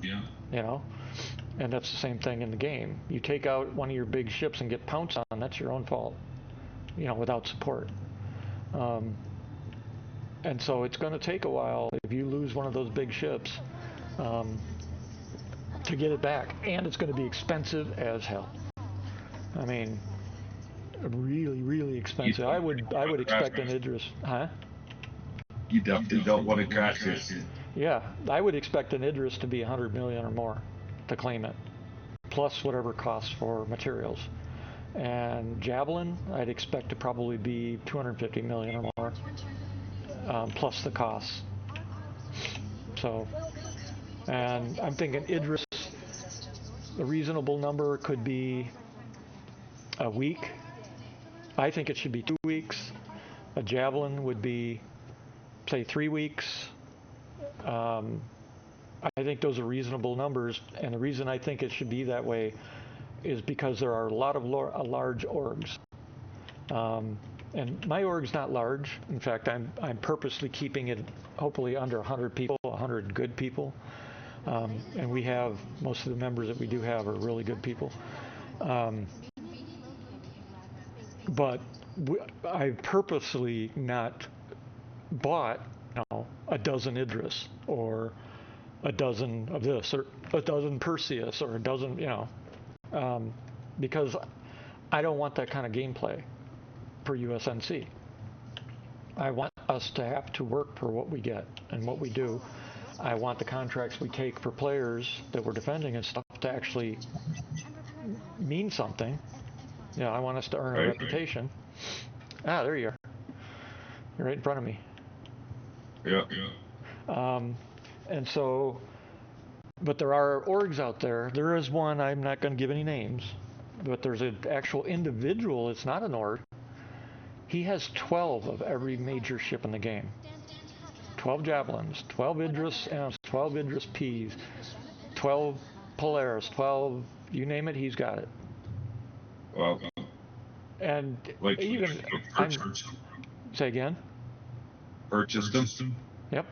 And that's the same thing in the game. You take out one of your big ships and get pounced on, that's your own fault, without support. And so it's going to take a while if you lose one of those big ships to get it back. And it's going to be expensive as hell. I mean, really, really expensive. I would expect an Idris, huh? You definitely don't want to crash it. Yeah, I would expect an Idris to be 100 million or more to claim it, plus whatever costs for materials. And Javelin, I'd expect to probably be 250 million or more, plus the costs. So, and I'm thinking Idris, a reasonable number could be a week. I think it should be 2 weeks. A javelin would be, say, 3 weeks. I think those are reasonable numbers, and the reason I think it should be that way is because there are a lot of large orgs. And my org's not large. In fact, I'm purposely keeping it hopefully under 100 people, 100 good people. And we have, most of the members that we do have are really good people. But I purposely not bought, a dozen Idris or a dozen of this or a dozen Perseus or a dozen, because I don't want that kind of gameplay for USNC. I want us to have to work for what we get and what we do. I want the contracts we take for players that we're defending and stuff to actually mean something. I want us to earn a reputation. Ah, there you are. You're right in front of me. Yeah. And so, but there are orgs out there. There is one, I'm not going to give any names, but there's an actual individual, it's not an org. He has 12 of every major ship in the game. 12 Javelins, 12 Idris M's, 12 Idris P's, 12 Polaris, 12, you name it, he's got it. Well, and like even, say again? Purchased them? Yep.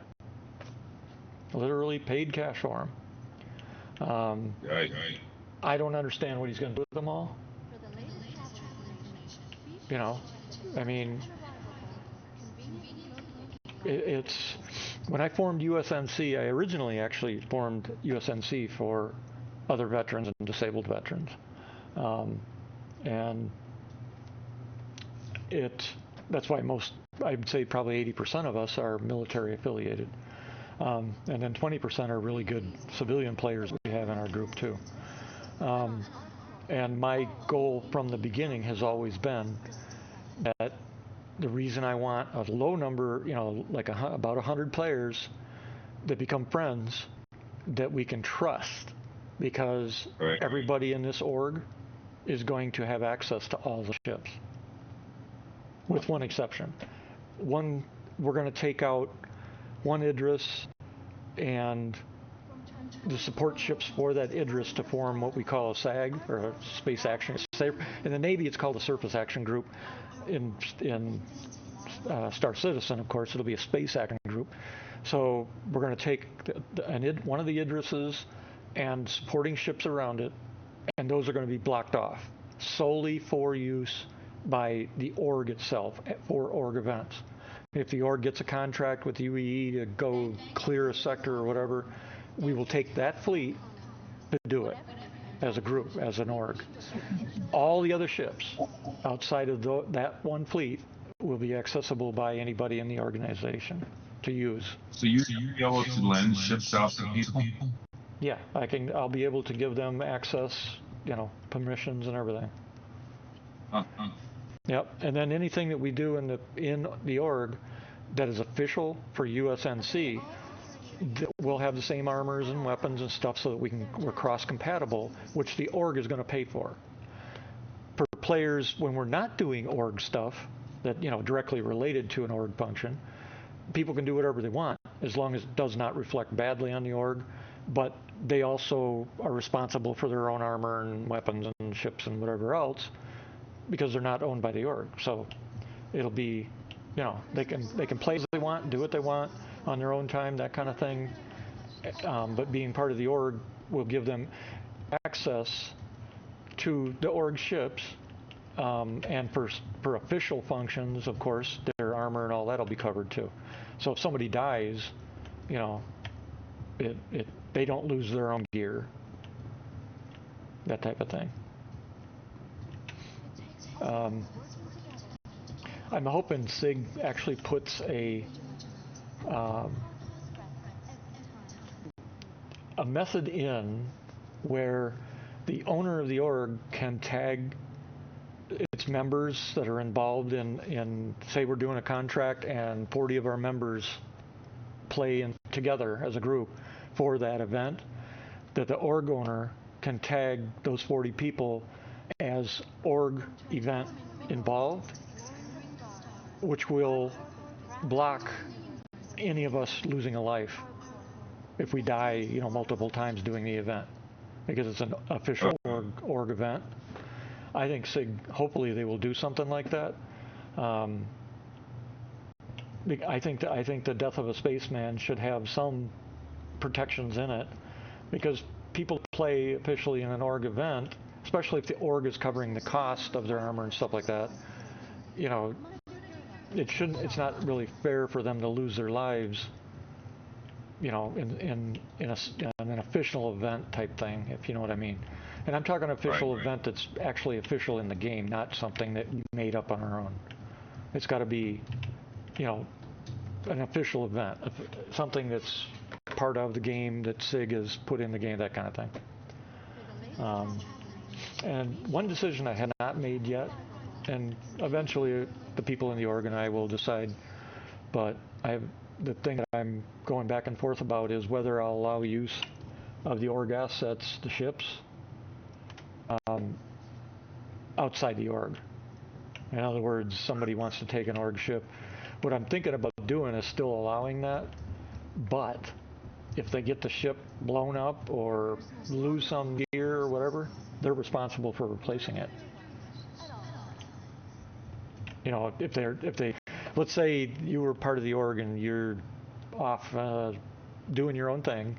Literally paid cash for him. I don't understand what he's going to do with them all. I mean, it's when I formed USNC, I originally actually formed USNC for other veterans and disabled veterans. And that's why I'd say probably 80% of us are military affiliated. And then 20% are really good civilian players we have in our group too. And my goal from the beginning has always been that the reason I want a low number, like about 100 players that become friends that we can trust, because everybody in this org is going to have access to all the ships, with one exception. We're going to take out one Idris and the support ships for that Idris to form what we call a SAG, or a Space Action. In the Navy, it's called a Surface Action Group. In Star Citizen, of course, it'll be a Space Action Group. So we're going to take one of the Idrises and supporting ships around it, and those are going to be blocked off solely for use by the org itself for org events. If the org gets a contract with UEE to go clear a sector or whatever, we will take that fleet to do it as a group, as an org. All the other ships outside of that one fleet will be accessible by anybody in the organization to use. So you'll be able to lend ships out to people? Yeah, I'll be able to give them access, permissions and everything. Yep, and then anything that we do in the org that is official for USNC, we'll have the same armors and weapons and stuff so that we're cross-compatible, which the org is going to pay for. For players, when we're not doing org stuff that directly related to an org function, people can do whatever they want as long as it does not reflect badly on the org, but they also are responsible for their own armor and weapons and ships and whatever else, because they're not owned by the org. So it'll be, they can play as they want, do what they want on their own time, that kind of thing. But being part of the org will give them access to the org ships, and for official functions, of course, their armor and all that'll be covered too. So if somebody dies, they don't lose their own gear, that type of thing. I'm hoping SIG actually puts a method in where the owner of the org can tag its members that are involved in say we're doing a contract and 40 of our members play together as a group for that event, that the org owner can tag those 40 people as org event involved, which will block any of us losing a life if we die, multiple times doing the event, because it's an official org event. I think SIG, hopefully they will do something like that. I think the death of a spaceman should have some protections in it, because people play officially in an org event, especially if the org is covering the cost of their armor and stuff like that. It's not really fair for them to lose their lives, in an official event type thing, if you know what I mean. And I'm talking official event that's actually official in the game, not something that you made up on our own. It's got to be, an official event, something that's part of the game that SIG has put in the game, that kind of thing. And one decision I had not made yet, and eventually the people in the org and I will decide, but the thing that I'm going back and forth about is whether I'll allow use of the org assets, the ships, outside the org. In other words, somebody wants to take an org ship. What I'm thinking about doing is still allowing that, but if they get the ship blown up or lose some gear or whatever, they're responsible for replacing it. If they, let's say you were part of the org and you're off doing your own thing,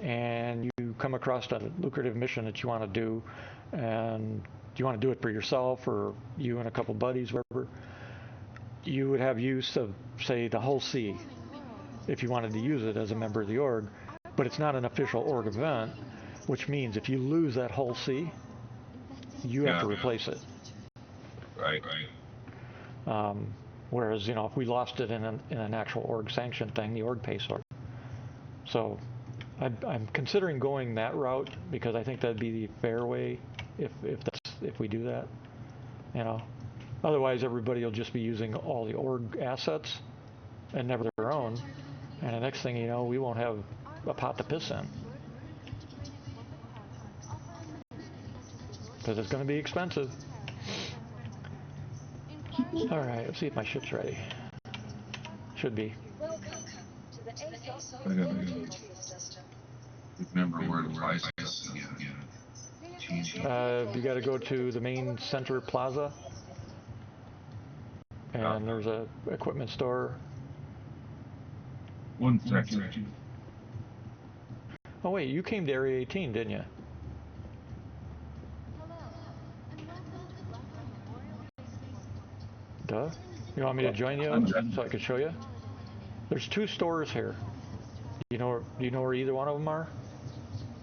and you come across a lucrative mission that you want to do, and you want to do it for yourself or you and a couple buddies, whatever, you would have use of, say, the Hull C if you wanted to use it as a member of the org, but it's not an official org event, which means if you lose that Hull C, you have to replace it. Right. Whereas, if we lost it in an actual org sanctioned thing, the org pays for it. So I'm considering going that route, because I think that'd be the fair way if we do that. Otherwise everybody will just be using all the org assets and never their own, and the next thing you know, we won't have a pot to piss in, because it's going to be expensive. All right, let's see if my ship's ready. Should be. Welcome to the ASOS retrieve system. Remember where the price is again. You got to go to the main center plaza, and there's a equipment store. One second. Oh wait, you came to Area 18, didn't you? Duh. You want me to join you so I can show you? There's 2 stores here. Do you know where either one of them are?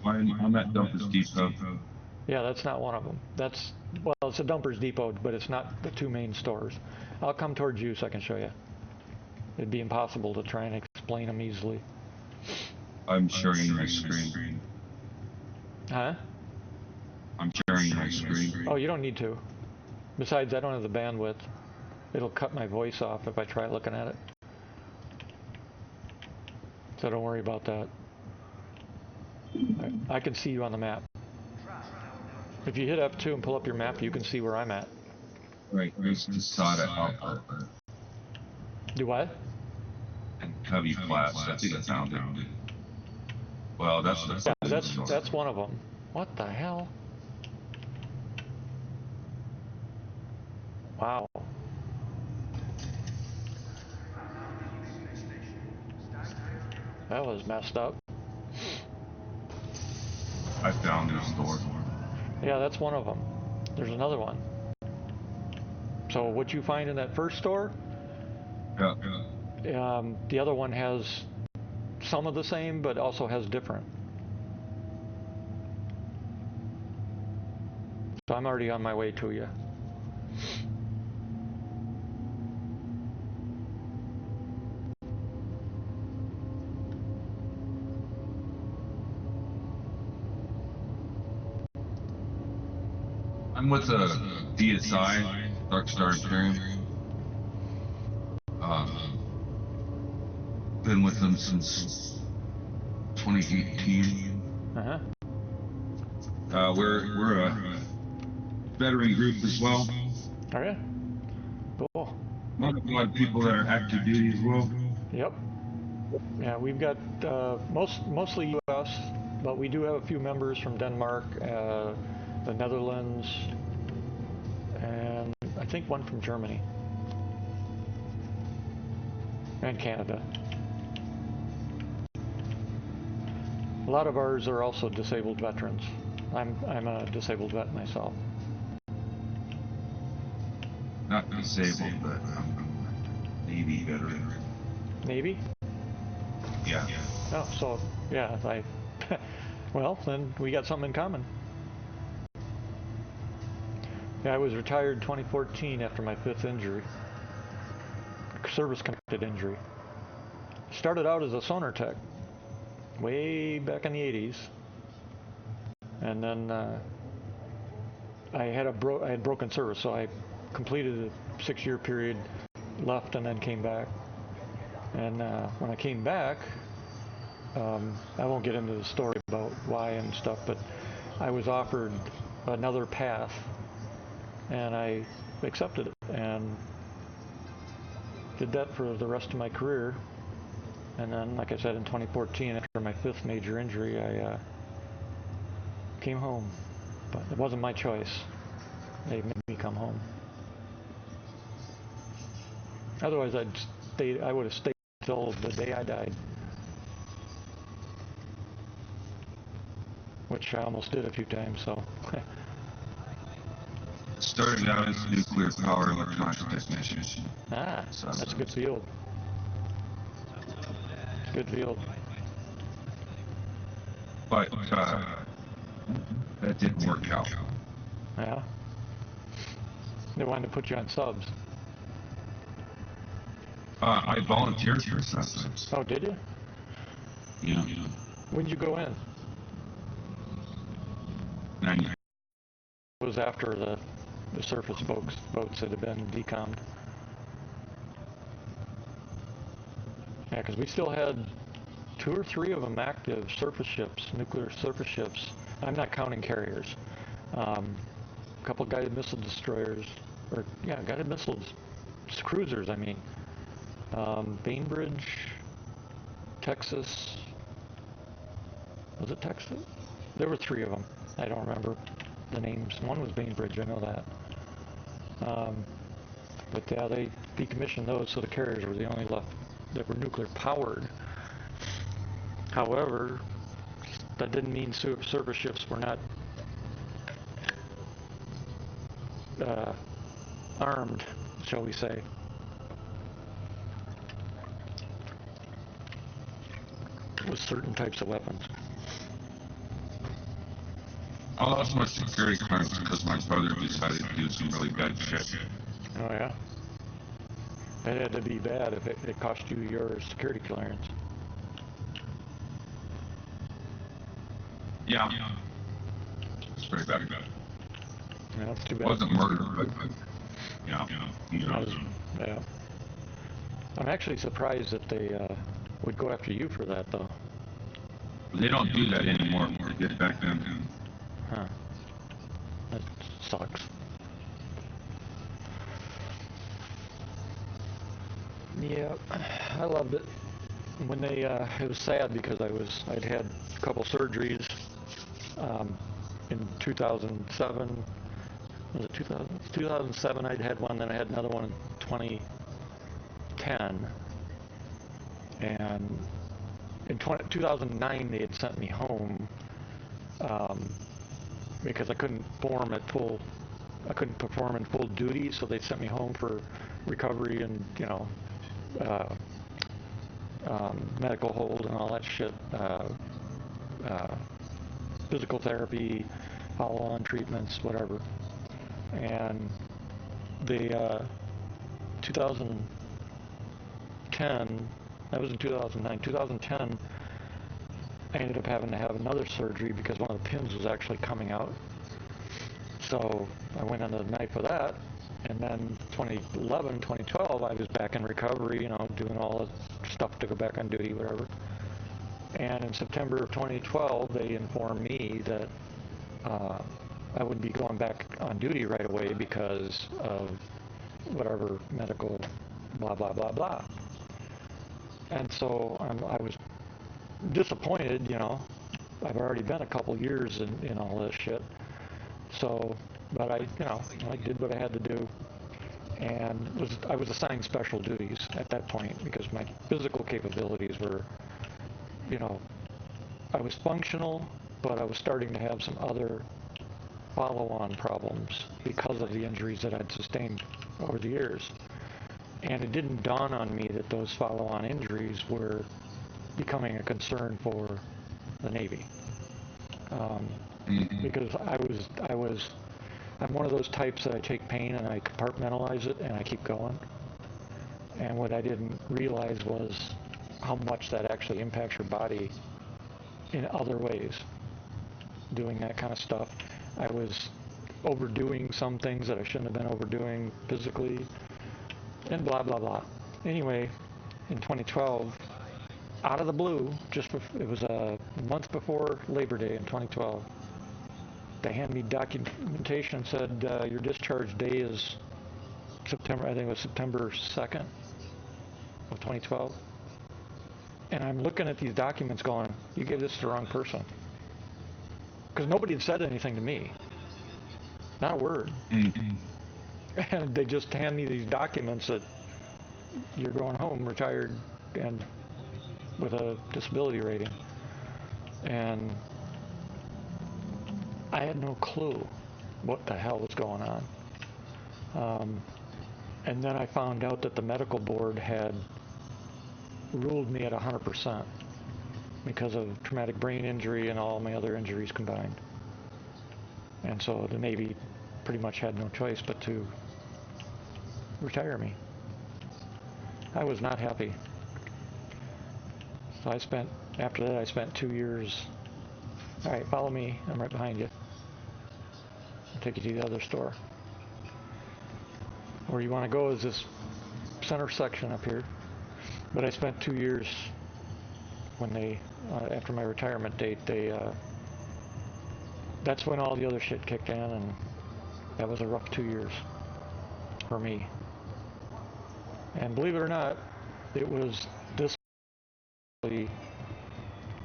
I'm at Dumpers Depot. Yeah, that's not one of them. It's a Dumpers Depot, but it's not the 2 main stores. I'll come towards you so I can show you. It'd be impossible to try and explain them easily. I'm sharing my screen. Huh? I'm sharing my screen. Oh, you don't need to. Besides, I don't have the bandwidth. It'll cut my voice off if I try looking at it. So don't worry about that. I can see you on the map. If you hit F2 and pull up your map, you can see where I'm at. Right, there's the SATA output. Do what? And Cubby Flats, I think I found it. Well, that's one of them. What the hell? Wow. That was messed up. I found this store. Yeah, that's one of them. There's another one. So what you find in that first store, the other one has some of the same, but also has different. So I'm already on my way to you. I'm with DSI, Dark Star Imperium. been with them since 2018. Uh-huh. We're a veteran group as well. Are you? Cool. A lot of people that are active duty as well. Yep. Yeah, we've got mostly U.S., but we do have a few members from Denmark, the Netherlands, and I think one from Germany and Canada. A lot of ours are also disabled veterans. I'm a disabled vet myself. Not disabled, but I'm a Navy veteran. Navy? Yeah. Oh, so yeah, well, then we got something in common. Yeah, I was retired in 2014 after my 5th injury, service-connected injury. Started out as a sonar tech, way back in the 80s, and then I had broken service, so I completed a 6-year period, left, and then came back. And when I came back, I won't get into the story about why and stuff, but I was offered another path, and I accepted it, and did that for the rest of my career. And then, like I said, in 2014, after my 5th major injury, I came home. But it wasn't my choice. They made me come home. Otherwise, I would have stayed till the day I died. Which I almost did a few times, so. Started out as a nuclear power electronics technician. Ah, that's a good field. It's a good field. But that didn't work out. Yeah. They wanted to put you on subs. I volunteered for subs. Oh, did you? Yeah. When did you go in? 90. It was after the surface boats that had been decommed. Yeah, because we still had 2 or 3 of them active surface ships, nuclear surface ships. I'm not counting carriers. A couple guided missile destroyers, or yeah, guided missiles, cruisers. I mean, Bainbridge, Texas. Was it Texas? There were 3 of them. I don't remember the names. One was Bainbridge. I know that. But yeah, they decommissioned those, so the carriers were the only left that were nuclear powered. However, that didn't mean surface ships were not armed, shall we say. With certain types of weapons. I lost my security clearance because my brother decided to do some really bad shit. Oh yeah? It had to be bad if it cost you your security clearance. Yeah. It's pretty bad. Yeah, that's too It bad. wasn't murder, but yeah. Yeah. I'm actually surprised that they would go after you for that, though. They don't do that anymore. They did back then. Huh. That sucks. Yeah, I loved it. When they, it was sad because I'd had a couple surgeries in 2007. Was it 2000? 2007 I'd had one, then I had another one in 2010. And in 2009 they had sent me home because I couldn't perform in full duty, so they sent me home for recovery and, uh, medical hold and all that shit, physical therapy, follow-on treatments, whatever. And the 2010, that was in 2009, 2010, I ended up having to have another surgery because one of the pins was actually coming out. So I went under the knife for that. And then 2011, 2012, I was back in recovery, doing all the stuff to go back on duty, whatever. And in September of 2012, they informed me that I wouldn't be going back on duty right away because of whatever medical blah, blah, blah, blah. And so I was disappointed, you know. I've already been a couple years in all this shit. So, but I did what I had to do. And I was assigned special duties at that point because my physical capabilities were, you know, I was functional, but I was starting to have some other follow-on problems because of the injuries that I'd sustained over the years. And it didn't dawn on me that those follow-on injuries were becoming a concern for the Navy. Because I'm one of those types that I take pain and I compartmentalize it and I keep going. And what I didn't realize was how much that actually impacts your body in other ways. Doing that kind of stuff. I was overdoing some things that I shouldn't have been overdoing physically, and blah, blah, blah. Anyway, in 2012, out of the blue, it was a month before Labor Day in 2012, they handed me documentation and said, your discharge day is September, I think it was September 2nd of 2012. And I'm looking at these documents going, you gave this to the wrong person. Because nobody had said anything to me. Not a word. And they just hand me these documents that you're going home retired and with a disability rating. And I had no clue what the hell was going on. And then I found out that the medical board had ruled me at 100% because of traumatic brain injury and all my other injuries combined. And so the Navy pretty much had no choice but to retire me. I was not happy. So after that I spent 2 years. All right, follow me. I'm right behind you. I'll take you to the other store. Where you want to go is this center section up here. But I spent 2 years when after my retirement date, that's when all the other shit kicked in, and that was a rough 2 years for me. And believe it or not, this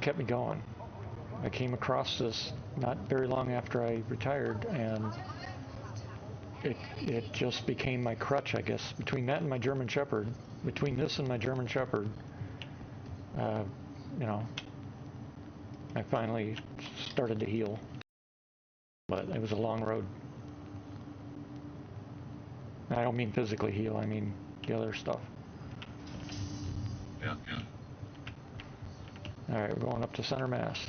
kept me going. I came across this not very long after I retired, and it just became my crutch, I guess. Between that and my German Shepherd, between this and my German Shepherd, you know, I finally started to heal. But it was a long road. I don't mean physically heal, I mean the other stuff. Yeah. All right, we're going up to Center Mass.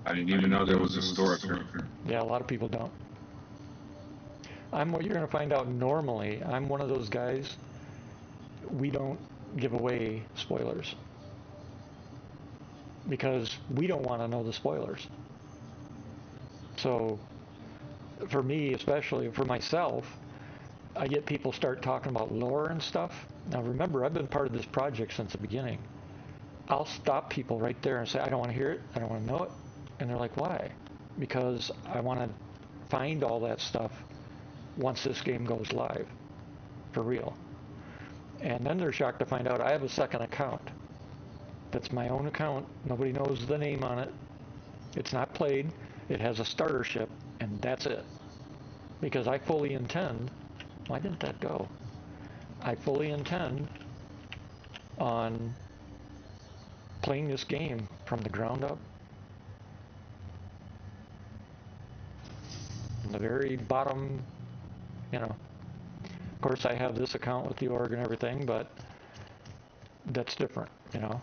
I didn't even know there was a store up here. Yeah, a lot of people don't. What you're going to find out normally, I'm one of those guys, we don't give away spoilers. Because we don't want to know the spoilers. So, for me, especially for myself, I get people start talking about lore and stuff. Now remember, I've been part of this project since the beginning. I'll stop people right there and say, I don't want to hear it, I don't want to know it. And they're like, why? Because I want to find all that stuff once this game goes live, for real. And then they're shocked to find out I have a second account. That's my own account. Nobody knows the name on it. It's not played. It has a starter ship, and that's it. Because I fully intend, why didn't that go? I fully intend on playing this game from the ground up. From the very bottom, you know. Of course, I have this account with the org and everything, but that's different, you know.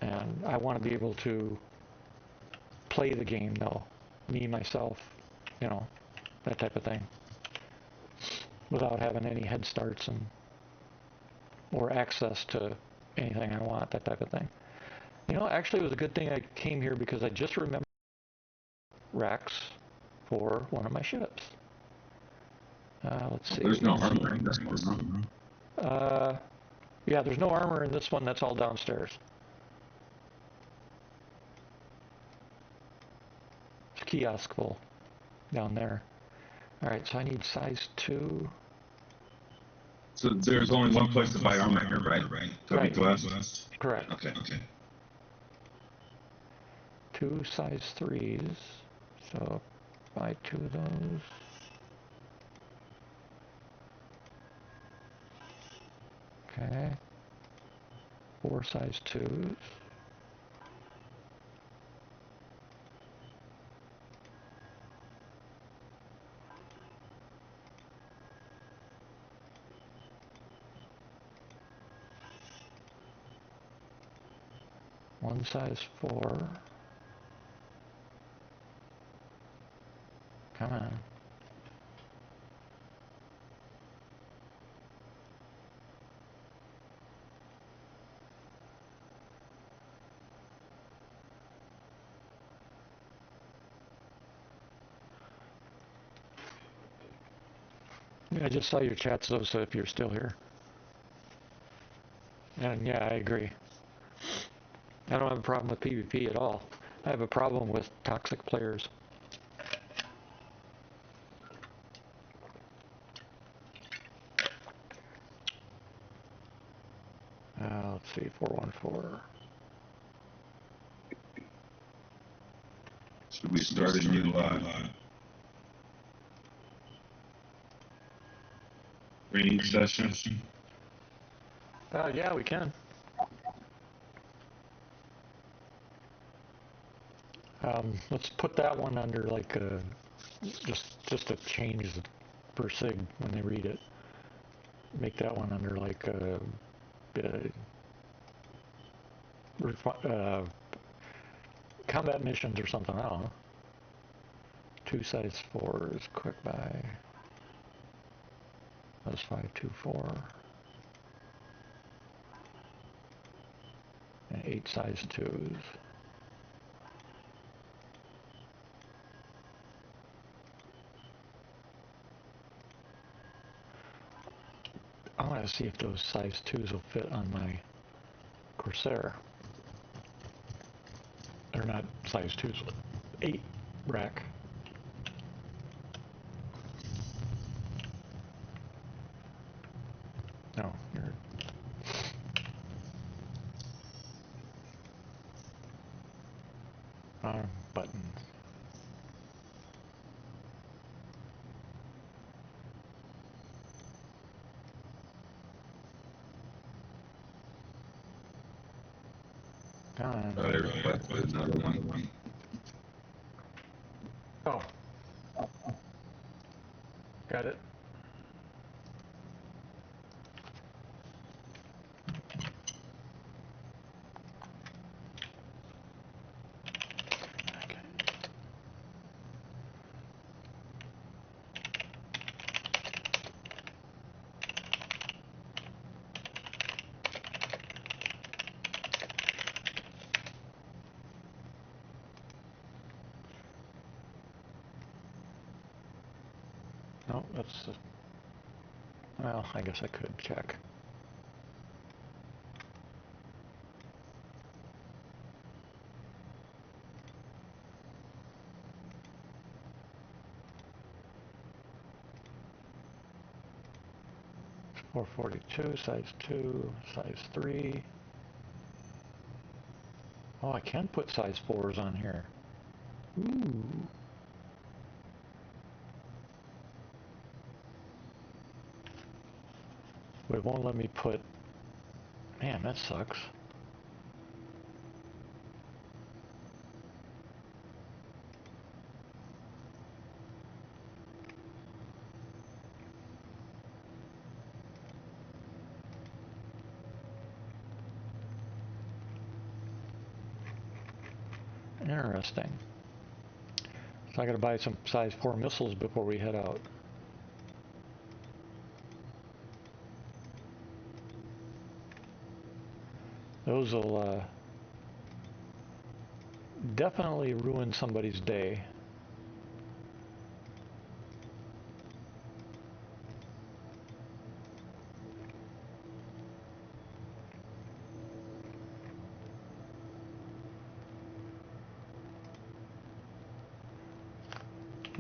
And I want to be able to play the game, though. Me, myself, you know, that type of thing. Without having any head starts or access to anything I want, that type of thing. You know, actually, it was a good thing I came here because I just remembered racks for one of my ships. Let's see. There's no armor in this one. Yeah, there's no armor in this one. That's all downstairs. It's kiosk full down there. All right, so I need size 2. So there's only one place to buy armor here, right? Tobii Glass? Correct. Okay. 2 size 3s. So buy 2 of those. Okay. 4 size 2s. One size 4. Come on. Yeah, I just saw your chats though, so if you're still here. And yeah, I agree. I don't have a problem with PvP at all. I have a problem with toxic players. Let's see, 414. Should we start a new training session? Yeah, we can. Let's put that one under like just a change the per sig when they read it. Make that one under like combat missions or something. I don't know. 2 size 4s, quick buy. That's 524. And 8 size 2s. I want to see if those size 2s will fit on my Corsair. They're not size 2s. 8 rack. No, you're... buttons. I requested another one. Oh. Got it. Okay. No, that's... well, I guess I could check. It's 442, size 2, size 3. Oh, I can put size 4s on here. Ooh. But it won't let me put... man, that sucks. Interesting. So I gotta buy some size 4 missiles before we head out. Those will definitely ruin somebody's day.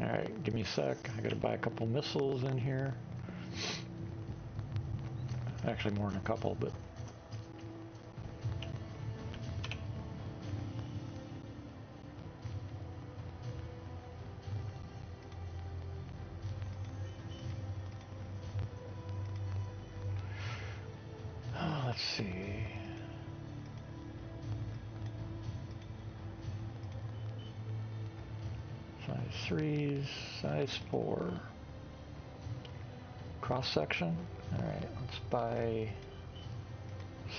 Alright, give me a sec. I gotta buy a couple missiles in here. Actually, more than a couple, but... let's see. Size 3s, size 4. Cross section. Alright, let's buy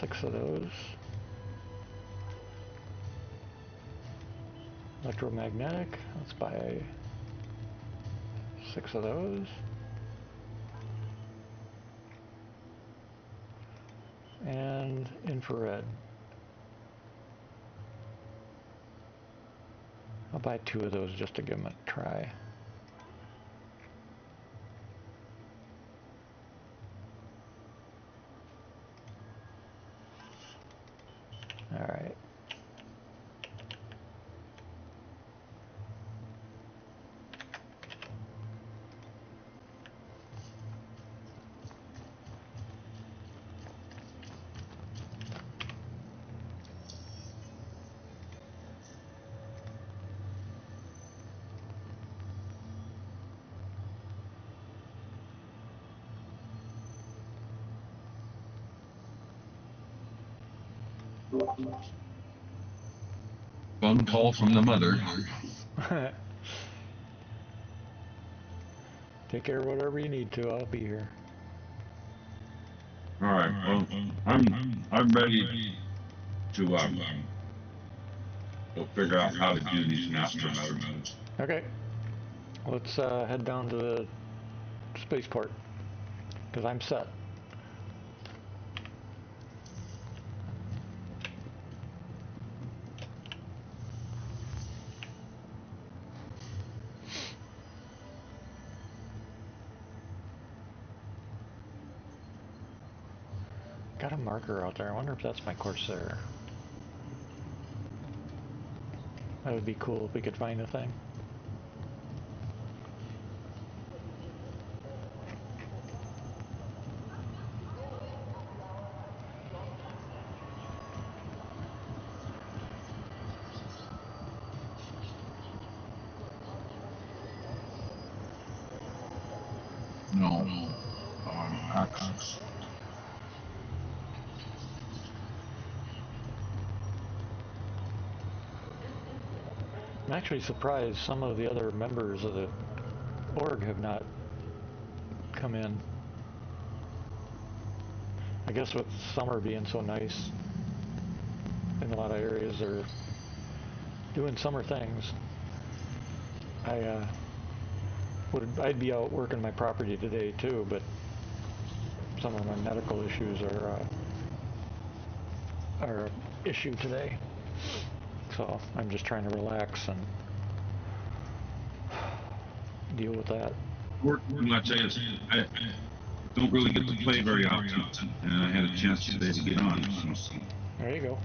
6 of those. Electromagnetic. Let's buy 6 of those. And infrared. I'll buy 2 of those just to give them a try. Alright. Phone call from the mother. Take care of whatever you need to. I'll be here. All right. Well, I'm ready to go figure out how to do these master modes. Okay. Let's head down to the spaceport because I'm set. Got a marker out there. I wonder if that's my Corsair. That would be cool if we could find the thing. No. Access. I'm actually surprised some of the other members of the org have not come in. I guess with summer being so nice in a lot of areas, they're doing summer things. I'd be out working my property today too, but some of my medical issues are an issue today. So I'm just trying to relax and deal with that. I'd say I don't really get to play very often, and I had a chance today to get on. So. There you go.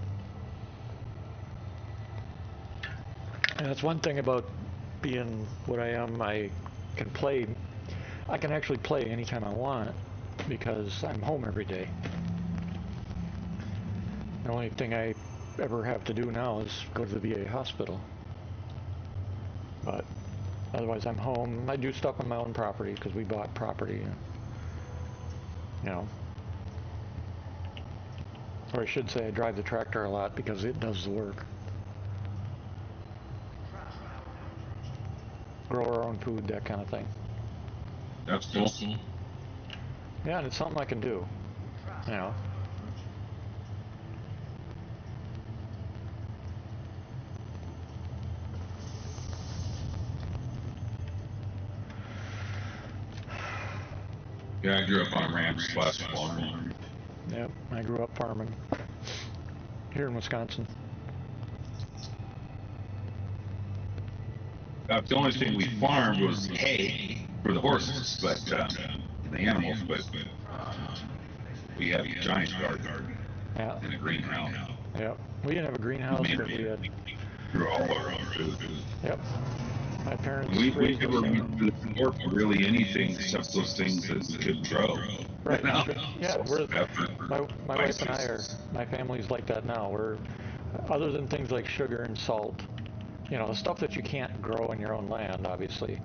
And that's one thing about being what I am. I can play. I can actually play anytime I want because I'm home every day. The only thing I ever have to do now is go to the VA hospital. But otherwise, I'm home. I do stuff on my own property because we bought property. You know. Or I should say I drive the tractor a lot because it does the work. Grow our own food, that kind of thing. That's cool. Yeah, and it's something I can do. You know. Yeah, I grew up on ranch / farm. Yep, I grew up farming here in Wisconsin. The only thing we farmed was hay for the horses, but the animals. But we had a giant garden and a greenhouse. Yep, we didn't have a greenhouse, but we had. Grew all our own food. Yep. My parents We raised never us. went to the store for really anything except those things that we could grow. Right. You know? Yeah, we're After my wife and I are. My family's like that now. We're other than things like sugar and salt, you know, the stuff that you can't grow in your own land, obviously.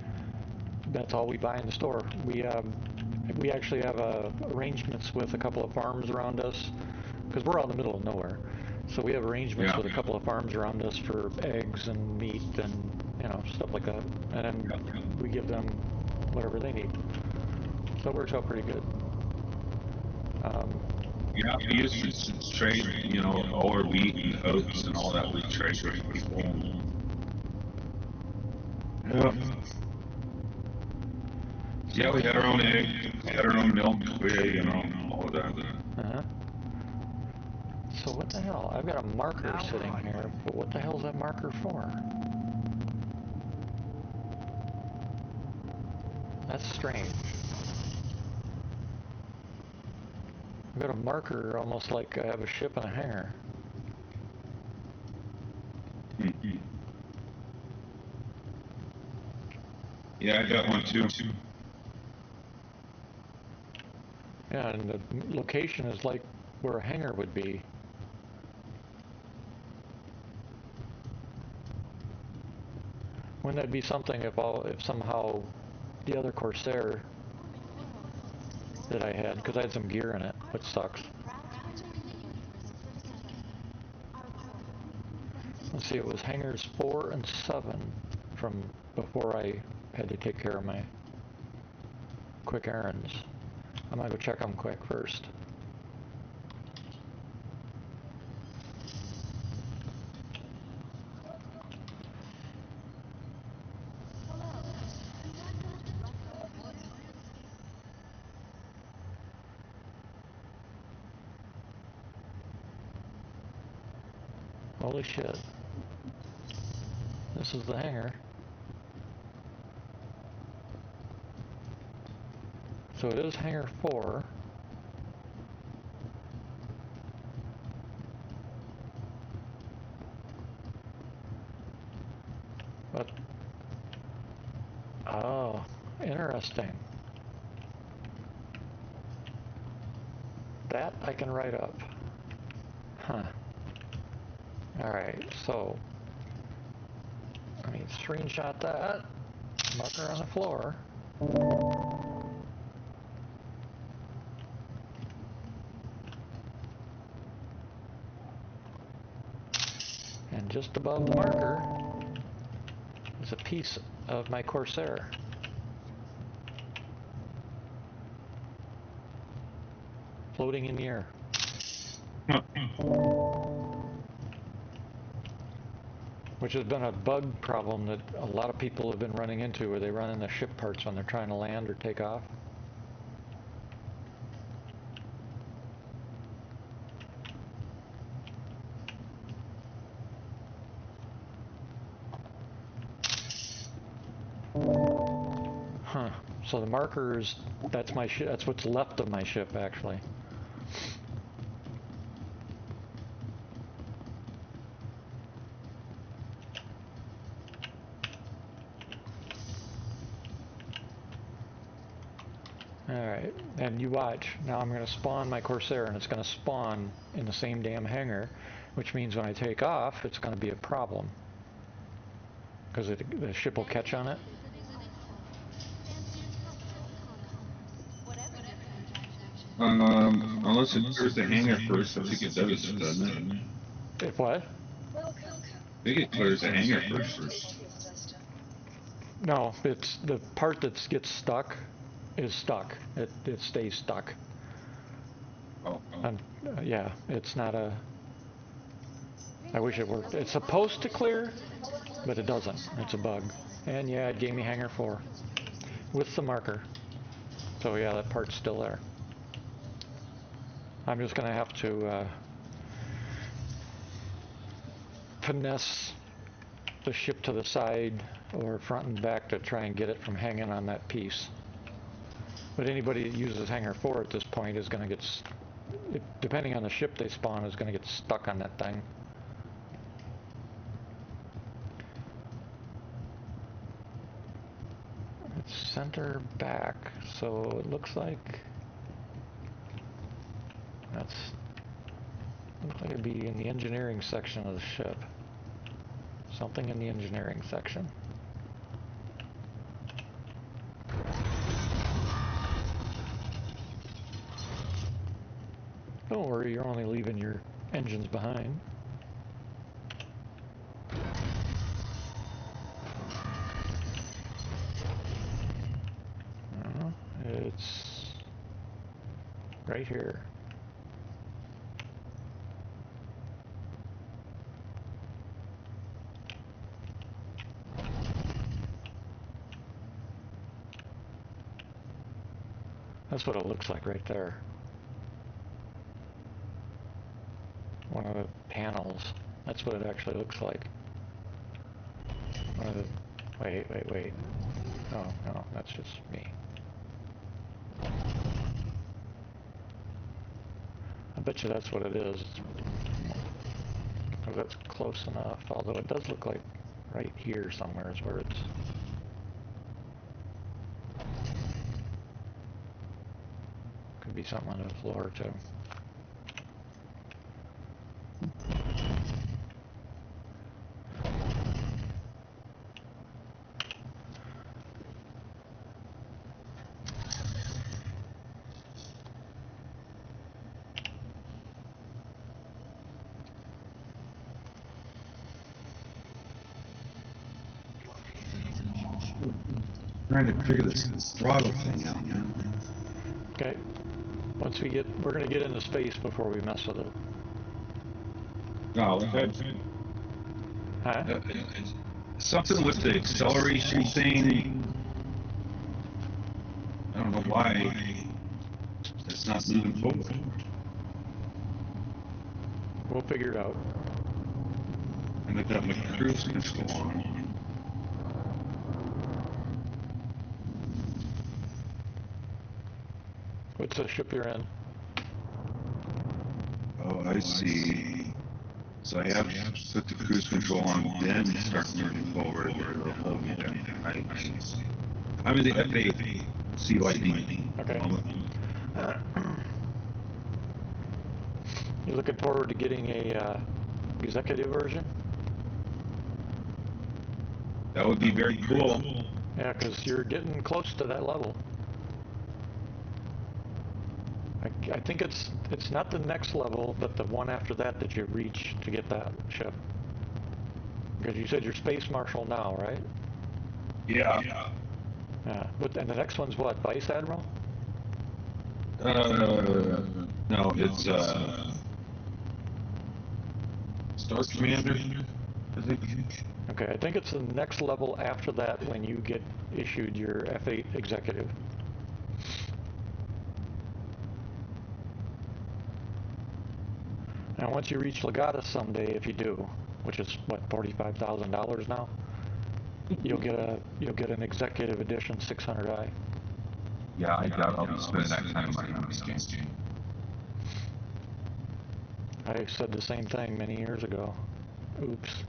That's all we buy in the store. We actually have arrangements with a couple of farms around us because we're out in the middle of nowhere. So we have arrangements with a couple of farms around us for eggs and meat and you know stuff like that, and then we give them whatever they need. So it works out pretty good. Yeah, we used to trade, you know, all our wheat and oats and all that we trade with people. Yeah. Yeah, we had our own eggs, we had our own milk, we had, you know, all of that. Uh-huh. So what the hell? I've got a marker sitting here, but what the hell is that marker for? That's strange. I've got a marker almost like I have a ship in a hangar. Mm-hmm. Yeah, I got one too. Yeah, and the location is like where a hangar would be. Wouldn't that be something if somehow the other Corsair that I had, because I had some gear in it, which sucks. Let's see, it was hangars 4 and 7 from before I had to take care of my quick errands. I'm gonna go check them quick first. Holy shit. This is the hangar. So it is hangar 4. But, oh, interesting. That I can write up. Huh. Alright, so, let me screenshot that. Marker on the floor. And just above the marker is a piece of my Corsair. Floating in the air. Which has been a bug problem that a lot of people have been running into where they run into ship parts when they're trying to land or take off. Huh. So the markers, that's my ship. That's what's left of my ship, actually. Alright, and you watch. Now I'm going to spawn my Corsair, and it's going to spawn in the same damn hangar, which means when I take off, it's going to be a problem. Because the ship will catch on it. Unless it clears the hangar first, I think it does, doesn't it? If what? I think it clears the hangar first. No, it's the part that gets stuck is stuck. It stays stuck. Oh. Yeah, it's not a... I wish it worked. It's supposed to clear, but it doesn't. It's a bug. And yeah, it gave me hangar 4 with the marker. So yeah, that part's still there. I'm just going to have to finesse the ship to the side or front and back to try and get it from hanging on that piece. But anybody that uses hangar 4 at this point is going to get, depending on the ship they spawn, is going to get stuck on that thing. It's center back, so it looks like looks like it'd be in the engineering section of the ship. Something in the engineering section. Don't worry, you're only leaving your engines behind. It's right here. That's what it looks like right there. One of the panels. That's what it actually looks like. One of the... Wait. Oh, no, that's just me. I bet you that's what it is. Because that's close enough, although it does look like right here somewhere is where it's... Could be something on the floor, too. Trying to figure this throttle thing out, man. Okay. Once we're gonna get into space before we mess with it. Oh, Huh? something with the acceleration thing. I don't know why it's not moving forward. We'll figure it out. And I've got my cruise control on. What's the ship you're in? Oh, I see. So I have to put the cruise control on, then start moving forward, or it'll hold me there. I see. I'm in the F8 CYD. Okay. You looking forward to getting a executive version? That would be very cool. Yeah, because you're getting close to that level. I think it's not the next level, but the one after that you reach to get that ship. Because you said you're Space Marshal now, right? Yeah. Yeah. And the next one's what? Vice Admiral? No, it's Star Commander, I think. Okay, I think it's the next level after that when you get issued your F8 executive. Now, once you reach Legatus someday, if you do, which is what, $45,000 now, you'll get an executive edition 600i. Yeah, I doubt I'll be spending that kind of money on this game. I said the same thing many years ago. Oops.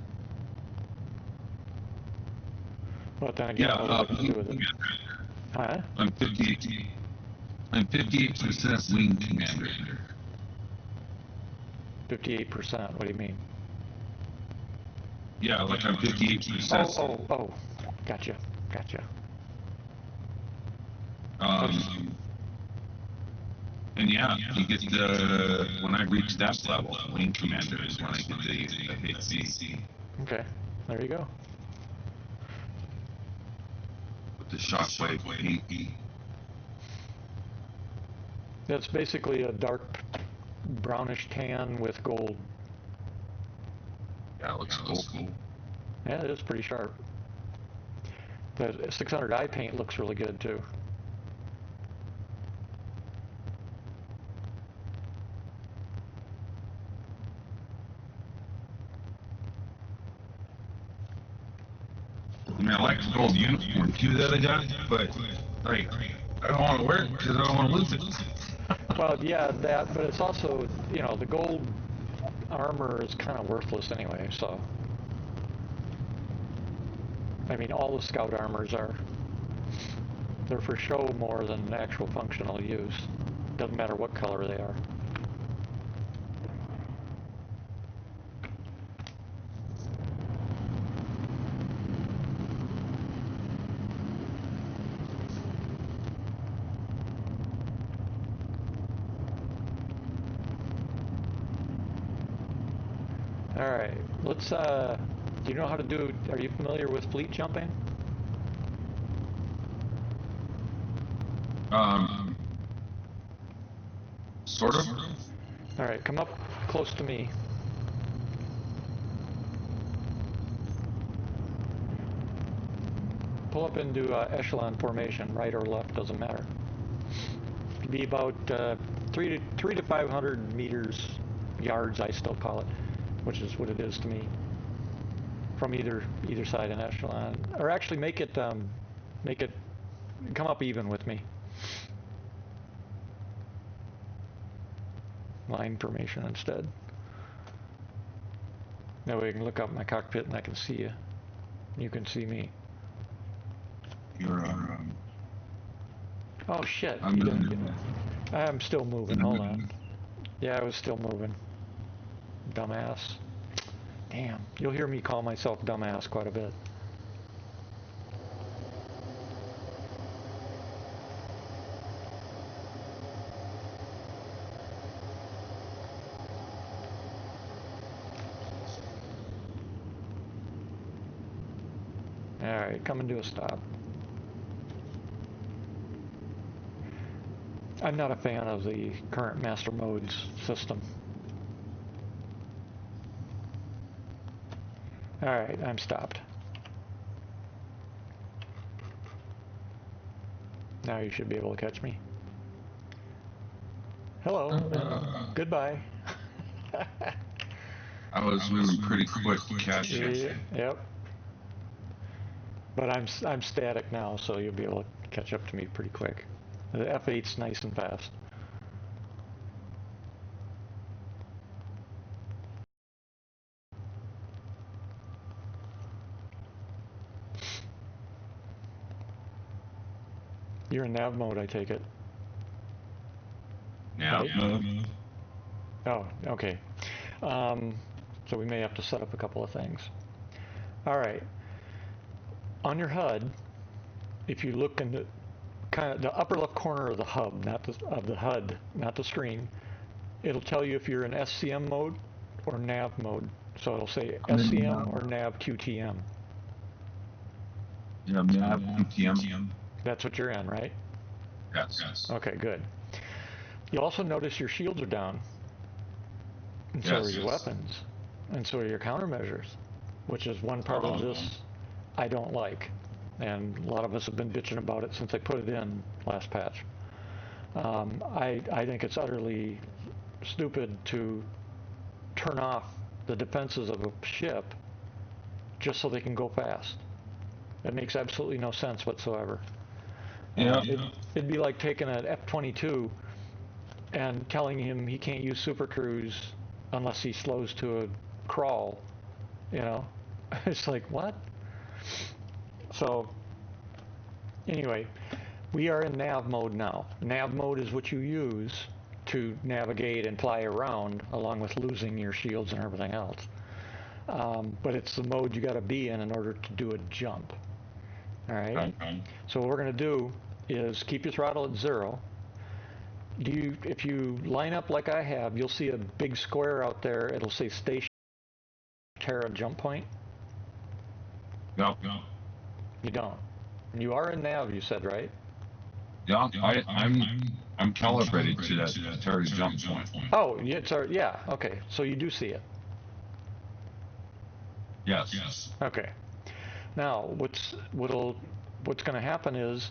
But then again, what do I have to do with it? Huh? I'm 58% wing commander. 58%, what do you mean? Yeah, like I'm 58%. Oh, gotcha. And yeah, you get the, when I reach that level, wing commander is when I get the HC. Okay, there you go. With the shockwave AE. That's basically a dark brownish tan with gold. Yeah, it looks cool. Yeah, it is pretty sharp. The 600i paint looks really good too. I mean, I like the gold uniform too that I got, but like, I don't want to wear it because I don't want to lose it. Well, yeah, that, but it's also, you know, the gold armor is kind of worthless anyway, so. I mean, all the scout armors are. They're for show more than actual functional use. Doesn't matter what color they are. Alright, let's, do you know how to do, are you familiar with fleet jumping? Sort of. Alright, come up close to me. Pull up into echelon formation, right or left, doesn't matter. It'd be about 3 to 500 meters, yards I still call it, which is what it is to me. From either side in echelon, or actually make it come up even with me. Line formation instead. That way I can look up my cockpit and I can see you. You can see me. You're Oh shit! I'm still moving. Hold on. Yeah, I was still moving. Dumbass. Damn. You'll hear me call myself dumbass quite a bit. Alright, coming to a stop. I'm not a fan of the current master modes system. Alright, I'm stopped. Now you should be able to catch me. Hello. Goodbye. I was moving pretty quick to catch you. Yep. But I'm static now, so you'll be able to catch up to me pretty quick. The F8's nice and fast. You're in nav mode, I take it. Nav mode? Oh, okay. So we may have to set up a couple of things. All right. On your HUD, if you look in the kind of the upper left corner of the hub, of the HUD, not the screen, it'll tell you if you're in SCM mode or nav mode. So it'll say SCM or nav QTM. Yeah, nav QTM. That's what you're in, right? Yes. Okay, good. You'll also notice your shields are down. And so are your weapons. And so are your countermeasures, which is one part of this I don't like. And a lot of us have been bitching about it since they put it in last patch. I think it's utterly stupid to turn off the defenses of a ship just so they can go fast. It makes absolutely no sense whatsoever. Yeah. It'd be like taking an F-22 and telling him he can't use super cruise unless he slows to a crawl, you know? It's like, what? So, anyway, we are in nav mode now. Nav mode is what you use to navigate and fly around, along with losing your shields and everything else. But it's the mode you got to be in order to do a jump. All right? So what we're going to do is keep your throttle at 0. If you line up like I have, you'll see a big square out there. It'll say Station Terra Jump Point. No. You don't. You are in nav, you said, right? Yeah, I'm calibrated to that Terra's jump point. Oh, yeah. Okay, so you do see it. Yes. Okay. Now, what's going to happen is,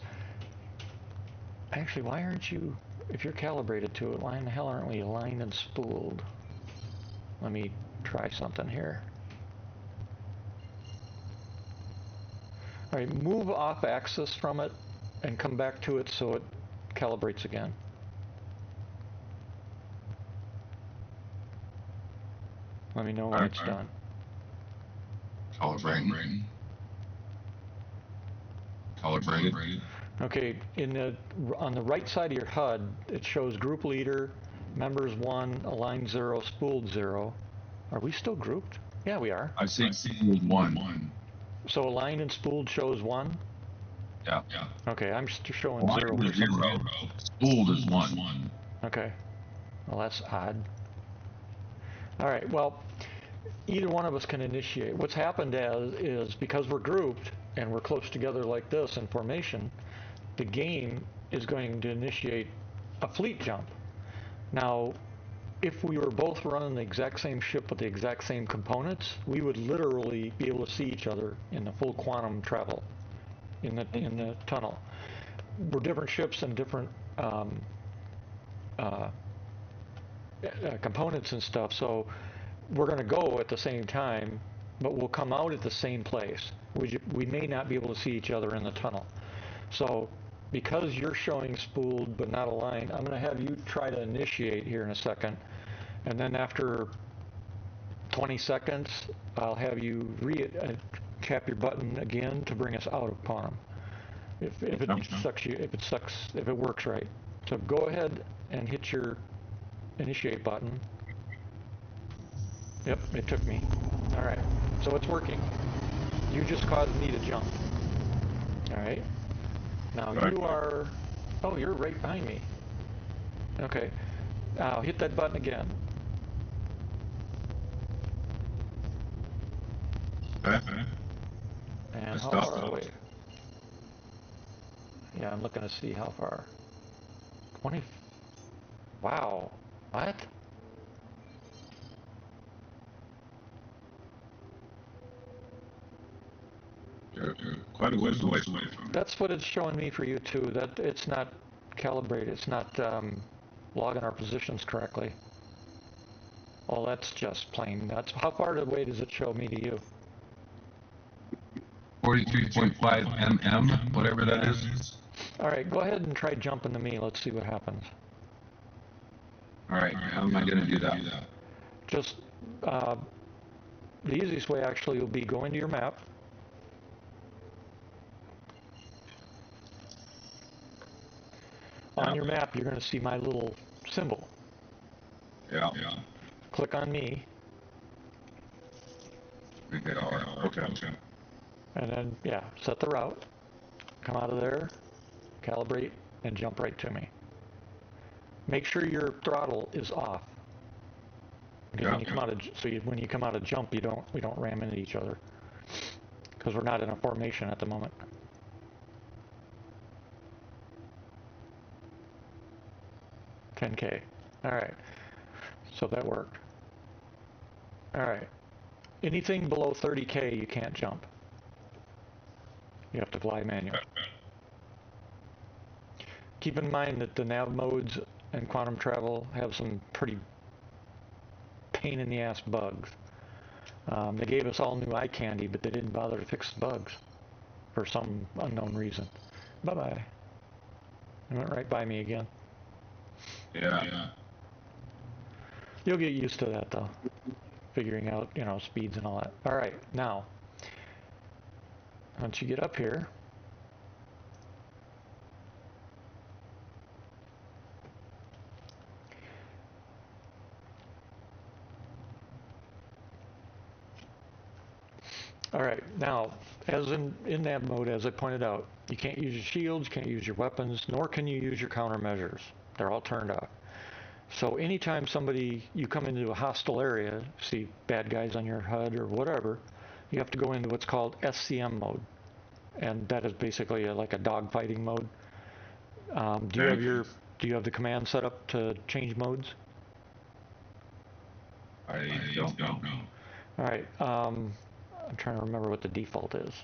actually, why aren't you? If you're calibrated to it, why in the hell aren't we aligned and spooled? Let me try something here. All right, move off axis from it and come back to it so it calibrates again. Let me know when it's done. Calibrated. Okay, on the right side of your HUD, it shows group leader, members 1, aligned 0, spooled 0. Are we still grouped? Yeah, we are. I see spooled 1. So aligned and spooled shows 1? Yeah. Okay, I'm showing Aligned 0 for is some 0. reason. Spooled is 1. Okay. Well, that's odd. All right, well, either one of us can initiate. What's happened is because we're grouped and we're close together like this in formation, the game is going to initiate a fleet jump. Now, if we were both running the exact same ship with the exact same components, we would literally be able to see each other in the full quantum travel in the tunnel. We're different ships and different components and stuff, so we're going to go at the same time, but we'll come out at the same place. We may not be able to see each other in the tunnel. So because you're showing spooled but not aligned, I'm going to have you try to initiate here in a second, and then after 20 seconds, I'll have you tap your button again to bring us out of quantum. If it works right. So go ahead and hit your initiate button. Yep, it took me. All right, so it's working. You just caused me to jump. All right. Now you are. Oh, you're right behind me. Okay. Now hit that button again. And how far away? Yeah, I'm looking to see how far. 20. Wow. What? You're quite a ways away from it. That's what it's showing me for you too. That it's not calibrated. It's not logging our positions correctly. Oh, that's just plain nuts. How far away does it show me to you? 43.5 mm, whatever that is. All right, go ahead and try jumping to me. Let's see what happens. All right, how am I going to do that? Just the easiest way actually will be go into your map. On your map, you're going to see my little symbol. Yeah. Click on me. Okay. And then, yeah, set the route. Come out of there, calibrate, and jump right to me. Make sure your throttle is off. Because when you come out of jump, we don't ram into each other. Because we're not in a formation at the moment. $10K. All right. So that worked. All right. Anything below 30K, you can't jump. You have to fly manual. Keep in mind that the nav modes and quantum travel have some pretty pain in the ass bugs. They gave us all new eye candy, but they didn't bother to fix the bugs for some unknown reason. Bye-bye. It went right by me again. Yeah. You'll get used to that, though. Figuring out, speeds and all that. All right, now, once you get up here, all right, now, as in nav mode, as I pointed out, you can't use your shields, can't use your weapons, nor can you use your countermeasures. They're all turned off. So anytime you come into a hostile area, see bad guys on your HUD or whatever, you have to go into what's called SCM mode. And that is basically like a dogfighting mode. Do you have the command set up to change modes? I don't know. All right. I'm trying to remember what the default is.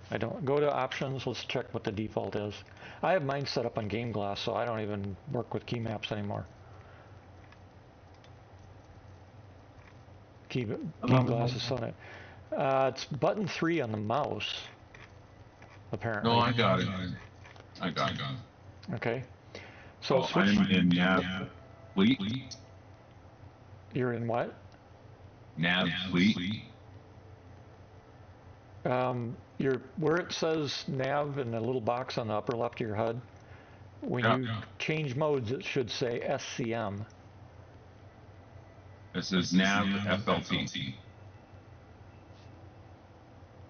I don't go to options. Let's check what the default is. I have mine set up on Gameglass, so I don't even work with key maps anymore. Gameglass is on it. It's button 3 on the mouse, apparently. No, I got it. I got it. Okay. So I'm in nav fleet. You're in what? Nav fleet. Where it says nav in the little box on the upper left of your HUD, when you change modes, it should say SCM. It says nav FLT.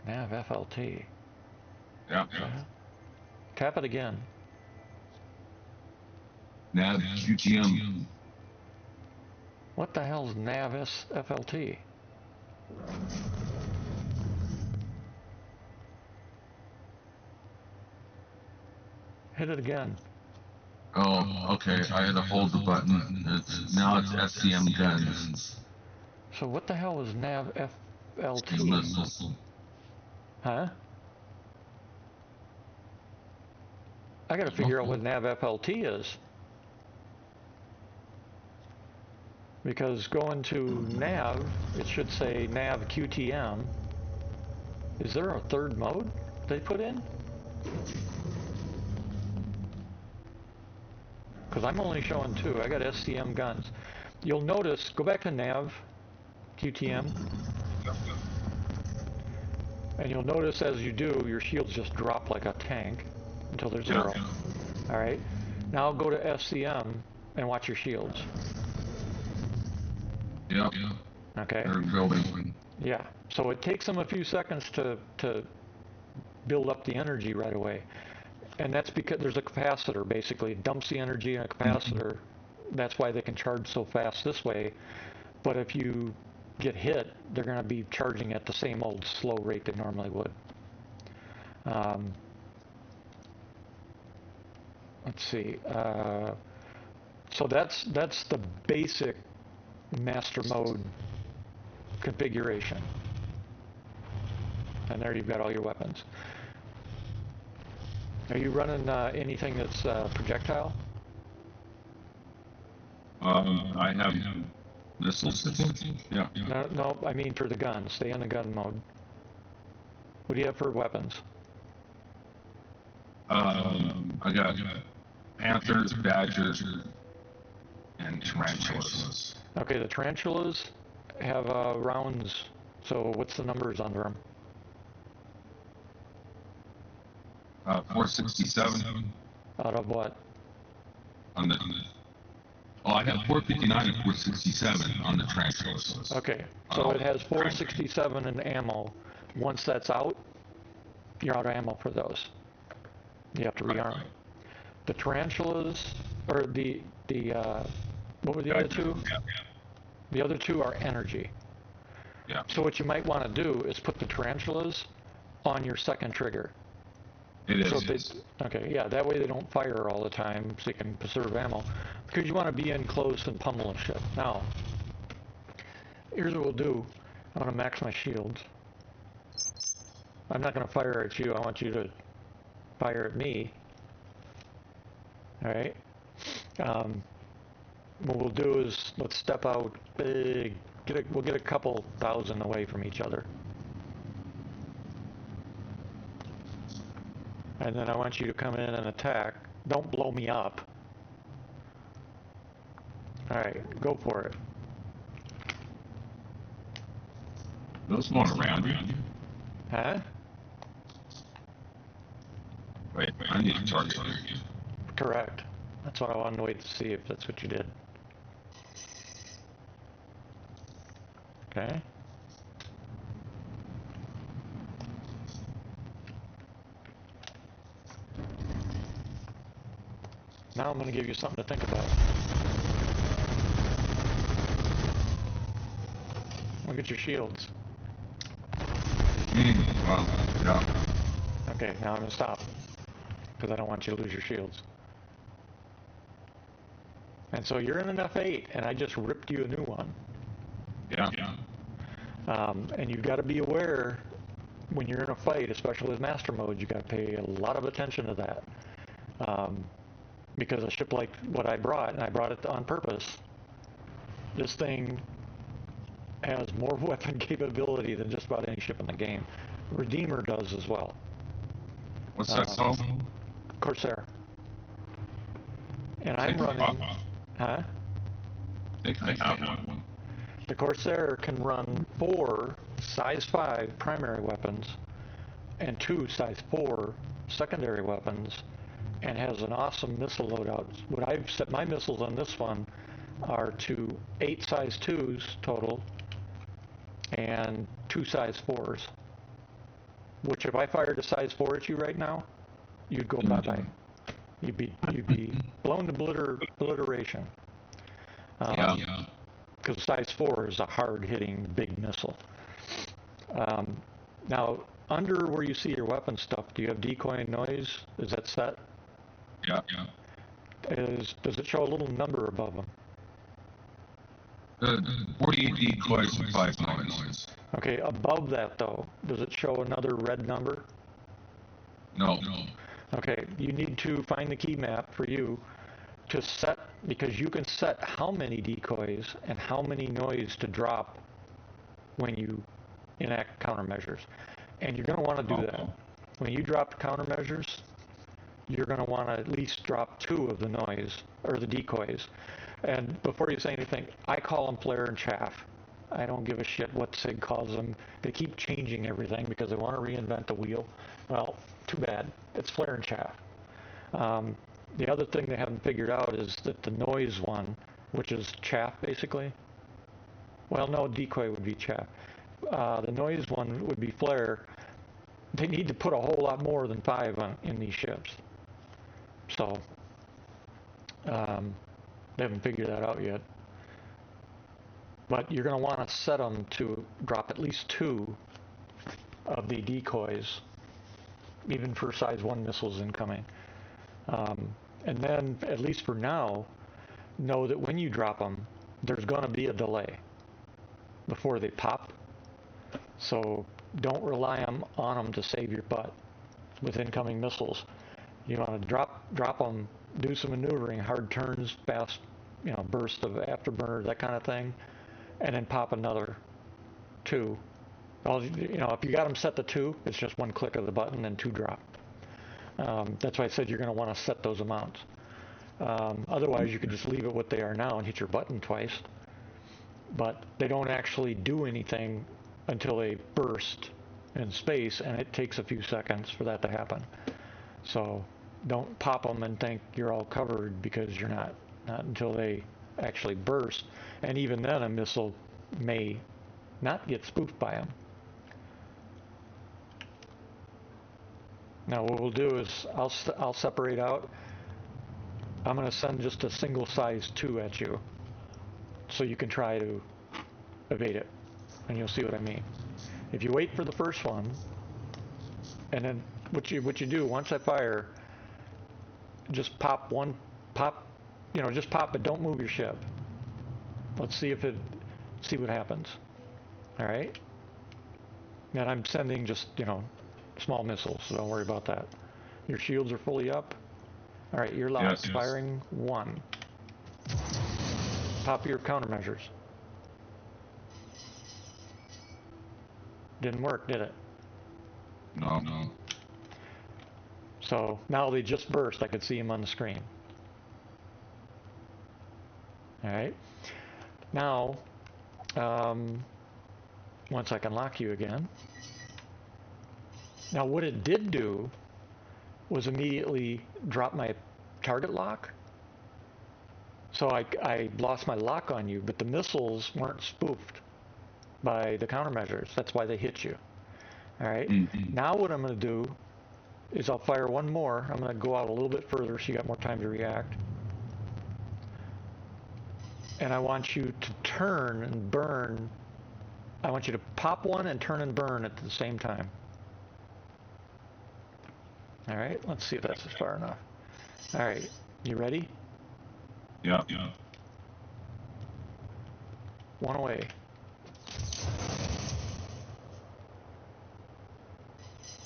Nav FLT. Yeah. Tap it again. Nav QTM. What the hell is nav FLT? Hit it again. Oh, okay. I had to hold the button. Now it's SCM guns. So what the hell is nav FLT? Missile. Huh? I gotta figure out what nav FLT is. Because going to nav, it should say nav QTM. Is there a third mode they put in? Because I'm only showing two. I got SCM guns. You'll notice, go back to nav QTM, and you'll notice as you do, your shields just drop like a tank until they're zero. All right. Now go to SCM and watch your shields. Yeah. Okay. They're building. Yeah. So it takes them a few seconds to build up the energy right away. And that's because there's a capacitor, basically. It dumps the energy in a capacitor. That's why they can charge so fast this way. But if you get hit, they're going to be charging at the same old slow rate they normally would. Let's see. So that's the basic master mode configuration. And there you've got all your weapons. Are you running anything that's projectile? I have missile systems. Yeah. No, I mean for the gun. Stay in the gun mode. What do you have for weapons? I got Panthers, Badgers, and Tarantulas. Okay, the Tarantulas have rounds. So what's the numbers under them? 467. Out of what? On the. Oh, I got 459 and 467 on the Tarantulas. Okay, so it has 467 in ammo. Once that's out, you're out of ammo for those. You have to rearm. The Tarantulas, or what were the other two? The other two are energy. Yeah. So what you might want to do is put the Tarantulas on your second trigger. It is. So okay, yeah, that way they don't fire all the time, so you can preserve ammo. Because you want to be in close and pummel and shit. Now, here's what we'll do. I'm going to max my shields. I'm not going to fire at you. I want you to fire at me. All right. What we'll do is let's step out big. We'll get a couple thousand away from each other. And then I want you to come in and attack. Don't blow me up. All right, go for it. Those one around you. Huh? Wait, I need to target you. Correct. That's what I wanted to wait to see if that's what you did. Okay. Now I'm going to give you something to think about. Look at your shields. Well, yeah. Okay, now I'm going to stop. Because I don't want you to lose your shields. And so you're in an F8, and I just ripped you a new one. Yeah. And you've got to be aware when you're in a fight, especially with master mode, you've got to pay a lot of attention to that. Because a ship like what I brought, and I brought it on purpose, this thing has more weapon capability than just about any ship in the game. Redeemer does as well. What's that called? Corsair. And I'm running... Huh? I think I have one. The Corsair can run 4 size 5 primary weapons and 2 size 4 secondary weapons, and has an awesome missile loadout. What I've set my missiles on this one are to 8 size 2s total and 2 size 4s. Which if I fired a size 4 at you right now, you'd go bye-bye. You'd be blown to obliteration. Yeah. Because size 4 is a hard-hitting big missile. Now, under where you see your weapon stuff, do you have decoy and noise? Is that set? Yeah. Does it show a little number above them? 48 decoys and 5 noise. Okay, above that though, does it show another red number? No. Okay, you need to find the key map for you to set, because you can set how many decoys and how many noise to drop when you enact countermeasures. And you're going to want to do that. When you drop countermeasures, you're going to want to at least drop 2 of the noise, or the decoys. And before you say anything, I call them flare and chaff. I don't give a shit what SIG calls them. They keep changing everything because they want to reinvent the wheel. Well, too bad. It's flare and chaff. The other thing they haven't figured out is that the noise one, which is chaff basically, well, no, decoy would be chaff. The noise one would be flare. They need to put a whole lot more than 5 in these ships. So, they haven't figured that out yet. But you're going to want to set them to drop at least 2 of the decoys, even for size 1 missiles incoming. And then, at least for now, know that when you drop them, there's going to be a delay before they pop. So don't rely on them to save your butt with incoming missiles. You want to drop them, do some maneuvering, hard turns, fast, burst of afterburner, that kind of thing, and then pop another 2. Well, if you got them set to 2, it's just 1 click of the button and 2 drop. That's why I said you're going to want to set those amounts. Otherwise, you could just leave it what they are now and hit your button twice. But they don't actually do anything until they burst in space, and it takes a few seconds for that to happen. So don't pop them and think you're all covered, because you're not. Not until they actually burst. And even then, a missile may not get spoofed by them. Now what we'll do is I'll separate out. I'm going to send just a single size 2 at you, so you can try to evade it, and you'll see what I mean. If you wait for the first one, and then what you do once I fire, just pop one, just pop it. Don't move your ship. Let's see what happens. All right. And I'm sending just small missiles, so don't worry about that. Your shields are fully up. All right, you're locked. Yes. Firing 1. Pop your countermeasures. Didn't work, did it? No. So now they just burst. I could see them on the screen. All right. Now, once I can lock you again. Now what it did do was immediately drop my target lock. So I lost my lock on you, but the missiles weren't spoofed by the countermeasures. That's why they hit you. All right. Mm-hmm. Now what I'm going to do is I'll fire 1 more. I'm going to go out a little bit further so you got more time to react. And I want you to turn and burn. I want you to pop 1 and turn and burn at the same time. All right, let's see if that's far enough. All right, you ready? Yeah. 1 away.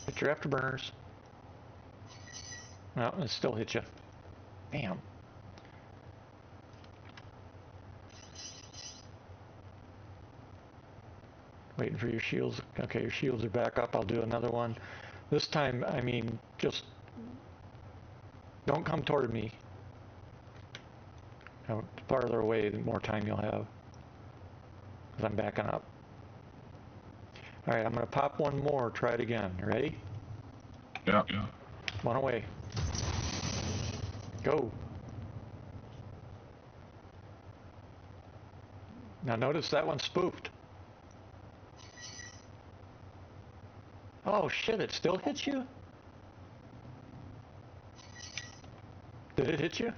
Hit your afterburners. No, it still hit you. Damn. Waiting for your shields. Okay, your shields are back up. I'll do another one. This time, just don't come toward me. Farther away, the more time you'll have. Because I'm backing up. Alright, I'm going to pop 1 more. Try it again. Ready? Yeah. One away. Go. Now notice that one's spoofed. Oh shit, it still hits you? Did it hit you?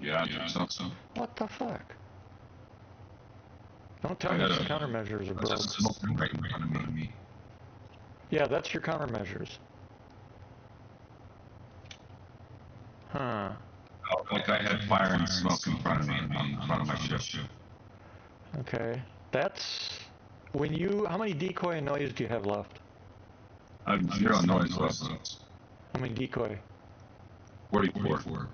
Yeah, I think so. What the fuck? Don't tell I me got the countermeasures are That's broke. just smoking right in front of me. Yeah, that's your countermeasures. Huh. Oh, like I had fire and smoke in front of me, in front of my ship. Okay. That's... When you... How many decoy and noise do you have left? I have 0 noise left. How many decoy? 44.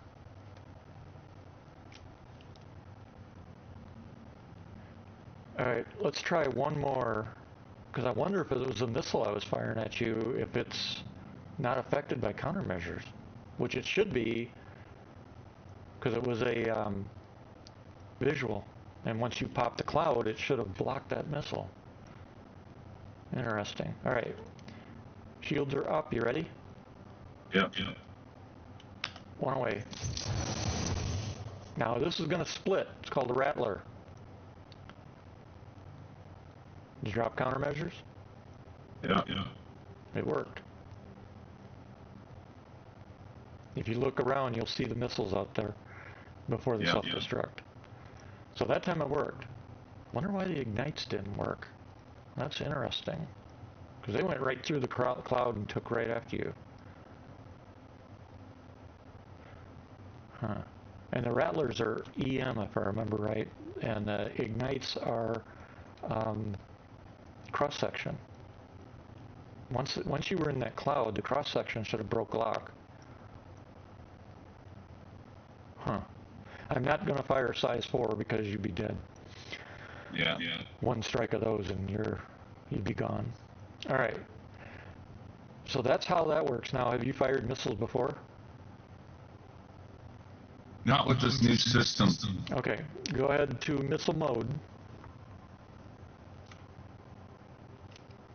Alright, let's try one more. Because I wonder if it was a missile I was firing at you, if it's not affected by countermeasures. Which it should be, because it was a visual. And once you pop the cloud, it should have blocked that missile. Interesting. Alright. Shields are up. You ready? Yep. One away. Now this is going to split. It's called a rattler. Did you drop countermeasures? Yeah. It worked. If you look around, you'll see the missiles out there before they self-destruct. So that time it worked. Wonder why the ignites didn't work. That's interesting. Because they went right through the cloud and took right after you. Huh. And the rattlers are EM, if I remember right. And the ignites are cross-section. Once you were in that cloud, the cross-section should have broke lock. Huh. I'm not going to fire size 4 because you'd be dead. Yeah. One strike of those and you'd be gone. All right. So that's how that works. Now, have you fired missiles before? Not with this new system. Okay. Go ahead to missile mode.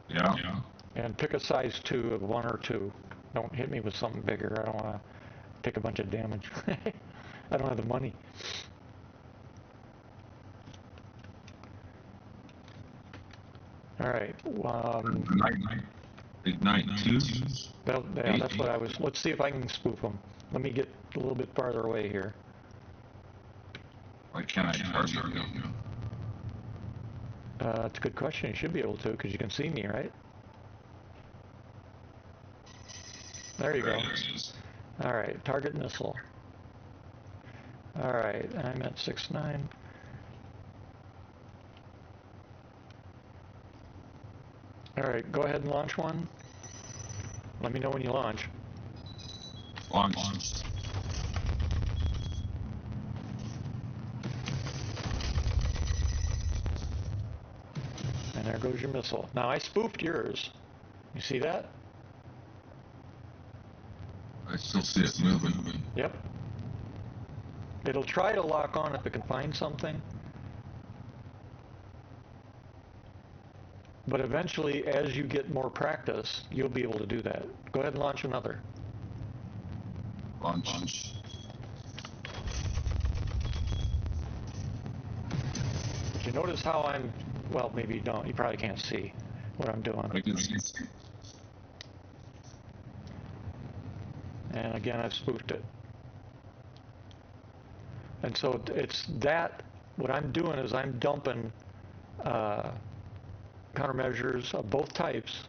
Yeah. And pick a size 2 of 1 or 2. Don't hit me with something bigger. I don't want to take a bunch of damage. I don't have the money. All right. Ignite 2. Yeah, that's what I was. Let's see if I can spoof them. Let me get a little bit farther away here. Why can't I target you? It's a good question. You should be able to because you can see me, right? There you go. All right. Target missile. All right. I'm at 6-9. All right. Go ahead and launch one. Let me know when you launch. Launch. And there goes your missile. Now I spoofed yours. You see that? I still see it moving. Yep. It'll try to lock on if it can find something. But eventually, as you get more practice, you'll be able to do that. Go ahead and launch another. Launch. But you notice how I'm, well, maybe you don't. You probably can't see what I'm doing. I can see. And again, I've spoofed it. And so it's that, what I'm doing is I'm dumping countermeasures of both types,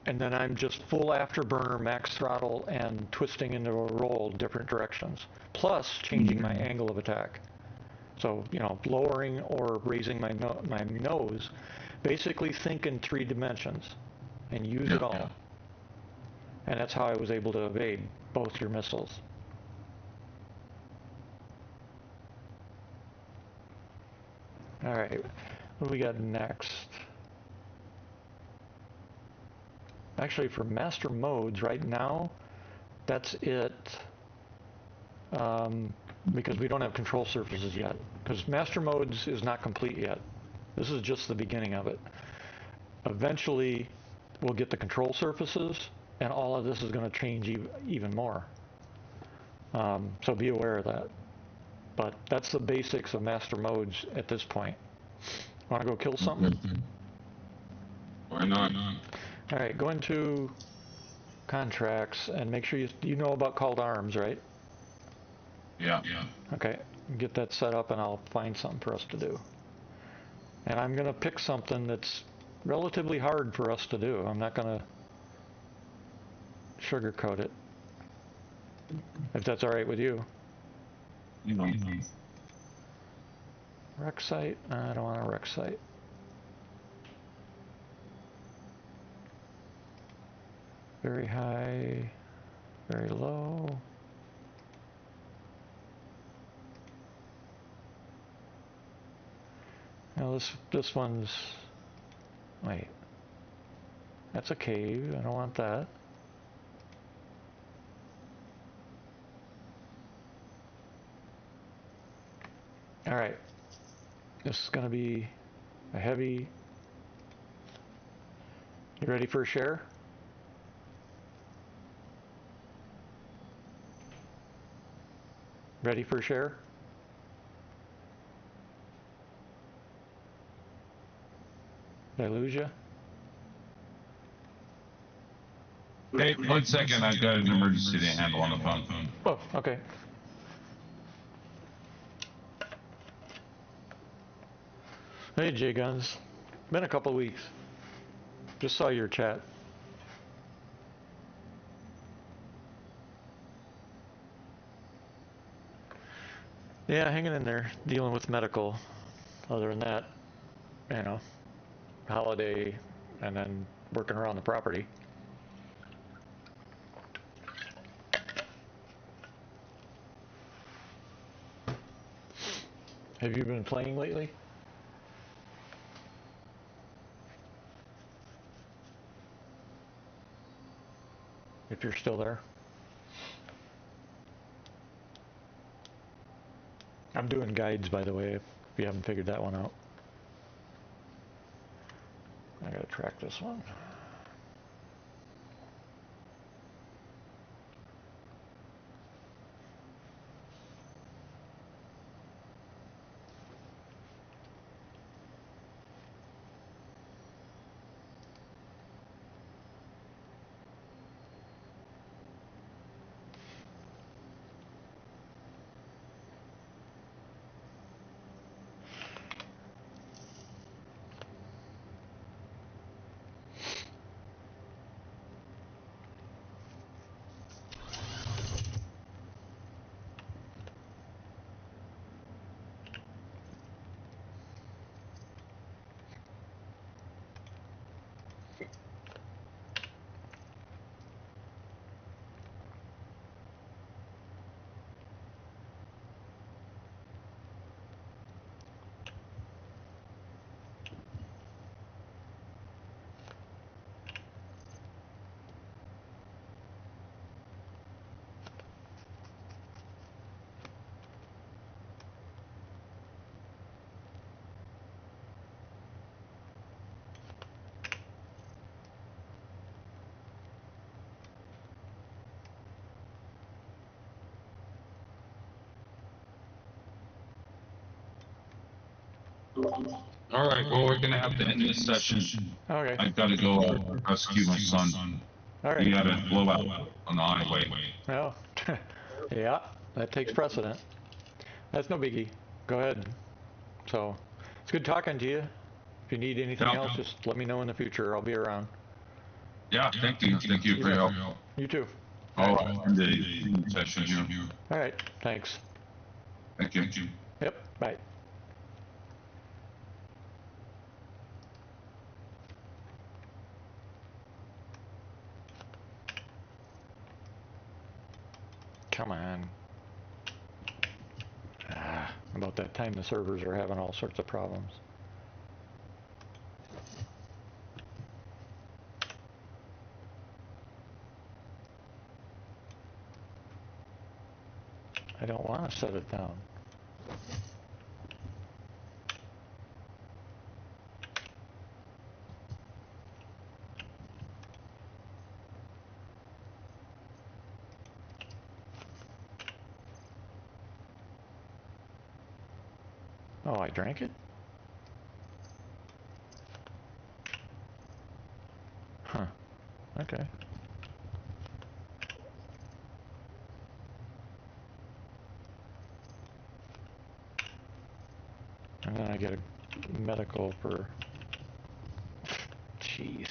and then I'm just full afterburner, max throttle, and twisting into a roll different directions, plus changing my angle of attack. So, you know, lowering or raising my nose. Basically think in 3 dimensions and use it all. And that's how I was able to evade both your missiles. All right, what do we got next? Actually, for master modes right now, that's it. Because we don't have control surfaces yet. Because master modes is not complete yet. This is just the beginning of it. Eventually, we'll get the control surfaces, and all of this is going to change even more. So be aware of that. But that's the basics of master modes at this point. Want to go kill something? Why not? All right, go into contracts and make sure you know about called arms, right? Yeah. Okay, get that set up and I'll find something for us to do. And I'm going to pick something that's relatively hard for us to do. I'm not going to sugarcoat it, if that's all right with you. Rec site? I don't want a rec site. Very high, very low. Now this one's, wait, that's a cave. I don't want that. All right, this is going to be a heavy. You ready for a share? Ready for a share? Did I lose you? Hey, 1 second. I've got an emergency to handle on the phone. Oh, okay. Hey, J Guns. Been a couple weeks. Just saw your chat. Yeah, hanging in there, dealing with medical. Other than that, you know, holiday, and then working around the property. Have you been playing lately? If you're still there. I'm doing guides, by the way, if you haven't figured that one out. I gotta track this one. All right, well, we're going to have to end this session. Okay. I've got to go rescue my son. All right. He had a blowout on the highway. Well, yeah, that takes precedent. That's no biggie. Go ahead. So, it's good talking to you. If you need anything else, just let me know in the future. I'll be around. Yeah, thank you. Thank you for your help. You too. I'll end the session here. All right. Thanks. Thank you. Yep. Bye. Come on. About that time the servers are having all sorts of problems. I don't want to set it down. Oh, I drank it? Huh. Okay. And then I get a medical for... Jeez.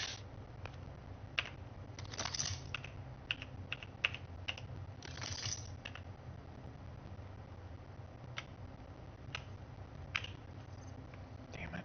Damn it.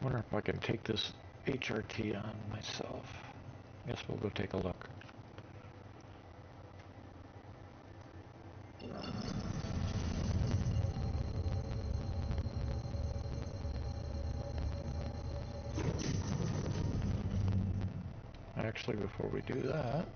I wonder if I can take this HRT on myself. Guess we'll go take a look. Actually, before we do that,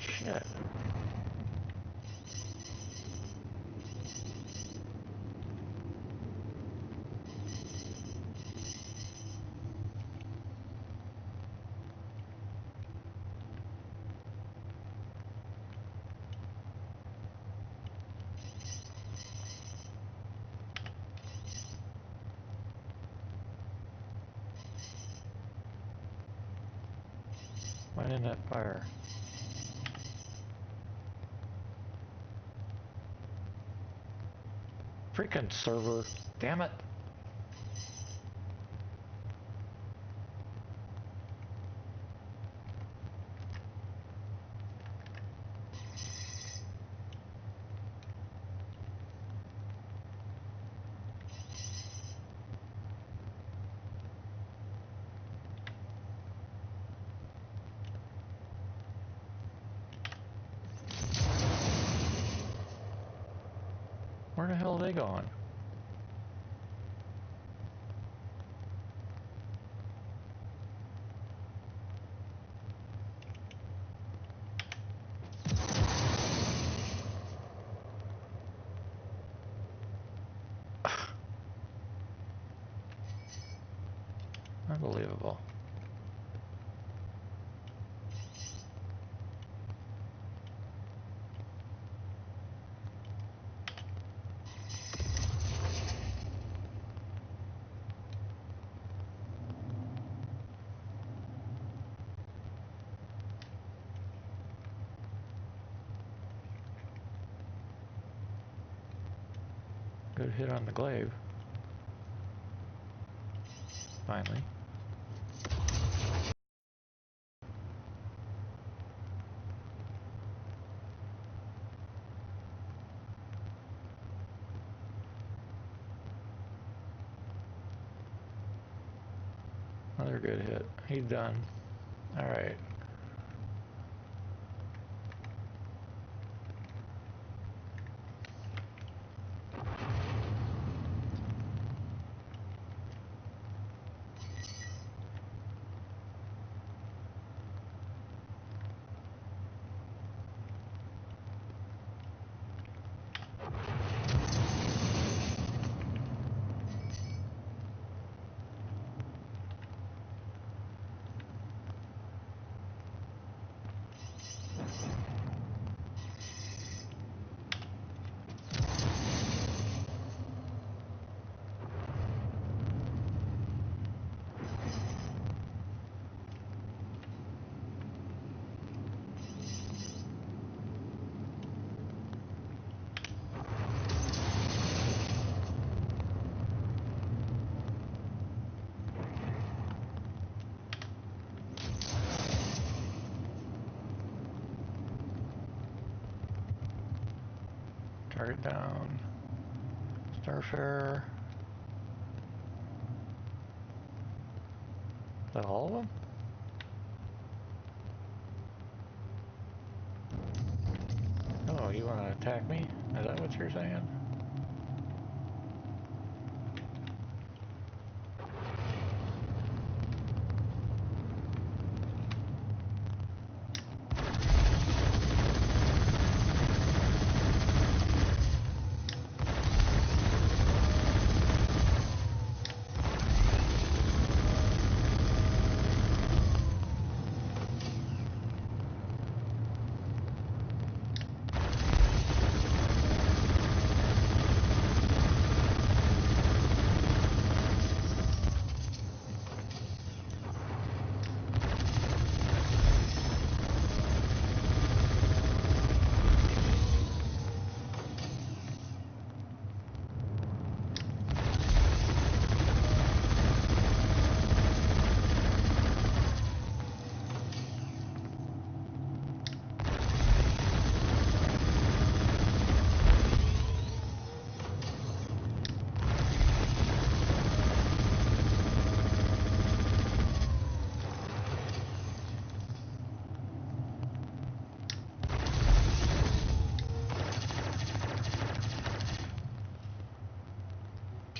Shit. Right in that fire. Freaking server. Damn it. Where the hell are they going? Unbelievable. Good hit on the glaive. Finally. Another good hit. He's done. Alright. Target down. Starfare. Is that all of them? Oh, you want to attack me? Is that what you're saying?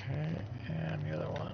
Okay, and the other one.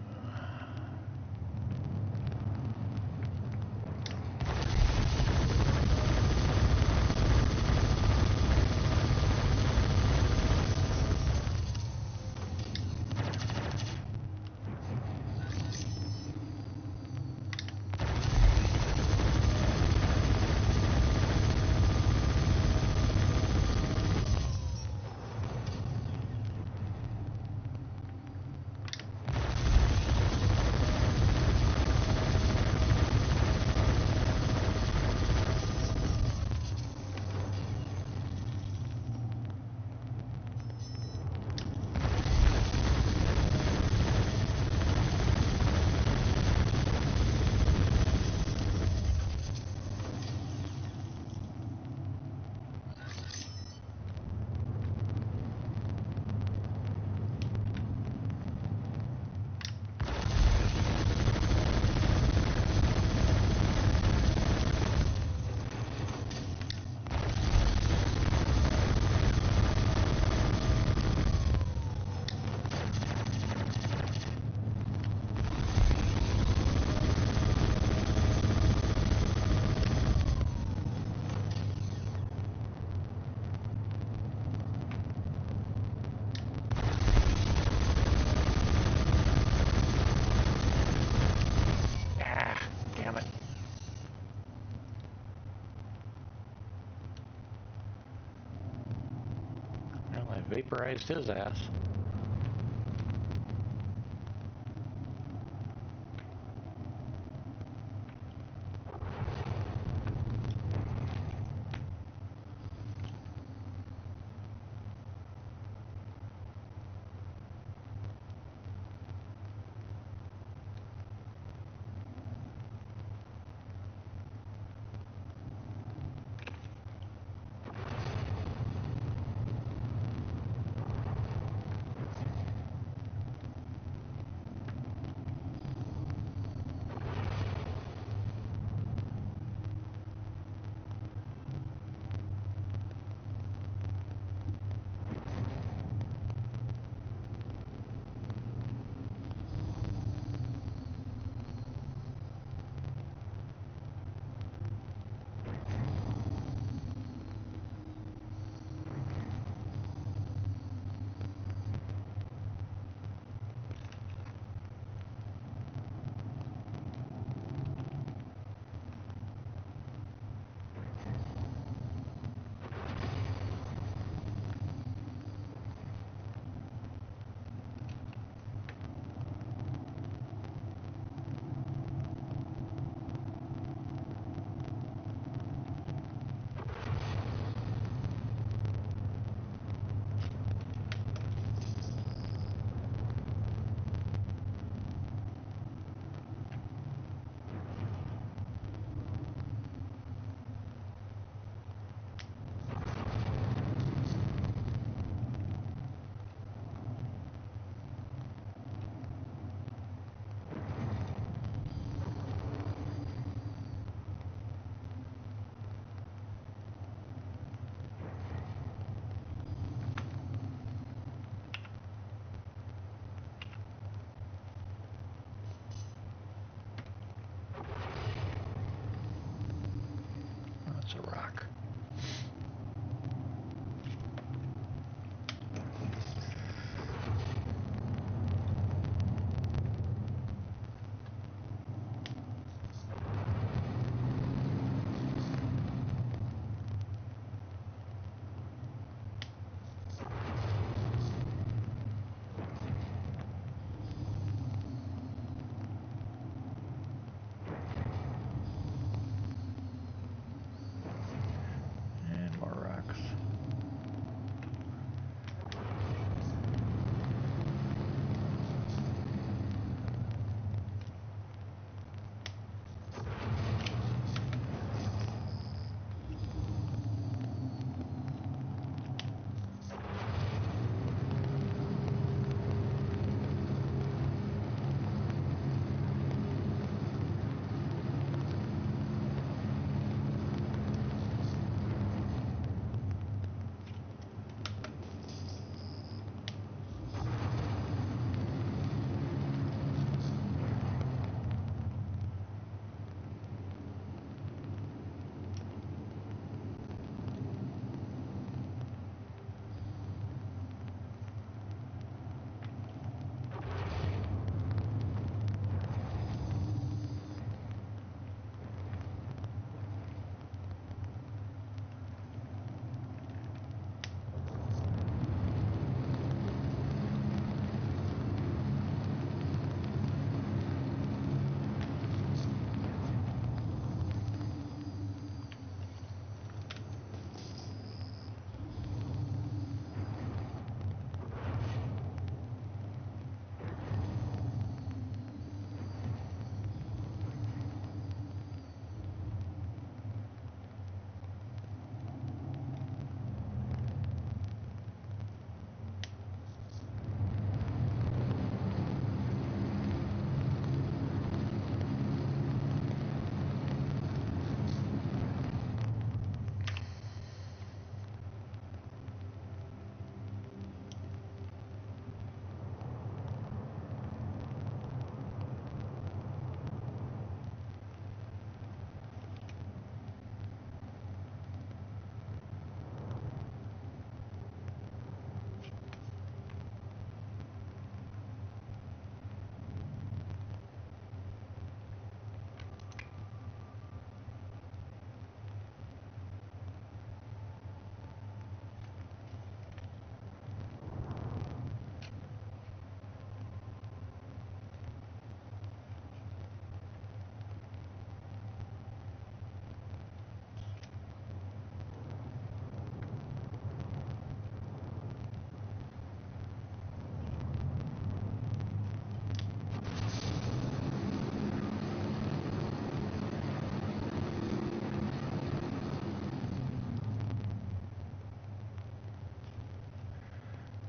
vaporized his ass. That's a rock.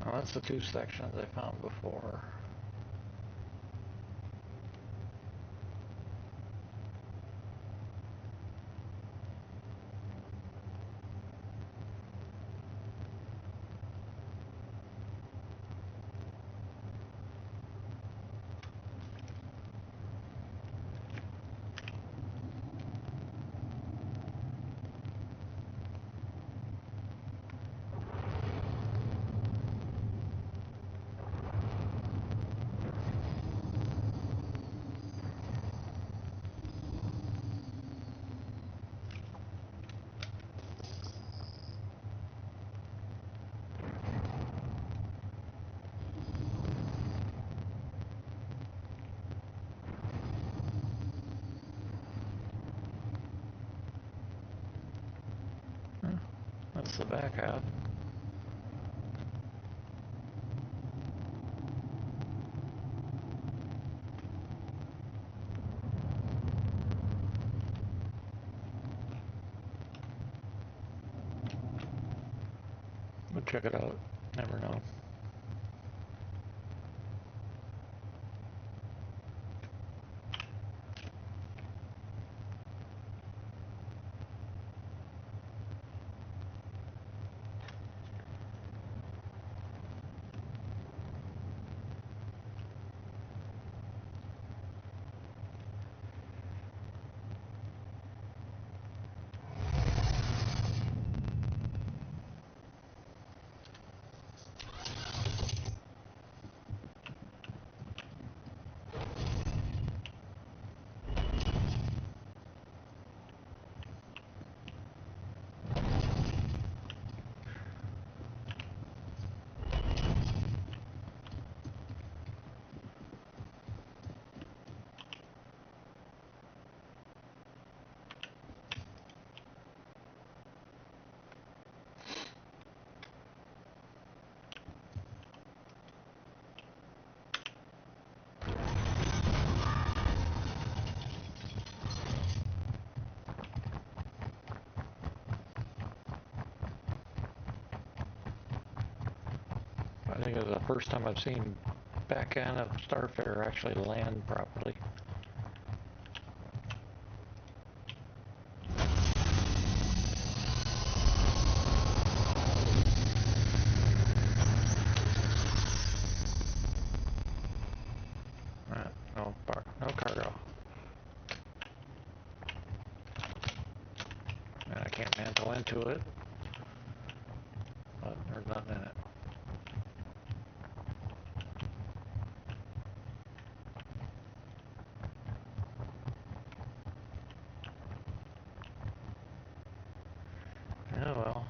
Oh, that's the two sections I found before. That's the back half. But check it out. Never know. I think it's the first time I've seen back end of Starfarer actually land properly. No cargo. And I can't mantle into it, but there's nothing in it. Yeah, well,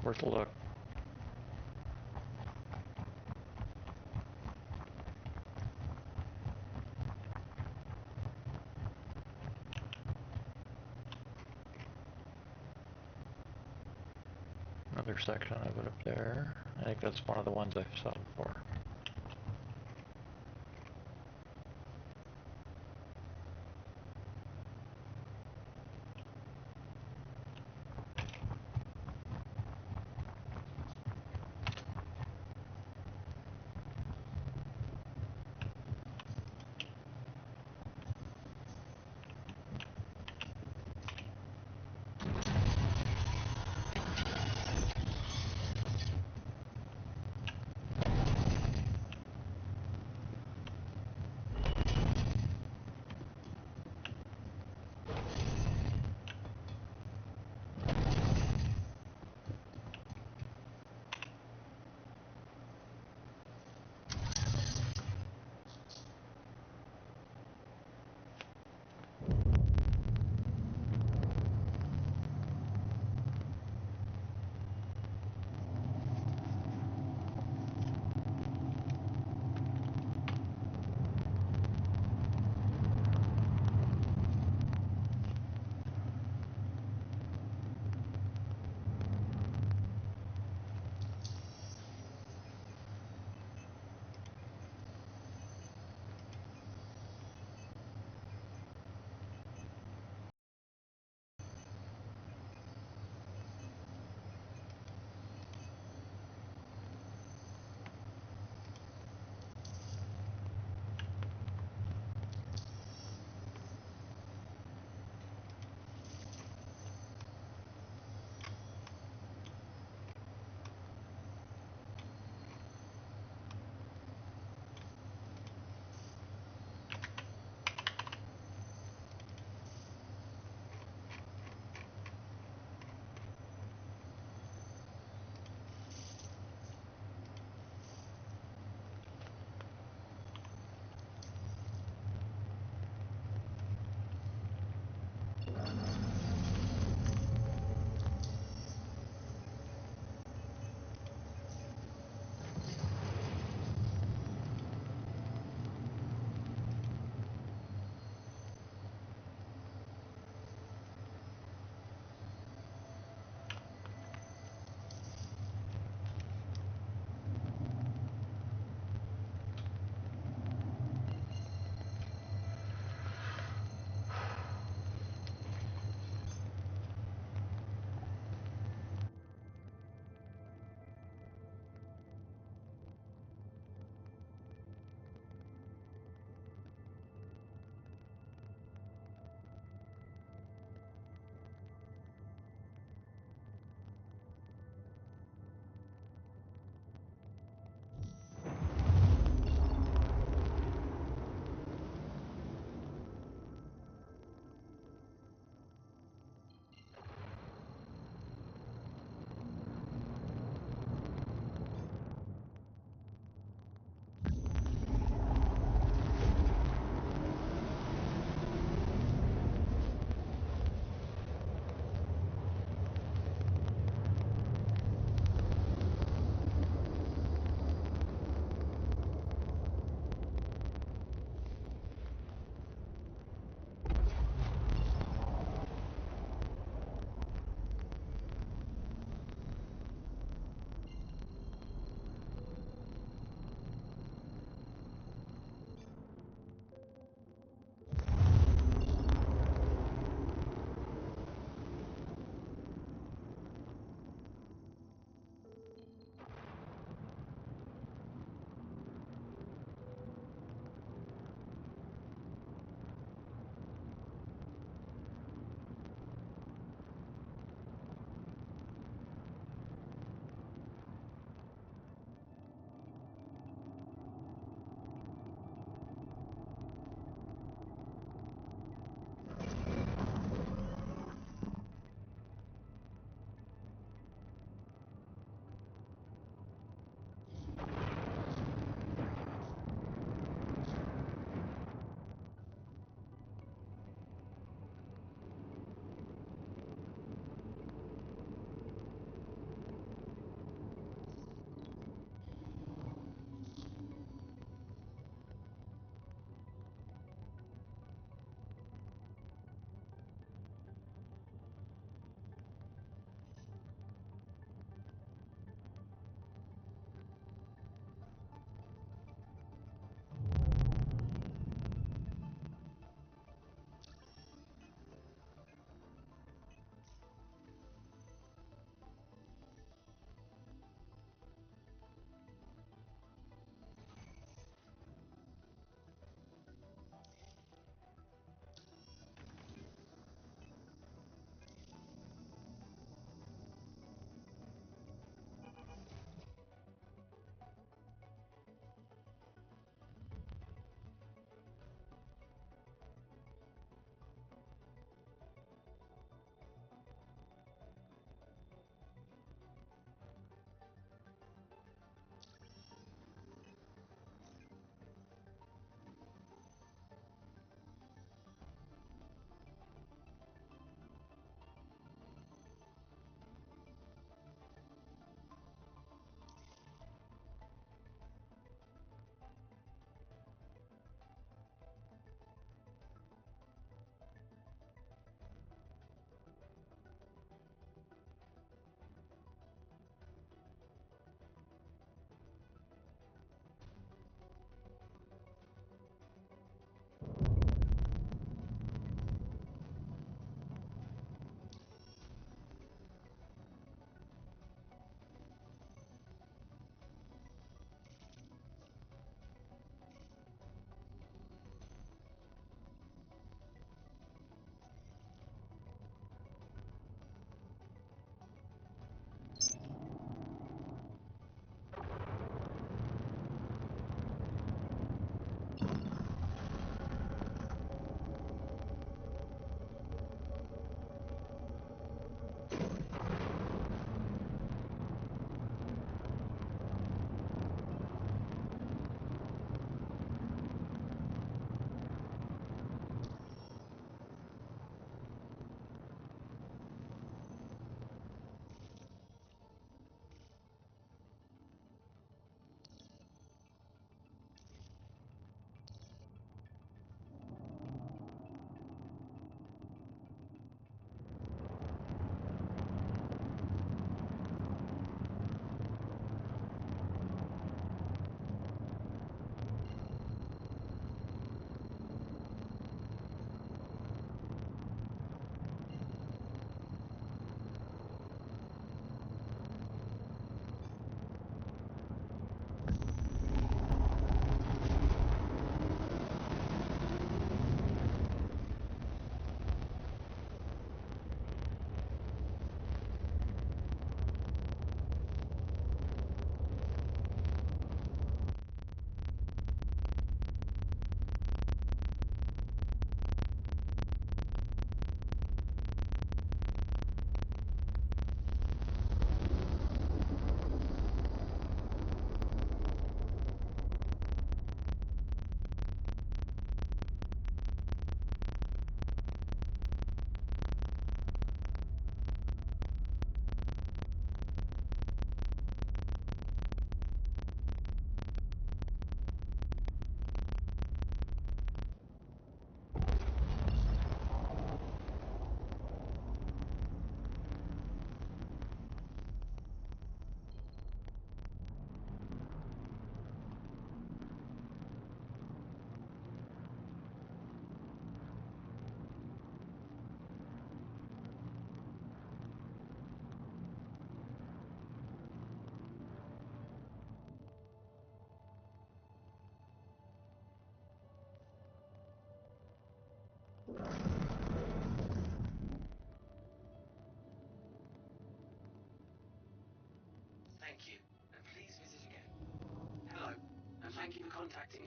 worth a look. Another section of it up there. I think that's one of the ones I saw before.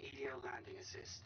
EDO landing assist.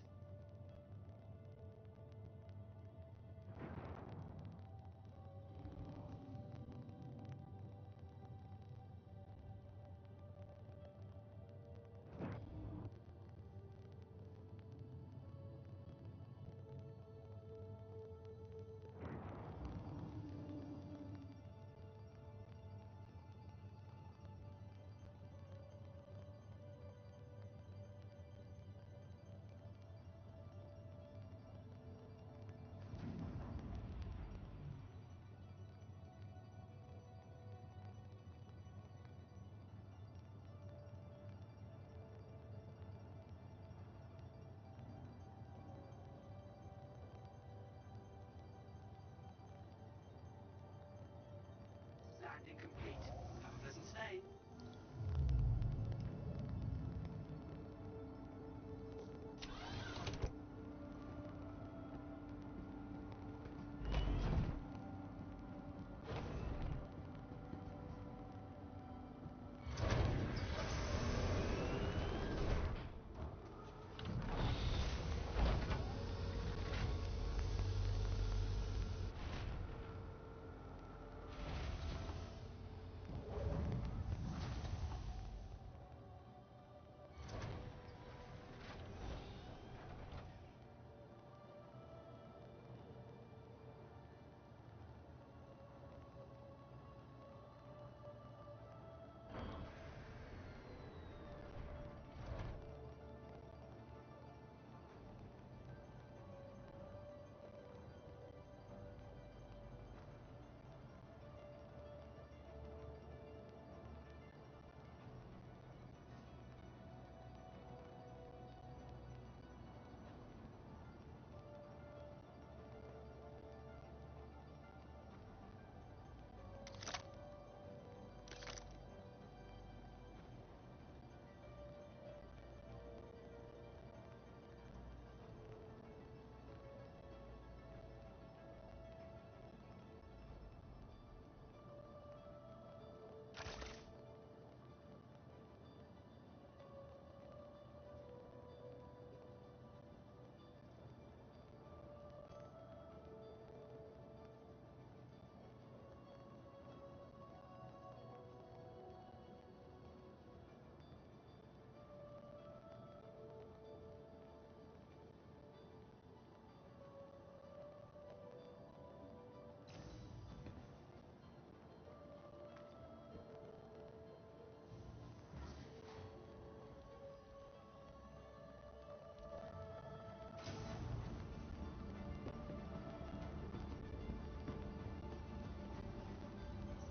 Landing complete. Have a pleasant stay.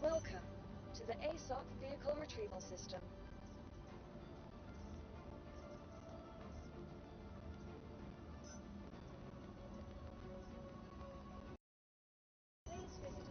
Welcome to the ASOC Vehicle Retrieval System. Please visit.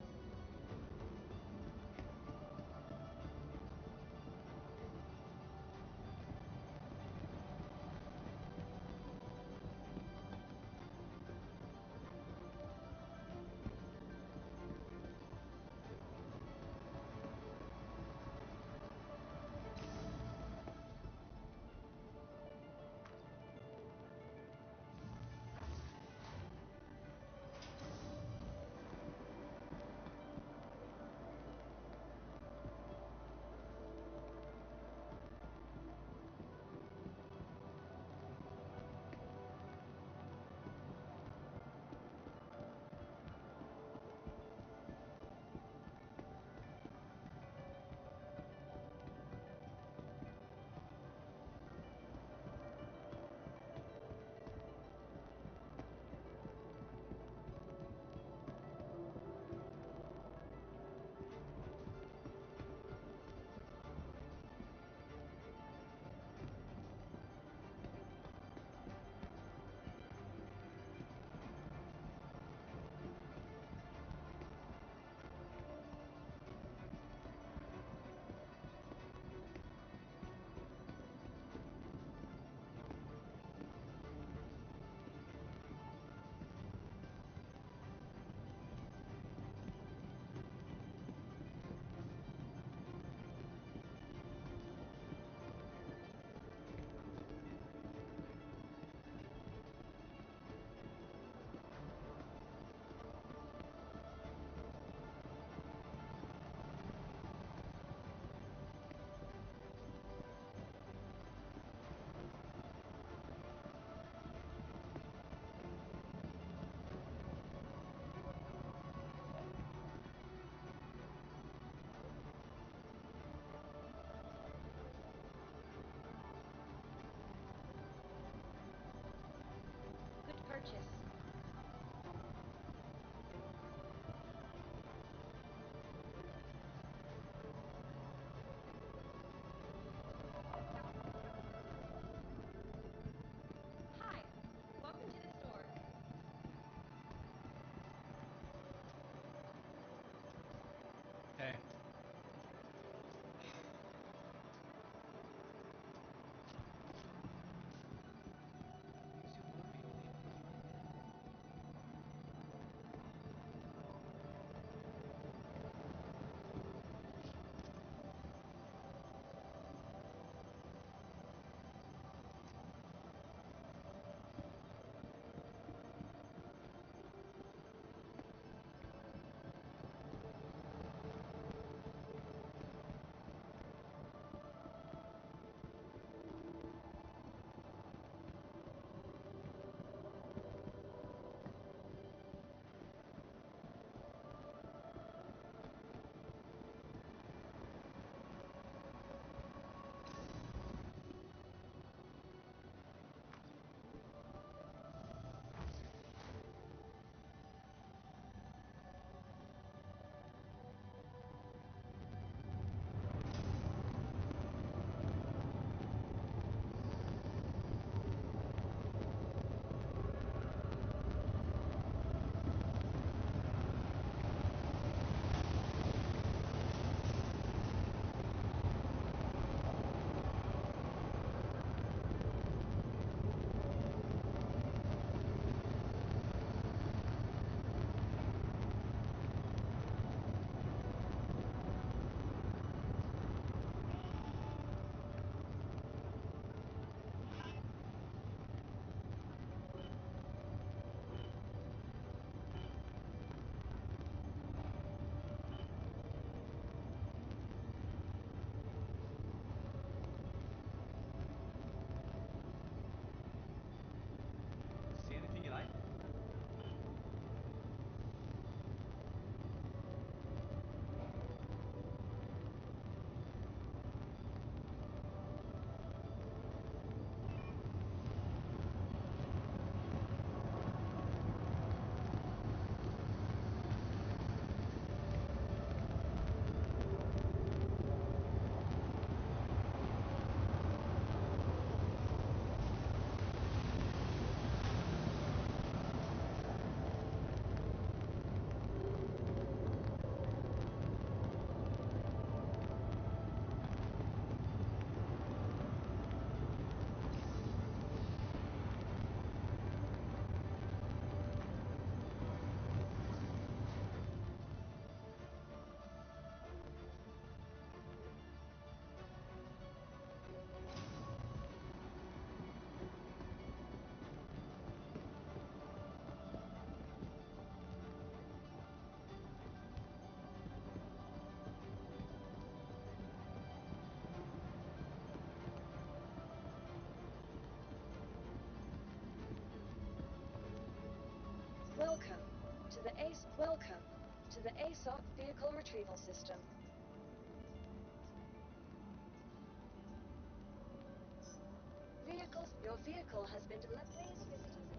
Welcome to the ASOC Vehicle Retrieval System. Your vehicle has been delivered. Please visit us again.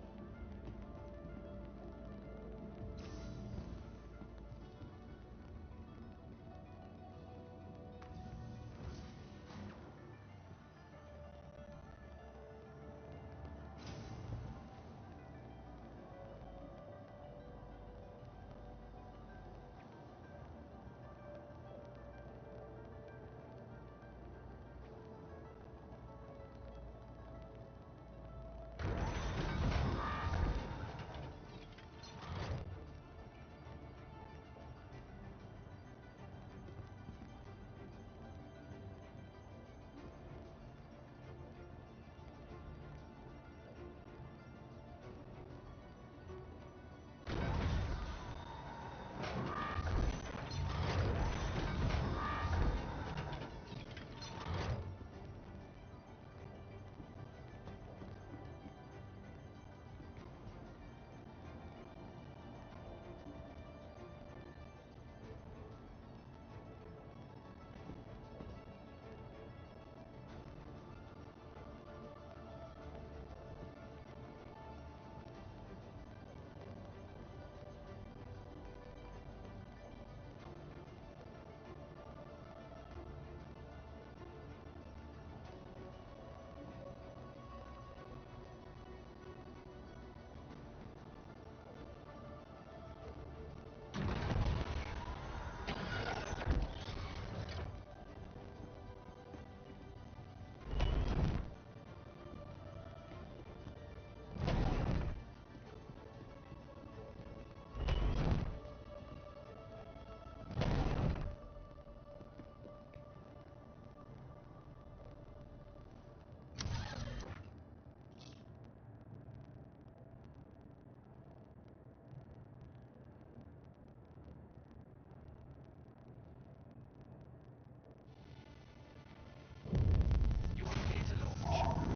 You are clear to launch.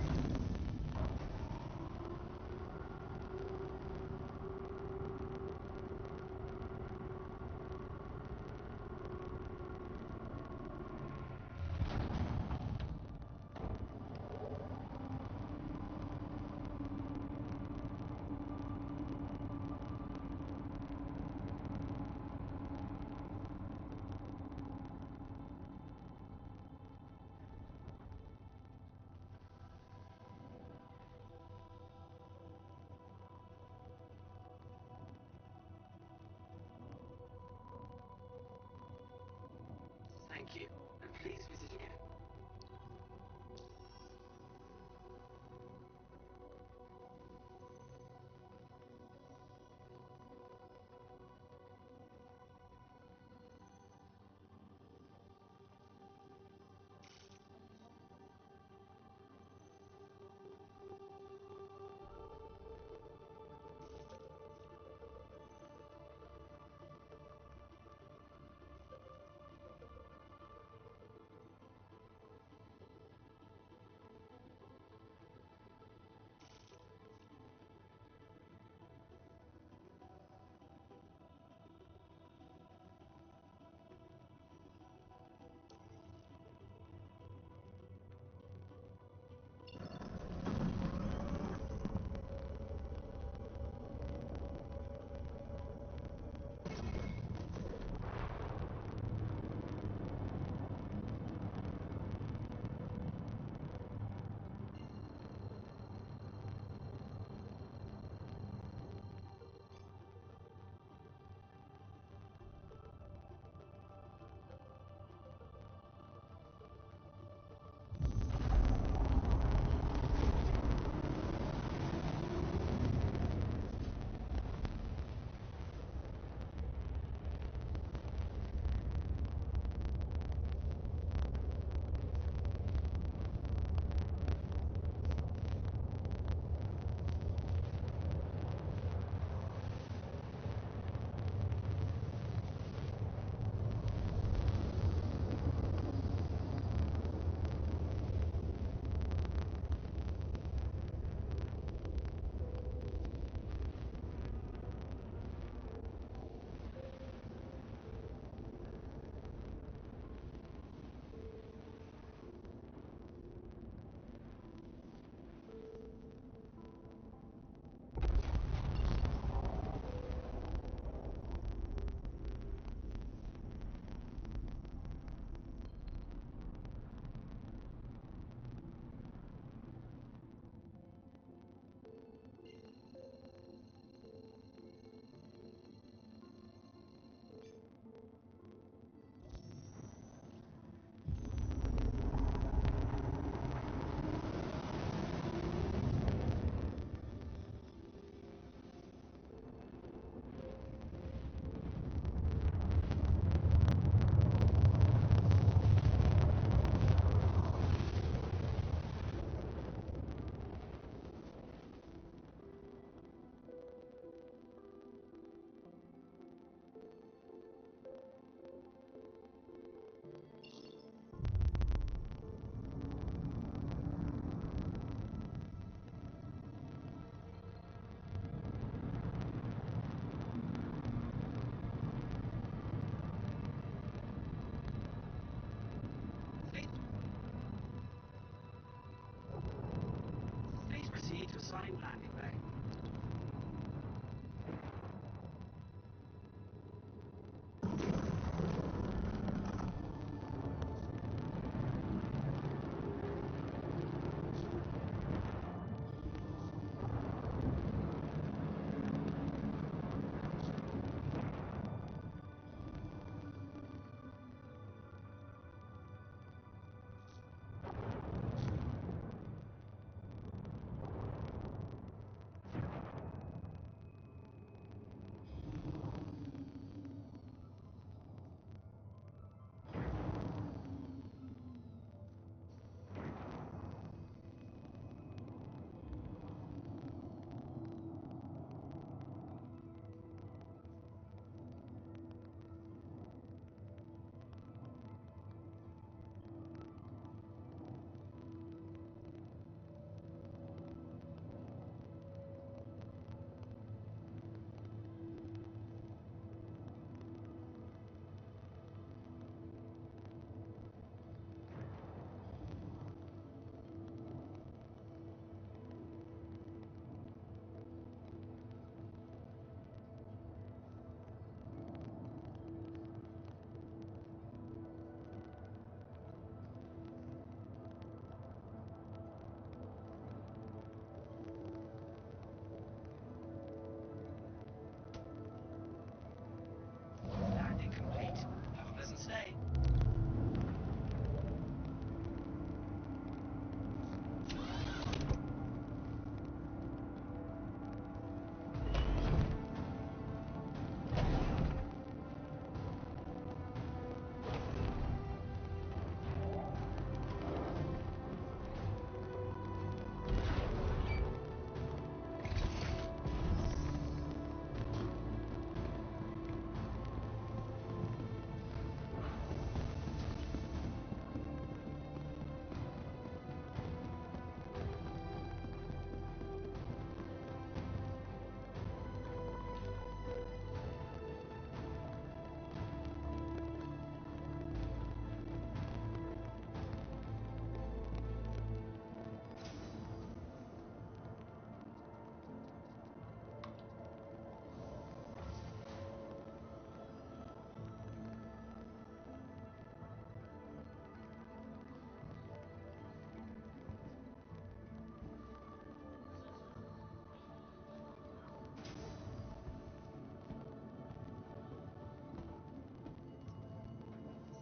Thank you, and please visit again.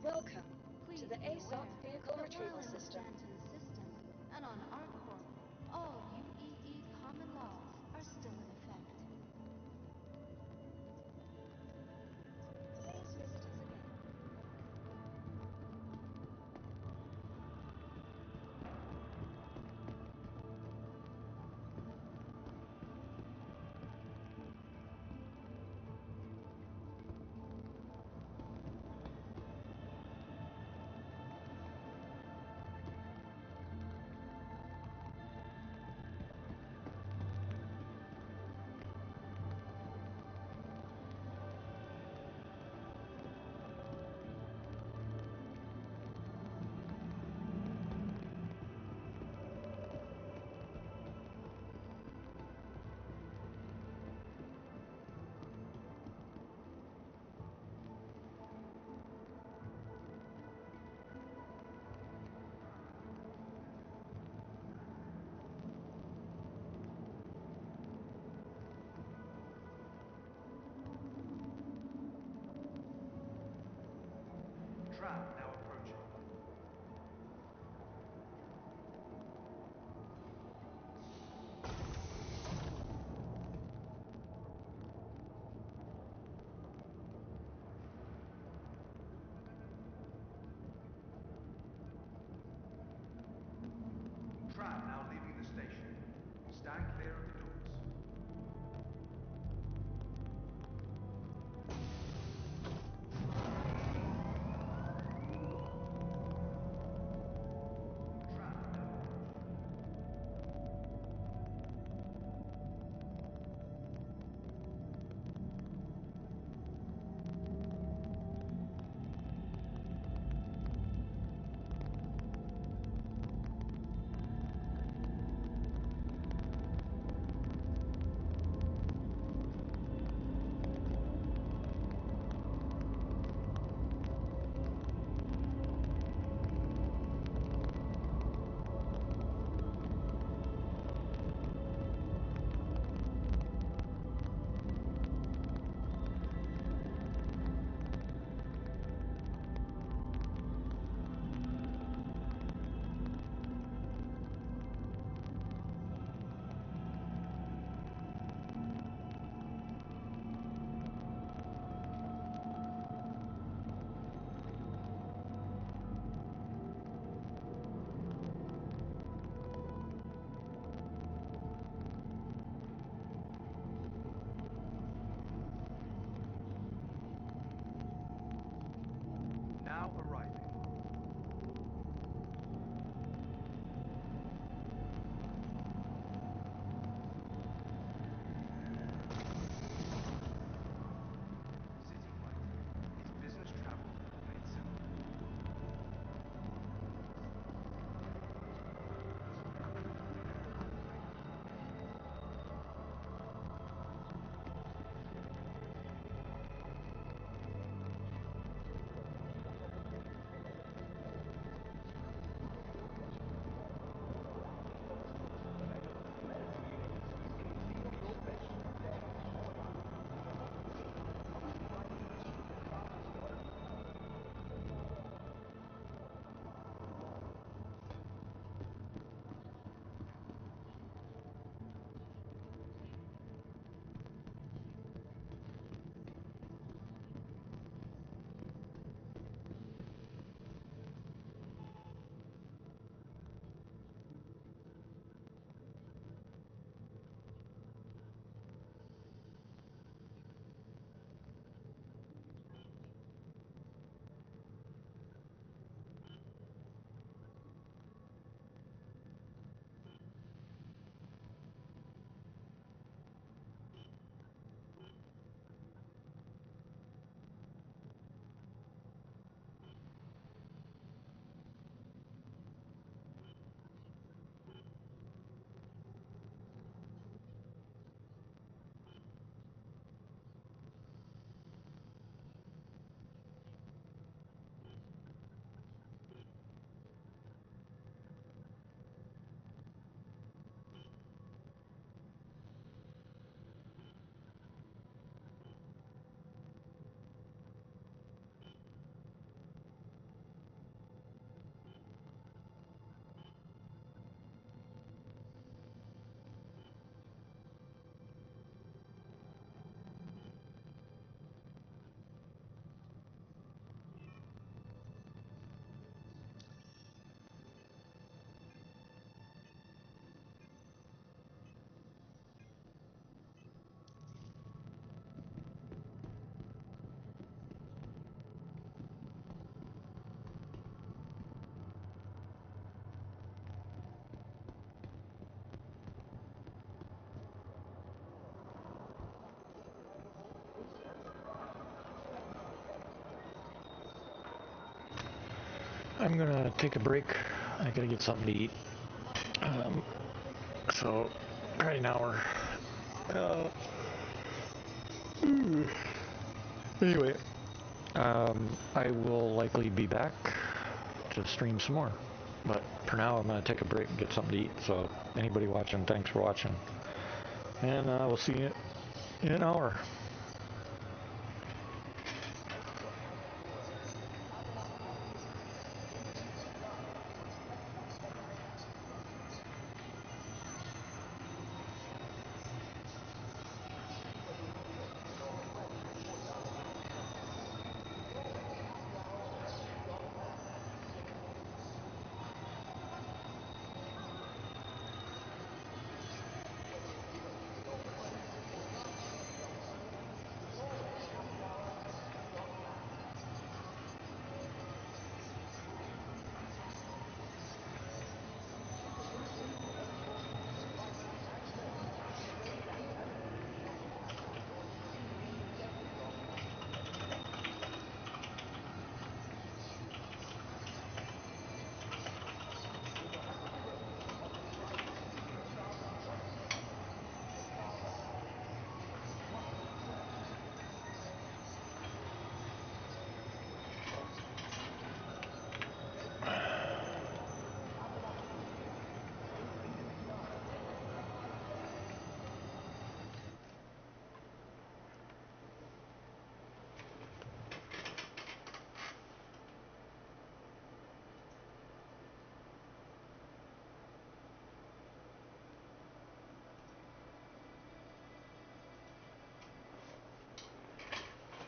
Welcome Please to the be ASOC aware vehicle that retrieval while in the system. Stanton system and on ArcCorp, all UEE common laws are still in effect. Please visit us again. Trap now approaching. Trap now leaving the station. Stand clear of the doors. Trap now approaching. I'm gonna take a break. I gotta get something to eat. So right now we're anyway. I will likely be back to stream some more, but for now I'm gonna take a break and get something to eat. So anybody watching, thanks for watching, and we'll see you in an hour.